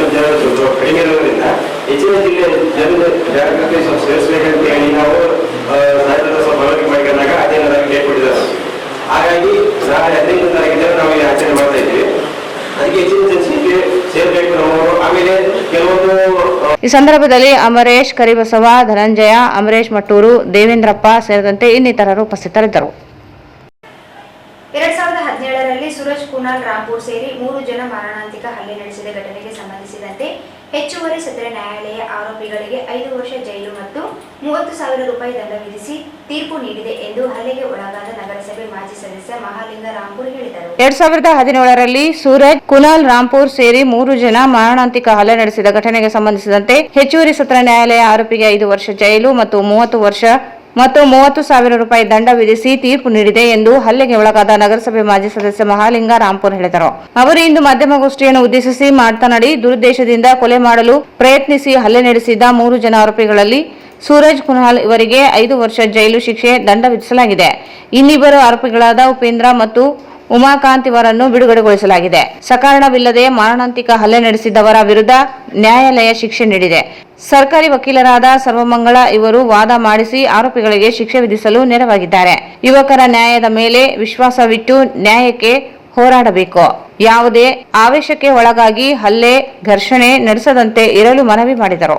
ಕಡಿಮೆ ಇರೋದ್ರಿಂದ ಹೆಚ್ಚಿನ ಜಿಲ್ಲೆ ಜಾಗೃತಿ ಸೇರಿಸಬೇಕಂತ ಹೇಳಿ ನಾವು ರಾಜ್ಯದ ಸ್ವಲ್ಪ ಮನವಿ ಮಾಡಿಕೊಂಡಾಗ ಅದೇ ಡೇಟ್ ಕೊಟ್ಟಿದ್ದಾರೆ. ಹಾಗಾಗಿ ನಾಳೆ 15ನೇ ತಾರೀಕಿನ ನಾವು ಇಲ್ಲಿ ಆಚರಣೆ ಮಾಡ್ತಾ ಇದ್ದೀವಿ. ಅದಕ್ಕೆ ಹೆಚ್ಚಿನ ಜನಸಂಖ್ಯೆ ಸೇರ್ಬೇಕು ನಮ್ಮವರು. ಆಮೇಲೆ ಕೆಲವೊಂದು ಈ ಸಂದರ್ಭದಲ್ಲಿ ಅಮರೇಶ್ ಕರಿಬಸವ, ಧನಂಜಯ, ಅಮರೇಶ್ ಮಟ್ಟೂರು, ದೇವೇಂದ್ರಪ್ಪ ಸೇರಿದಂತೆ ಇನ್ನಿತರರು ಉಪಸ್ಥಿತರಿದ್ದರು. 2017 2017ರಲ್ಲಿ ಸೂರಜ್ ಕುನಾಲ್ ರಾಂಪುರ್ ಸೇರಿ 3 ಜನ ಮಾರಣಾಂತಿಕ ಹಲ್ಲೆ ನಡೆಸಿದ ಘಟನೆಗೆ ಸಂಬಂಧಿಸಿದಂತೆ ಹೆಚ್ಚುವರಿ ಸತ್ರ ನ್ಯಾಯಾಲಯ ಆರೋಪಿಗಳಿಗೆ 5 ವರ್ಷ ಜೈಲು ಮತ್ತು 30,000 ರೂಪಾಯಿ ದಂಡ ವಿಧಿಸಿ ತೀರ್ಪು ನೀಡಿದೆ ಎಂದು ಹಲ್ಲೆಗೆ ಒಳಗಾದ ನಗರಸಭೆ ಮಾಜಿ ಸದಸ್ಯ ಮಹಾಲಿಂಗ ರಾಂಪುರ್ ಹೇಳಿದರು. 2017ರಲ್ಲಿ ಸೂರಜ್ ಕುನಾಲ್ ರಾಂಪುರ್ ಸೇರಿ 3 ಜನ ಮಾರಣಾಂತಿಕ ಹಲ್ಲೆ ನಡೆಸಿದ ಘಟನೆಗೆ ಸಂಬಂಧಿಸಿದಂತೆ ಹೆಚ್ಚುವರಿ ಸತ್ರ ನ್ಯಾಯಾಲಯ ಆರೋಪಿಗೆ 5 ವರ್ಷ ಜೈಲು ಮತ್ತು 30,000 ರೂಪಾಯಿ ದಂಡ ವಿಧಿಸಿ ತೀರ್ಪು ನೀಡಿದೆ ಎಂದು ಹಲ್ಲೆಗೆ ಒಳಗಾದ ನಗರಸಭೆ ಮಾಜಿ ಸದಸ್ಯ ಮಹಾಲಿಂಗ ರಾಂಪುರ್ ಹೇಳಿದರು. ಅವರು ಇಂದು ಮಾಧ್ಯಮಗೋಷ್ಠಿಯನ್ನು ಉದ್ದೇಶಿಸಿ ಮಾತನಾಡಿ, ದುರುದ್ದೇಶದಿಂದ ಕೊಲೆ ಮಾಡಲು ಪ್ರಯತ್ನಿಸಿ ಹಲ್ಲೆ ನಡೆಸಿದ 3 ಜನ ಆರೋಪಿಗಳಲ್ಲಿ ಸೂರಜ್ ಕುನಾಲ್ ಇವರಿಗೆ 5 ವರ್ಷ ಜೈಲು ಶಿಕ್ಷೆ ದಂಡ ವಿಧಿಸಲಾಗಿದೆ. ಇನ್ನಿಬ್ಬರು ಆರೋಪಿಗಳಾದ ಉಪೇಂದ್ರ ಮತ್ತು ಉಮಾಕಾಂತ್ ಇವರನ್ನು ಬಿಡುಗಡೆಗೊಳಿಸಲಾಗಿದೆ. ಸಕಾರಣವಿಲ್ಲದೆ ಮಾರಣಾಂತಿಕ ಹಲ್ಲೆ ನಡೆಸಿದವರ ವಿರುದ್ಧ ನ್ಯಾಯಾಲಯ ಶಿಕ್ಷೆ ನೀಡಿದೆ. ಸರ್ಕಾರಿ ವಕೀಲರಾದ ಸರ್ವಮಂಗಳ ಇವರು ವಾದ ಮಾಡಿಸಿ ಆರೋಪಿಗಳಿಗೆ ಶಿಕ್ಷೆ ವಿಧಿಸಲು ನೆರವಾಗಿದ್ದಾರೆ. ಯುವಕರ ನ್ಯಾಯದ ಮೇಲೆ ವಿಶ್ವಾಸವಿಟ್ಟು ನ್ಯಾಯಕ್ಕೆ ಹೋರಾಡಬೇಕು. ಯಾವುದೇ ಆವೇಶಕ್ಕೆ ಒಳಗಾಗಿ ಹಲ್ಲೆ, ಘರ್ಷಣೆ ನಡೆಸದಂತೆ ಇರಲು ಮನವಿ ಮಾಡಿದರು.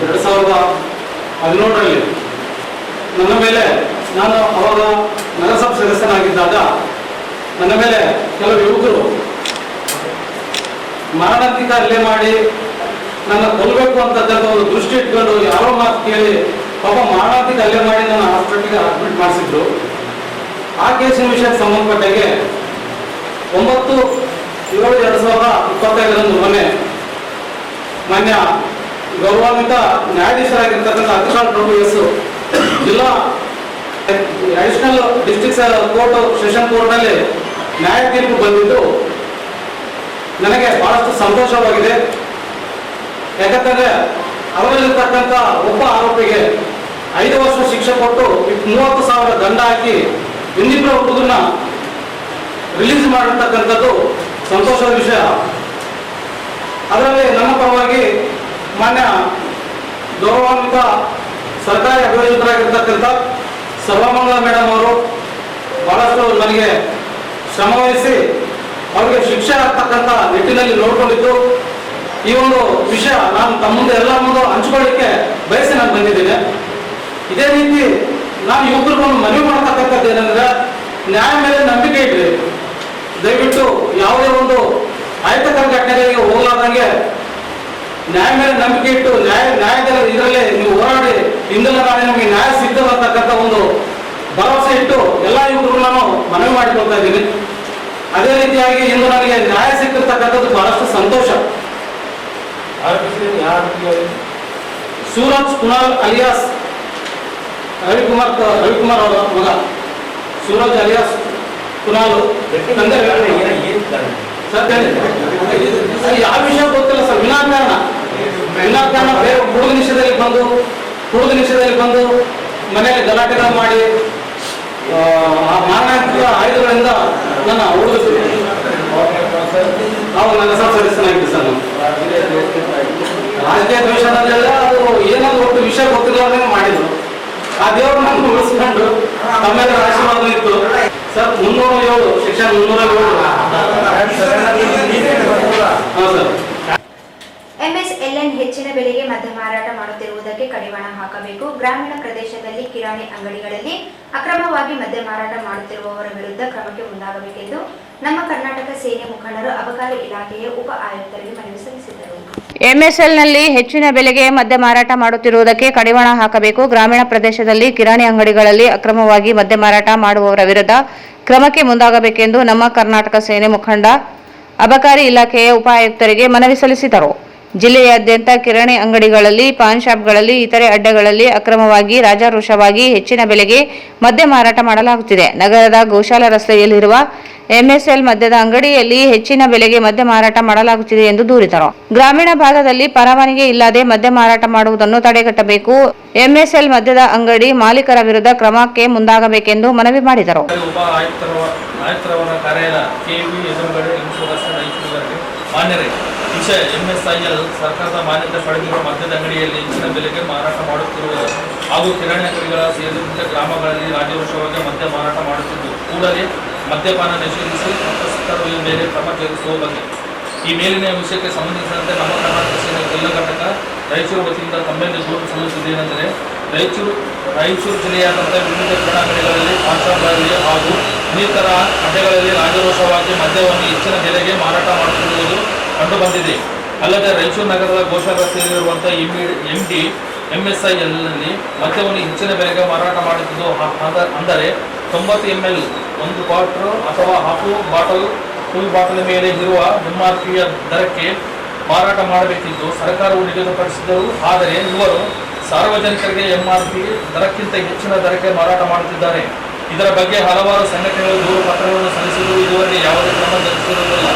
7/2017ರಲ್ಲಿ ನನ್ನ ಮೇಲೆ, ನಾನು ಅವಾಗ ನಗರಸಭಾ ಸದಸ್ಯನಾಗಿದ್ದಾಗ ನನ್ನ ಮೇಲೆ ಕೆಲವು ಯುವಕರು ಮಾರಣಾಂತಿಕ ಹಲ್ಲೆ ಮಾಡಿ ನನ್ನ ಕೊಲ್ಲಬೇಕು ಅಂತಕ್ಕಂಥ ಒಂದು ದೃಷ್ಟಿ ಇಟ್ಕೊಂಡು ಯಾರೋ ಮಾತು ಕೇಳಿ ಪಾಪ ಮಾರಣಾಂತಿಕ ಹಲ್ಲೆ ಮಾಡಿ ನನ್ನ ಹಾಸ್ಪಿಟಲ್ಗೆ ಅಡ್ಮಿಟ್ ಮಾಡಿಸಿದ್ರು. ಆ ಕೇಸಿನ ವಿಷಯಕ್ಕೆ ಸಂಬಂಧಪಟ್ಟಾಗೆ 9/7/2025 ಮೊನ್ನೆ ಮಾನ್ಯ ಗೌರವಾನ್ವಿತ ನ್ಯಾಯಾಧೀಶರಾಗಿರ್ತಕ್ಕಂಥ ಅತಿಶಾಲ್ ಪ್ರಭು ಎಸ್ ಜಿಲ್ಲಾ ಅಡಿಷನಲ್ ಡಿಸ್ಟ್ರಿಕ್ಟ್ ಕೋರ್ಟ್ ಸೆಷನ್ ಕೋರ್ಟ್ನಲ್ಲಿ ನ್ಯಾಯ ತೀರ್ಪು ಬಂದಿದ್ದು ನನಗೆ ಬಹಳಷ್ಟು ಸಂತೋಷವಾಗಿದೆ. ಯಾಕಂತಂದ್ರೆ ಅವರಲ್ಲಿರ್ತಕ್ಕಂಥ ಒಬ್ಬ ಆರೋಪಿಗೆ 5 ವರ್ಷ ಶಿಕ್ಷೆ ಕೊಟ್ಟು 30,000 ದಂಡ ಹಾಕಿ ಇನ್ನಿಬ್ಬರ ಹುಡುಗನ್ನ ರಿಲೀಸ್ ಮಾಡಿರ್ತಕ್ಕಂಥದ್ದು ಸಂತೋಷದ ವಿಷಯ. ಅದರಲ್ಲಿ ನಮ್ಮ ಪರವಾಗಿ ಮಾನ್ಯ ಗೌರವಾನ್ವಿತ ಸರ್ಕಾರಿ ಅಭಿಯೋಜಕರಾಗಿರ್ತಕ್ಕಂಥ ಸರ್ವಮಂಗಳ ಮೇಡಮ್ ಅವರು ಬಹಳಷ್ಟು ನನಗೆ ಶ್ರಮವಹಿಸಿ ಅವರಿಗೆ ಶಿಕ್ಷೆ ಆಗ್ತಕ್ಕಂಥ ನಿಟ್ಟಿನಲ್ಲಿ ನೋಡಿಕೊಂಡಿದ್ದು ಈ ಒಂದು ವಿಷಯ ನಾನು ತಮ್ಮ ಮುಂದೆ ಎಲ್ಲ ಮುಂದೆ ಹಂಚಿಕೊಳ್ಳಿಕ್ಕೆ ಬಯಸಿ ನಾನು ಬಂದಿದ್ದೇನೆ. ಇದೇ ರೀತಿ ನಾನು ಯುವಕರಿಗೊಂದು ಮನವಿ ಮಾಡತಕ್ಕಂಥದ್ದು ಏನಂದ್ರೆ, ನ್ಯಾಯ ಮೇಲೆ ನಂಬಿಕೆ ಇಡ್ರಿ. ದಯವಿಟ್ಟು ಯಾವುದೇ ಒಂದು ಅಹಿತಕರ ಘಟನೆಗಳಿಗೆ ಹೋಗಲಾರ್ದಂಗೆ ನ್ಯಾಯ ಮೇಲೆ ನಂಬಿಕೆ ಇಟ್ಟು ನ್ಯಾಯದ ಇದರಲ್ಲಿ ನೀವು ಹೋರಾಡಿ ಇಂದೆಲ್ಲ ನಾಳೆ ನಮಗೆ ನ್ಯಾಯ ಸಿಗ್ತದೆ ಅಂತಕ್ಕಂಥ ಒಂದು ಭರವಸೆ ಇಟ್ಟು ಎಲ್ಲ ಯುವಕರು ನಾನು ಮನವಿ ಮಾಡಿಕೊಳ್ತಾ ಇದ್ದೀನಿ. ಅದೇ ರೀತಿಯಾಗಿ ಇಂದು ನನಗೆ ನ್ಯಾಯ ಸಿಕ್ಕಿರ್ತಕ್ಕಂಥದ್ದು ಬಹಳಷ್ಟು ಸಂತೋಷ. ಸೂರಜ್ ಕುನಾಲ್ ಅಲಿಯಾಸ್ ರವಿಕುಮಾರ್ ಅವರ ಮಗ ಸೂರಜ್ ಅಲಿಯಾಸ್ ಕುನಾಲ್. ಯಾವ ವಿಷಯ ಗೊತ್ತಿಲ್ಲ ಸರ್, ವಿನಾಕಾರಣ ಬೇರೆ ಹುಡುಗ ನಿಷೇಧದಲ್ಲಿ ಬಂದು ಮನೆಯಲ್ಲಿ ಗಲಾಟೆಗಳು ಮಾಡಿ ಮಾರಣಾಂತಿಕ ಆಯುಧಗಳಿಂದ ನನ್ನ ಉಳಿದಿದ್ರು. ನಾವು ನನ್ನ ಸದಸ್ಯನಾಗಿದ್ದೆ ಸರ್. ರಾಜಕೀಯ ದ್ವೇಷದಲ್ಲೆಲ್ಲ ಅದು ಏನಾದ್ರು ಒಟ್ಟು ವಿಷಯ ಗೊತ್ತಿಲ್ಲ ಮಾಡಿದ್ರು. ಆ ದೇವರು ನಮ್ಗೆ ಉಳಿಸ್ಕೊಂಡು ತಮ್ಮೆಲ್ಲ ಆಶೀರ್ವಾದ ಇತ್ತು ಸರ್. 307 ಸೆಕ್ಷನ್ 307. ಹಾಂ ಸರ್. ಎಂಎಸ್ಎಲ್ಎನ್ ಹೆಚ್ಚಿನ ಬೆಲೆಗೆ ಮದ್ಯ ಮಾರಾಟ ಮಾಡುತ್ತಿರುವುದಕ್ಕೆ ಕಡಿವಾಣ ಹಾಕಬೇಕು. ಗ್ರಾಮೀಣ ಪ್ರದೇಶದಲ್ಲಿ ಕಿರಾಣಿ ಅಂಗಡಿಗಳಲ್ಲಿ ಅಕ್ರಮವಾಗಿ ಮದ್ಯ ಮಾರಾಟ ಮಾಡುತ್ತಿರುವವರ ವಿರುದ್ಧ ಕ್ರಮಕ್ಕೆ ಮುಂದಾಗಬೇಕೆಂದು ನಮ್ಮ ಕರ್ನಾಟಕ ಸೇನೆ ಮುಖಂಡರು ಅಬಕಾರಿ ಇಲಾಖೆಯ ಉಪ ಆಯುಕ್ತರಿಗೆ ಮನವಿ ಸಲ್ಲಿಸಿದರು. ಎಂಎಸ್ಎಲ್ನಲ್ಲಿ ಹೆಚ್ಚಿನ ಬೆಲೆಗೆ ಮದ್ಯ ಮಾರಾಟ ಮಾಡುತ್ತಿರುವುದಕ್ಕೆ ಕಡಿವಾಣ ಹಾಕಬೇಕು. ಗ್ರಾಮೀಣ ಪ್ರದೇಶದಲ್ಲಿ ಕಿರಾಣಿ ಅಂಗಡಿಗಳಲ್ಲಿ ಅಕ್ರಮವಾಗಿ ಮದ್ಯ ಮಾರಾಟ ಮಾಡುವವರ ವಿರುದ್ಧ ಕ್ರಮಕ್ಕೆ ಮುಂದಾಗಬೇಕೆಂದು ನಮ್ಮ ಕರ್ನಾಟಕ ಸೇನೆ ಮುಖಂಡ ಅಬಕಾರಿ ಇಲಾಖೆಯ ಉಪ ಆಯುಕ್ತರಿಗೆ ಮನವಿ ಸಲ್ಲಿಸಿದರು. ಜಿಲ್ಲೆಯಾದ್ಯಂತ ಕಿರಾಣಿ ಅಂಗಡಿಗಳಲ್ಲಿ, ಪಾನ್ ಶಾಪ್ಗಳಲ್ಲಿ, ಇತರೆ ಅಡ್ಡೆಗಳಲ್ಲಿ ಅಕ್ರಮವಾಗಿ ರಾಜಾರೋಷವಾಗಿ ಹೆಚ್ಚಿನ ಬೆಲೆಗೆ ಮದ್ಯ ಮಾರಾಟ ಮಾಡಲಾಗುತ್ತಿದೆ. ನಗರದ ಗೋಶಾಲ ರಸ್ತೆಯಲ್ಲಿರುವ ಎಂಎಸ್ಎಲ್ ಮದ್ಯದ ಅಂಗಡಿಯಲ್ಲಿ ಹೆಚ್ಚಿನ ಬೆಲೆಗೆ ಮದ್ಯ ಮಾರಾಟ ಮಾಡಲಾಗುತ್ತಿದೆ ಎಂದು ದೂರಿದರು. ಗ್ರಾಮೀಣ ಭಾಗದಲ್ಲಿ ಪರವಾನಗಿ ಇಲ್ಲದೆ ಮದ್ಯ ಮಾರಾಟ ಮಾಡುವುದನ್ನು ತಡೆಗಟ್ಟಬೇಕು. ಎಂಎಸ್ಎಲ್ ಮದ್ಯದ ಅಂಗಡಿ ಮಾಲೀಕರ ವಿರುದ್ಧ ಕ್ರಮಕ್ಕೆ ಮುಂದಾಗಬೇಕೆಂದು ಮನವಿ ಮಾಡಿದರು. ಉಪ ಆಯುಕ್ತರವರ ಕಾರ್ಯಾಲಯ ಕೆವಿ ಎದುರುಗಡೆ ಮಾನ್ಯರೇ, ವಿಷಯ ಎಂಎಸ್ಐಎಲ್ ಸರ್ಕಾರದ ಮಾನ್ಯತೆ ಪಡೆದಿರುವ ಮದ್ಯದ ಅಂಗಡಿಯಲ್ಲಿ ಹೆಚ್ಚಿನ ಬೆಲೆಗೆ ಮಾರಾಟ ಮಾಡುತ್ತಿರುವುದು ಹಾಗೂ ಕಿರಾಣಿ ಅಂಗಡಿಗಳ ಸೇರಿದಂತೆ ಗ್ರಾಮಗಳಲ್ಲಿ ರಾಜರೋಷವಾಗಿ ಮದ್ಯ ಮಾರಾಟ ಮಾಡುತ್ತಿದ್ದು ಕೂಡಲೇ ಮದ್ಯಪಾನ ನಿಷೇಧಿಸಿ ತಪ್ಪಿತಸ್ಥರ ಮೇಲೆ ಕ್ರಮ ಜರುಗಿಸುವ ಬಗ್ಗೆ ಈ ಮೇಲಿನ ವಿಷಯಕ್ಕೆ ಸಂಬಂಧಿಸಿದಂತೆ ನಮ್ಮ ಕರ್ನಾಟಕ ಸೇನೆ ಜಿಲ್ಲಾ ಘಟಕ ರಾಯಚೂರು ವತಿಯಿಂದ ತಮ್ಮೆಲ್ಲಿ ದೂರು ಸಲ್ಲಿಸುವುದೇನೆಂದರೆ ರಾಯಚೂರು ಜಿಲ್ಲೆಯಾದ್ಯಂತ ವಿವಿಧ ಕ್ರೀಡಾಂಗಣಗಳಲ್ಲಿ ಆಶಾಗಳಲ್ಲಿ ಹಾಗೂ ಇನ್ನಿತರ ಅಡ್ಡೆಗಳಲ್ಲಿ ರಾಜರೋಷವಾಗಿ ಮದ್ಯವನ್ನು ಹೆಚ್ಚಿನ ಬೆಲೆಗೆ ಮಾರಾಟ ಮಾಡುತ್ತಿರುವುದು ಕಂಡುಬಂದಿದೆ. ಅಲ್ಲದೆ ರಾಯಚೂರು ನಗರದ ಗೋಶಾಲ ಸೇರಿರುವಂತಹ MD MSIL ನಲ್ಲಿ ಮದ್ಯವನ್ನು ಹೆಚ್ಚಿನ ಬೆಲೆಗೆ ಮಾರಾಟ ಮಾಡುತ್ತಿದ್ದು, ಅಂದರೆ 90 ml 1 ಕ್ವಾರ್ಟರ್ ಅಥವಾ ಹಾಫ್ ಬಾಟಲ್ ಫುಲ್ ಬಾಟಲ್ ಮೇಲೆ ಇರುವ MRPಯ ದರಕ್ಕೆ ಮಾರಾಟ ಮಾಡಬೇಕಿದ್ದು ಸರ್ಕಾರವು ನಿಗದಿಪಡಿಸಿದರು. ಆದರೆ ಇವರು ಸಾರ್ವಜನಿಕರಿಗೆ MRP ದರಕ್ಕಿಂತ ಹೆಚ್ಚಿನ ದರಕ್ಕೆ ಮಾರಾಟ ಮಾಡುತ್ತಿದ್ದಾರೆ. ಇದರ ಬಗ್ಗೆ ಹಲವಾರು ಸಂಘಟನೆಗಳು ದೂರು ಪತ್ರಗಳನ್ನು ಸಲ್ಲಿಸಿದರೂ ಇದುವರೆಗೆ ಯಾವುದೇ ಕ್ರಮ ಜರುಗಿಸಿರುವುದಿಲ್ಲ.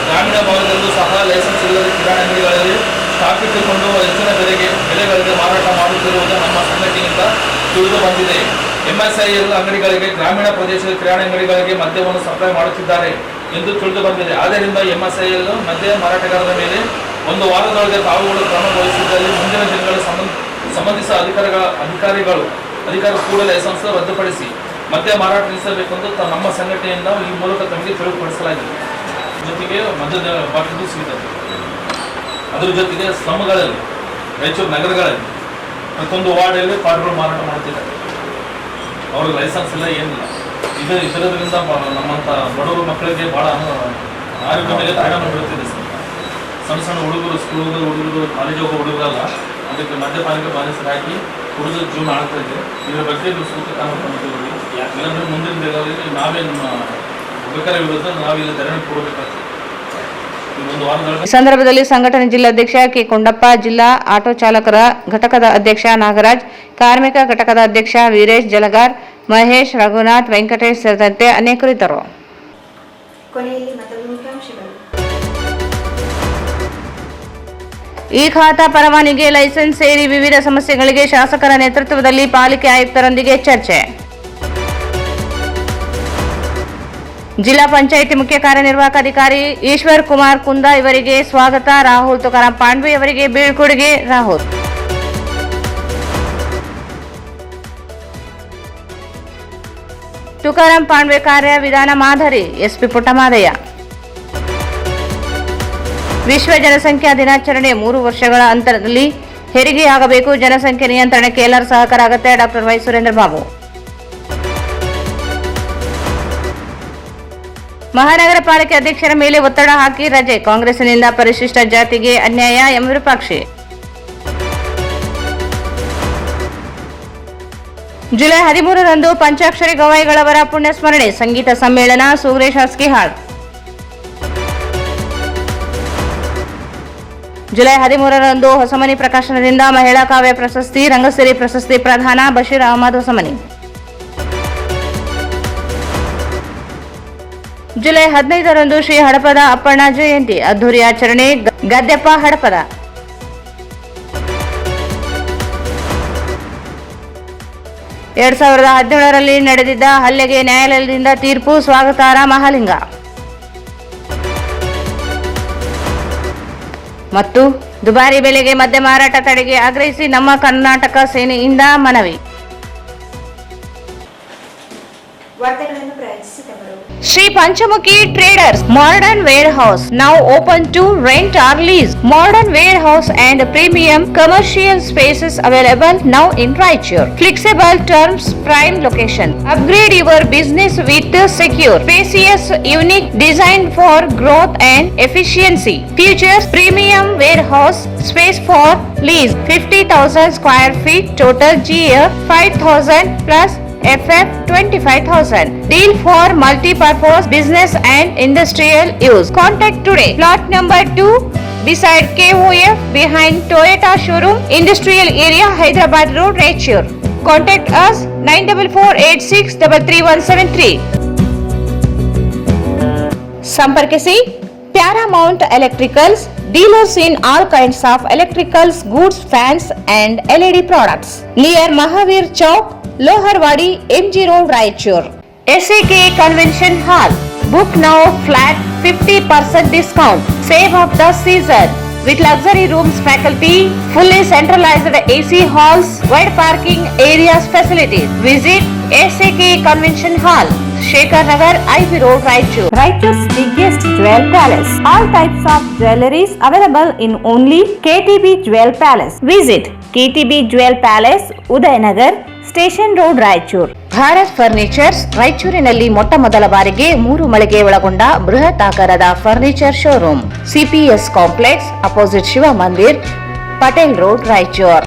ಗ್ರಾಮೀಣ ಭಾಗದಲ್ಲೂ ಸಹ ಲೈಸೆನ್ಸ್ ಇಲ್ಲದ ಕಿರಾಣಿ ಅಂಗಡಿಗಳಲ್ಲಿ ಸ್ಟಾಕ್ ಇಟ್ಟುಕೊಂಡು ಹೆಚ್ಚಿನ ಬೆಲೆಗಳಿಗೆ ಮಾರಾಟ ಮಾಡುತ್ತಿರುವುದು ನಮ್ಮ ಸಂಘಟನೆಯಿಂದ ತಿಳಿದು ಬಂದಿದೆ. MSIL ಅಂಗಡಿಗಳಿಗೆ ಗ್ರಾಮೀಣ ಪ್ರದೇಶದ ಕಿರಾಣಿ ಅಂಗಡಿಗಳಿಗೆ ಮದ್ಯವನ್ನು ಸಪ್ಲೈ ಮಾಡುತ್ತಿದ್ದಾರೆ ಎಂದು ತಿಳಿದು ಬಂದಿದೆ. ಆದ್ದರಿಂದ MSIL ಮದ್ಯ ಮಾರಾಟಗಾರರ ಮೇಲೆ 1 ವಾರದೊಳಗೆ ತಾವುಗಳು ಕ್ರಮ ವಹಿಸಿದ್ದಲ್ಲಿ ಮುಂದಿನ ದಿನಗಳಲ್ಲಿ ಸಂಬಂಧಿಸಿದ ಅಧಿಕಾರಿಗಳು ಕೂಡ ಲೈಸೆನ್ಸ್ ರದ್ದುಪಡಿಸಿ ಮದ್ಯ ಮಾರಾಟ ನಿಲ್ಲಿಸಬೇಕೆಂದು ನಮ್ಮ ಸಂಘಟನೆಯಿಂದ ಈ ಮೂಲಕ ತಮಗೆ ತಿಳಿದುಪಡಿಸಲಾಗಿದೆ. ಜೊತೆಗೆ ಮದ್ಯದ ಬಾಟಲು ಸಿಗುತ್ತದೆ. ಅದರ ಜೊತೆಗೆ ಸ್ಲಮ್ಗಳಲ್ಲಿ ರಾಯಚೂರು ನಗರಗಳಲ್ಲಿ ಪ್ರತಿಯೊಂದು ವಾರ್ಡಲ್ಲಿ ಪಾಡ್ಗಳು ಮಾರಾಟ ಮಾಡುತ್ತಿದ್ದಾರೆ. ಅವ್ರಿಗೆ ಲೈಸೆನ್ಸ್ ಇಲ್ಲ, ಏನಿಲ್ಲ. ಇದರಿಂದ ನಮ್ಮಂಥ ಬಡವರು ಮಕ್ಕಳಿಗೆ ಭಾಳ ಆರೋಗ್ಯ ಮೇಲೆ ಪರಿಣಾಮ ಬೀಳುತ್ತಿದೆ ಸರ್. ಸಣ್ಣ ಹುಡುಗರು, ಸ್ಕೂಲ್ ಹುಡುಗರು, ಕಾಲೇಜ್ ಹೋಗೋ ಹುಡುಗರಲ್ಲ, ಅದಕ್ಕೆ ಮದ್ಯಪಾನಕ್ಕೆ ಬಾನಿಸರಾಗಿ ಹುಡುಗರ ಜೀವನ ಆಳ್ತಾ ಇದೆ. ಇದರ ಬಗ್ಗೆ ನೀವು ಸೂಕ್ತ ಕ್ರಮ ತಗೊಂಡಿದ್ದೀವಿ. ಇಲ್ಲಾಂದ್ರೆ ಮುಂದಿನ ದಿನಗಳಲ್ಲಿ ನಾವೇ ನಮ್ಮ ಬೇಕಾದ ವಿರುದ್ಧ ನಾವಿಲ್ಲಿ ಧರಣಿ ಕೊಡಬೇಕಾಗ್ತದೆ. ಈ ಸಂದರ್ಭದಲ್ಲಿ ಸಂಘಟನೆ ಜಿಲ್ಲಾಧ್ಯಕ್ಷ ಕೆ ಕೊಂಡಪ್ಪ, ಜಿಲ್ಲಾ ಆಟೋ ಚಾಲಕರ ಘಟಕದ ಅಧ್ಯಕ್ಷ ನಾಗರಾಜ್, ಕಾರ್ಮಿಕ ಘಟಕದ ಅಧ್ಯಕ್ಷ ವೀರೇಶ್ ಜಲಗಾರ್, ಮಹೇಶ್, ರಘುನಾಥ್, ವೆಂಕಟೇಶ್ ಸೇರಿದಂತೆ ಅನೇಕರು ಇದ್ದರು. ಕೊನೆಯಲ್ಲಿ ಮತ್ತೊಂದು ಮುಖ್ಯಾಂಶಗಳು. ಈ ಖಾತಾ ಪರವಾನಗಿ, ಲೈಸೆನ್ಸ್ ಸೇರಿ ವಿವಿಧ ಸಮಸ್ಯೆಗಳಿಗೆ ಶಾಸಕರ ನೇತೃತ್ವದಲ್ಲಿ ಪಾಲಿಕೆ ಆಯುಕ್ತರೊಂದಿಗೆ ಚರ್ಚೆ. ಜಿಲ್ಲಾ ಪಂಚಾಯಿತಿ ಮುಖ್ಯ ಕಾರ್ಯನಿರ್ವಾಹಕ ಅಧಿಕಾರಿ ಈಶ್ವರ್ ಕುಮಾರ್ ಕುಂದಾ ಇವರಿಗೆ ಸ್ವಾಗತ. ರಾಹುಲ್ ತುಕಾರಾಂ ಪಾಂಡ್ವೆ ಅವರಿಗೆ ಬೀಳ್ಕೊಡುಗೆ. ರಾಹುಲ್ ತುಕಾರಾಂ ಪಾಂಡ್ವೆ ಕಾರ್ಯ ವಿಧಾನ ಮಾದರಿ. SP ಪುಟ್ಟಮಾದಯ್ಯ. ವಿಶ್ವ ಜನಸಂಖ್ಯಾ ದಿನಾಚರಣೆ 3 ವರ್ಷಗಳ ಅಂತರದಲ್ಲಿ ಹೆರಿಗೆಯಾಗಬೇಕು. ಜನಸಂಖ್ಯೆ ನಿಯಂತ್ರಣಕ್ಕೆ ಎಲ್ಲರ ಸಹಕಾರ ಅಗತ್ಯ. Doctor Y Surendra Babu. ಮಹಾನಗರ ಪಾಲಿಕೆ ಅಧ್ಯಕ್ಷರ ಮೇಲೆ ಒತ್ತಡ ಹಾಕಿ ರಜೆ. ಕಾಂಗ್ರೆಸ್ನಿಂದ ಪರಿಶಿಷ್ಟ ಜಾತಿಗೆ ಅನ್ಯಾಯ. ಎಂ ವಿರೂಪಾಕ್ಷಿ. ಜುಲೈ 13ರಂದು ಪಂಚಾಕ್ಷರಿ ಗವಾಯಿಗಳವರ ಪುಣ್ಯಸ್ಮರಣೆ. ಸಂಗೀತ ಸಮ್ಮೇಳನ. ಸುರೇಶ್ ಹಸ್ಕಿಹಾಳ್. ಜುಲೈ 13ರಂದು ಹೊಸಮನಿ ಪ್ರಕಾಶನದಿಂದ ಮಹಿಳಾ ಕಾವ್ಯ ಪ್ರಶಸ್ತಿ, ರಂಗಸಿರಿ ಪ್ರಶಸ್ತಿ ಪ್ರದಾನ. ಬಶೀರ್ ಅಹಮದ್ ಹೊಸಮನಿ. ಜುಲೈ 15ರಂದು ಶ್ರೀ ಹಡಪದ ಅಪ್ಪಣ್ಣ ಜಯಂತಿ, ಅದ್ದೂರಿ ಆಚರಣೆ. ಗದ್ದೆಪ್ಪ ಹಡಪದ. – 2017ರಲ್ಲಿ ನಡೆದಿದ್ದ ಹಲ್ಲೆಗೆ ನ್ಯಾಯಾಲಯದಿಂದ ತೀರ್ಪು. ಸ್ವಾಗತಾರ ಮಹಾಲಿಂಗ. ಮತ್ತು ದುಬಾರಿ ಬೆಲೆಗೆ ಮದ್ಯ ಮಾರಾಟ ತಡೆಗೆ ಆಗ್ರಹಿಸಿ ನಮ್ಮ ಕರ್ನಾಟಕ ಸೇನೆಯಿಂದ ಮನವಿ. ವಾರ್ತೆಗಳನ್ನು ಪ್ರಾರಂಭಿಸಿದವರು Sri Panchamuki Traders Modern Warehouse, now open to rent or lease. Modern warehouse and premium commercial spaces available now in Raichur. Flexible terms, prime location. Upgrade your business with secure, spacious, unique design for growth and efficiency. Features premium warehouse space for lease. 50,000 square feet. Total GA 5,000 plus FF 25,000. Deal for multi-purpose business and industrial use. Contact today. Plot number 2 beside KOF behind Toyota showroom, Industrial Area, Hyderabad Road, Raichur. Contact us 9446333173. ಸಂಪರ್ಕಿಸಿ Paramount Electricals, dealers in all kinds of electricals, goods, fans and LED products. Near Mahavir Chowk, Loharwadi, MG Road, Raichur. SAK Convention Hall. Book now flat 50% discount. Save of the season. With luxury rooms, faculty, fully centralized AC halls, wide parking areas facilities. Visit SAK Convention Hall, Shekhar Nagar, IV Road, Raichur. Raichur's biggest jewel palace. All types of jewelries available in only KTB Jewel Palace. Visit KTB Jewel Palace, Udayanagar, station road, Raichur. Bharat furnitures ರಾಯಚೂರಿನಲ್ಲಿ ಮೊಟ್ಟ ಮೊದಲ ಬಾರಿಗೆ 3 ಮಳಿಗೆ ಒಳಗೊಂಡ ಬೃಹತ್ ಆಕಾರದ furniture showroom. CPS complex, opposite Shiva Mandir, Patel road, Raichur.